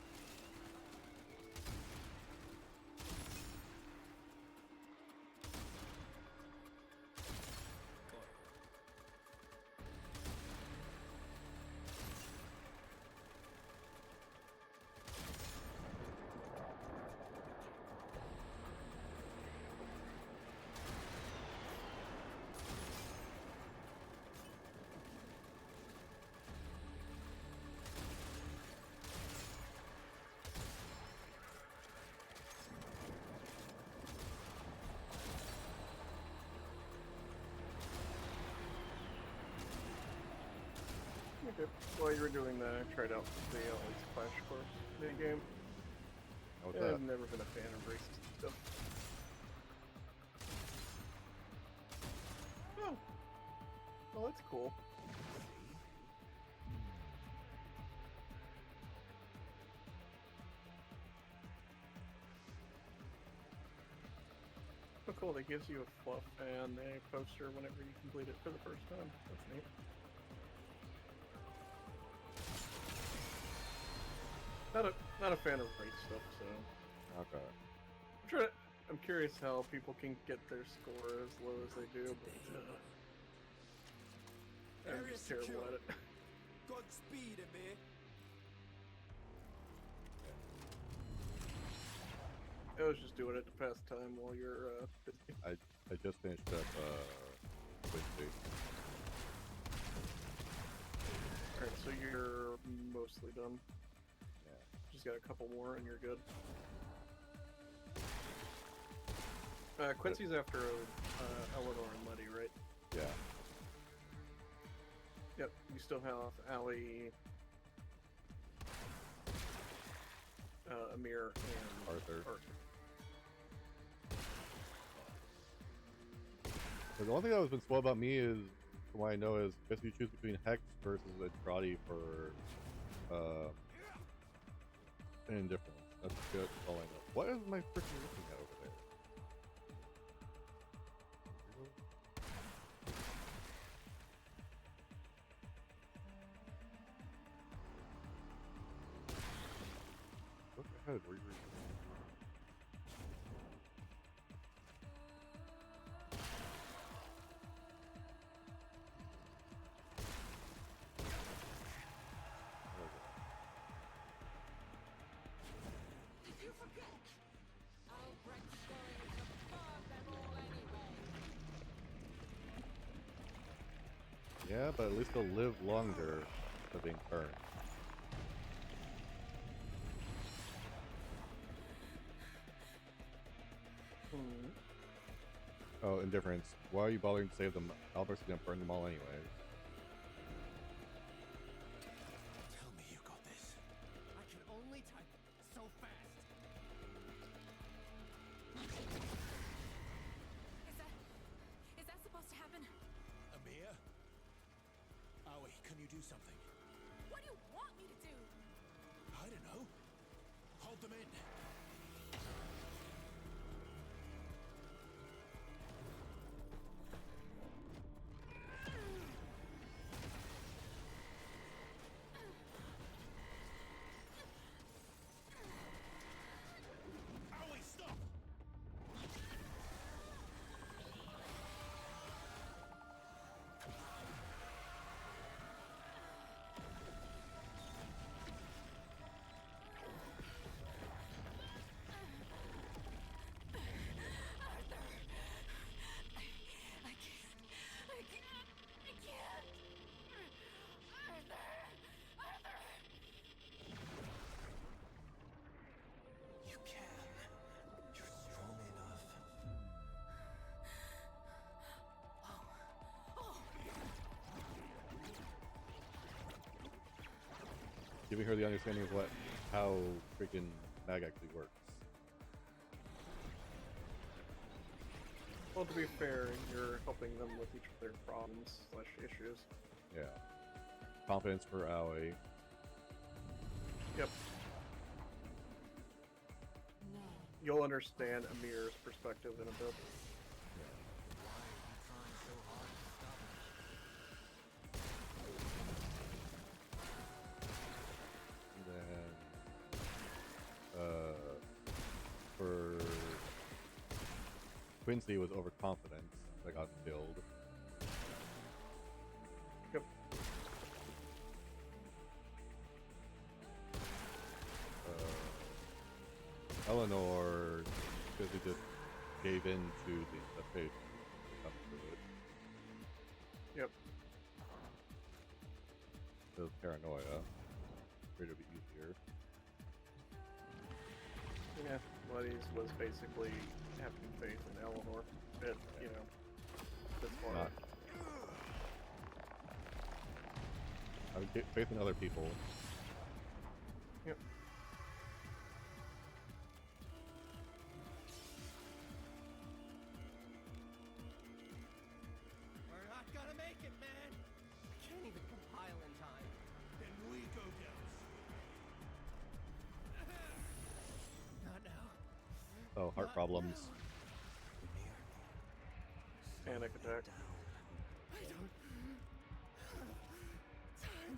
Okay. While you were doing that, I tried out the Ellie's Clash Course mini game. What's I've that? never been a fan of racist stuff. Oh. Oh, that's cool. Oh, cool. That gives you a fluff and a poster whenever you complete it for the first time. That's neat. Not a fan of race stuff, so Okay. I'm curious how people can get their score as low as they do, but I'm Area just terrible secure. at it. Godspeed, Amir. I was just doing it to pass time while you're busy. I just finished up Quincy. Alright, so you're mostly done. Yeah. Just got a couple more and you're good. Quincy's after Eleanor and Letty, right? Yeah. Yep, you still have Allie, Amir, and Arthur. So the only thing that has been spoiled about me is, from what I know, is if you choose between Hex versus Andrade for indifference. That's good. All I know. What is my freaking looking at over there? try to reread. Did you forget? Albrecht's going to burn them all anyway. Yeah, but at least they'll live longer for being burned. Oh, indifference. Why are you bothering to save them? Albert's gonna burn them all anyways. Tell me you got this. I can only type so fast. Is that supposed to happen? Amir? Aoi, can you do something? What do you want me to do? I don't know. Hold them in. Aoi, stop! I can't. Arthur! You can. You're strong enough. Giving her the understanding of how freaking mag actually works. Well, to be fair, you're helping them with each of their problems/issues. Yeah. Confidence for Aoi. Yep. No. You'll understand Amir's perspective in a bit. Why are you trying so hard to stop him? And then for Quincy was overconfident that got killed. Yep. Eleanor because he just gave in to the infestation when it comes to it. Yep. So paranoia. Made it be easier. Yeah, Letty's was basically having faith in Eleanor. It, you know, this far. Not. I would get faith in other people. Yep. We're not gonna make it, man. I can't even compile in time. Then we go down. Not now. Oh, heart problems. Amir. Panic attack. Down. I don't have time.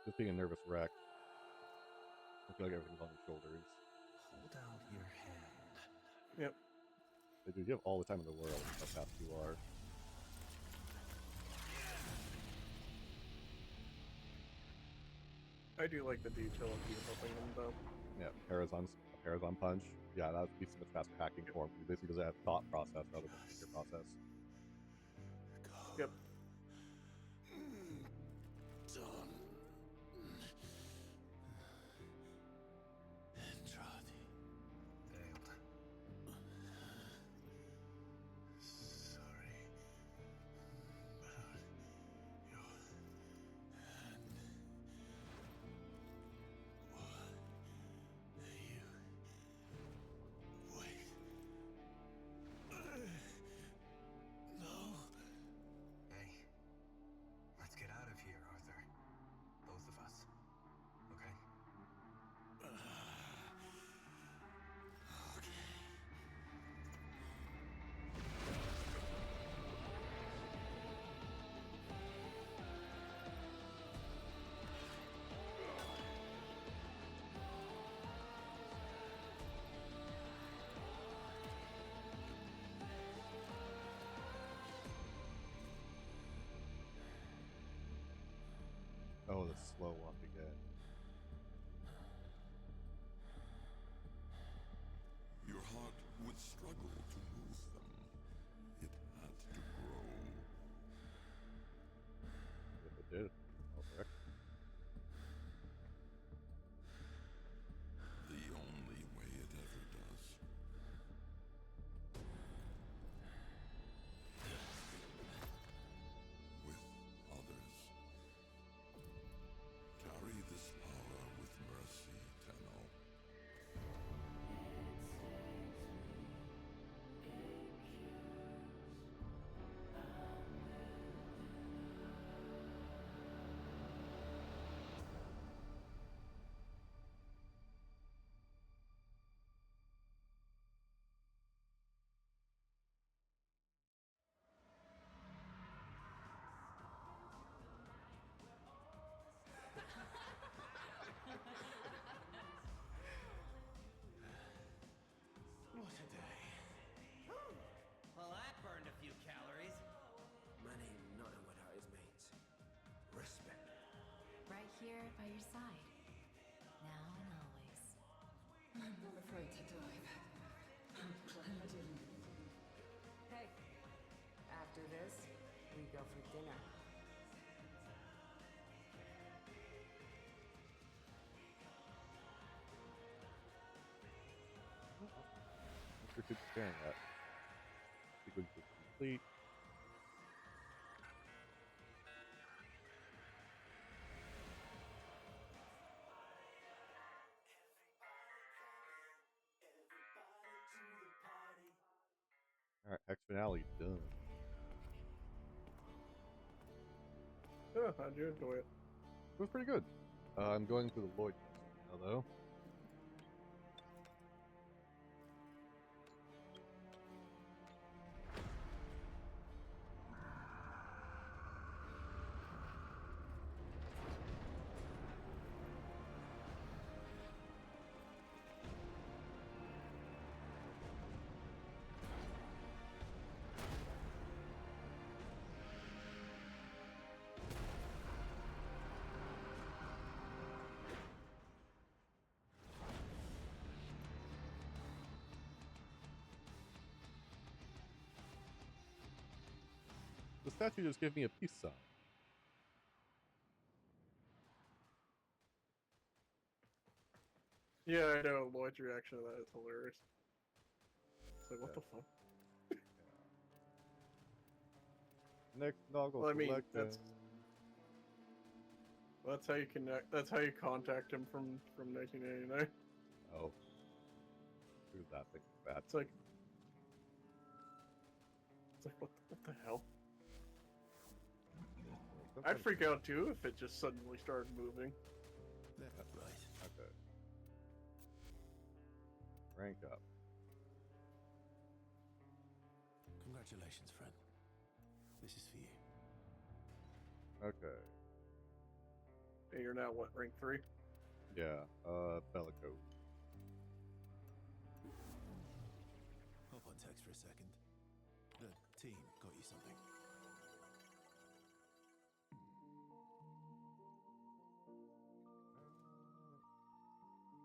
Just being a nervous wreck. I feel like everything's on your shoulders. Hold out your hand. Yep. They do. You have all the time in the world. How fast you are. I do like the detail of you helping them, though. Yeah, Parazon punch. Yeah, that would be so much faster hacking for him. He basically doesn't have thought process rather than finger process. Yep. Done. Andrade. Failed. Sorry about your hand. What you wait. Oh, the slow walk again. Your heart would struggle to move them. It had to grow. If it did, all correct. The only way it ever does. With others. Carry this power with mercy, Tenno. What a day. Well, that burned a few calories. Man ain't nothing without his mates. Respect. Right here by your side. Now and always. I'm not afraid to dive. I'm plunging. Hey, after this, we go for dinner. Mr. Keeps staring at. Sequence is complete. Alright, X finale done. Yeah, how'd you enjoy it? It was pretty good. I'm going to the Lloyd test now, though. The statue just gave me a peace sign. Yeah, I know. Lloyd's reaction to that is hilarious. It's like, what the fuck? Next Noggle Well, I mean, collection. That's how you connect. That's how you contact him from 1989. Oh. Who's that thing bad? It's like what the hell? I'd freak out too if it just suddenly started moving. Left, right. Okay. Rank up. Congratulations, friend. This is for you. Okay. And you're now what, rank 3? Yeah. Bellico. Hop on text for a second. The team got you something.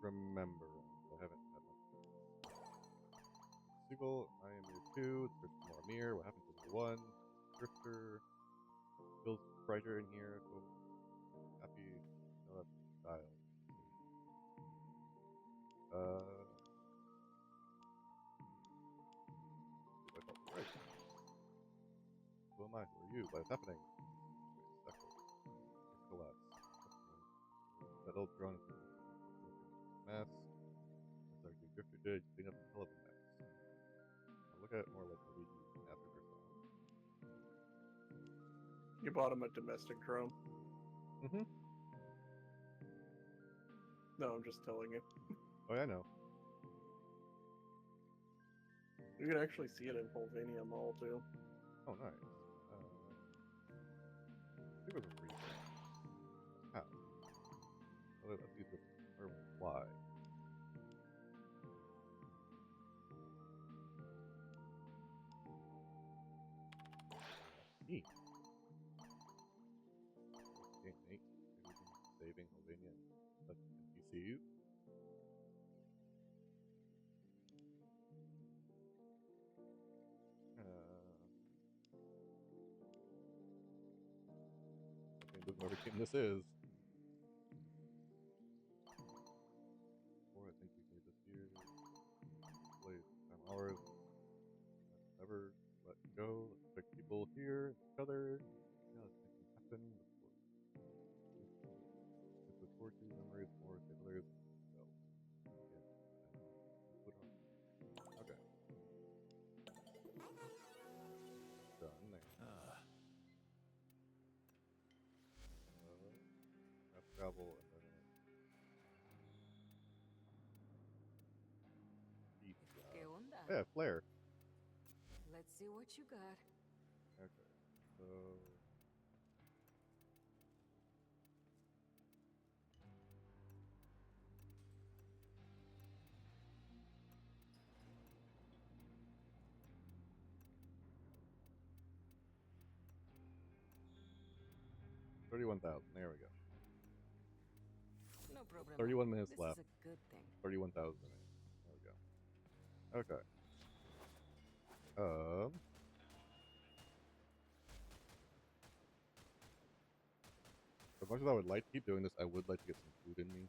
Remember, I haven't had much. Seagull, I am year 2. There's more Amir. What happened to year 1? Drifter. Feels brighter in here. So happy. No, that's style. I felt right. Who am I? Who are you? What is happening? Wait a second. Collapse. That old drone is mess. It's like the Drifter did clean up a hell of a mess. I look at it more like Luigi after their song. You bought him a domestic drone. Mm-hmm. No, I'm just telling you. Oh, yeah, I know. You can actually see it in Volvania Mall too. Oh, nice. There was a reason. How? Whether that's either or why. Neat. Okay, Nate. Maybe we can saving Albania and such NPCs. Whatever team this is. Or I think we need this here. Play time hours. Never let go. Let's pick people here, each other. Yeah, let's make them happen. Let's look forward to memories more than others. So, yeah. Put on. Okay. Done there. Fast travel and then ¿Qué onda? yeah, flare. Let's see what you got. Okay, so $31,000. There we go. No problem. 31 minutes This left. is a good thing. 31,000. There we go. Okay. As much as I would like to keep doing this, I would like to get some food in me.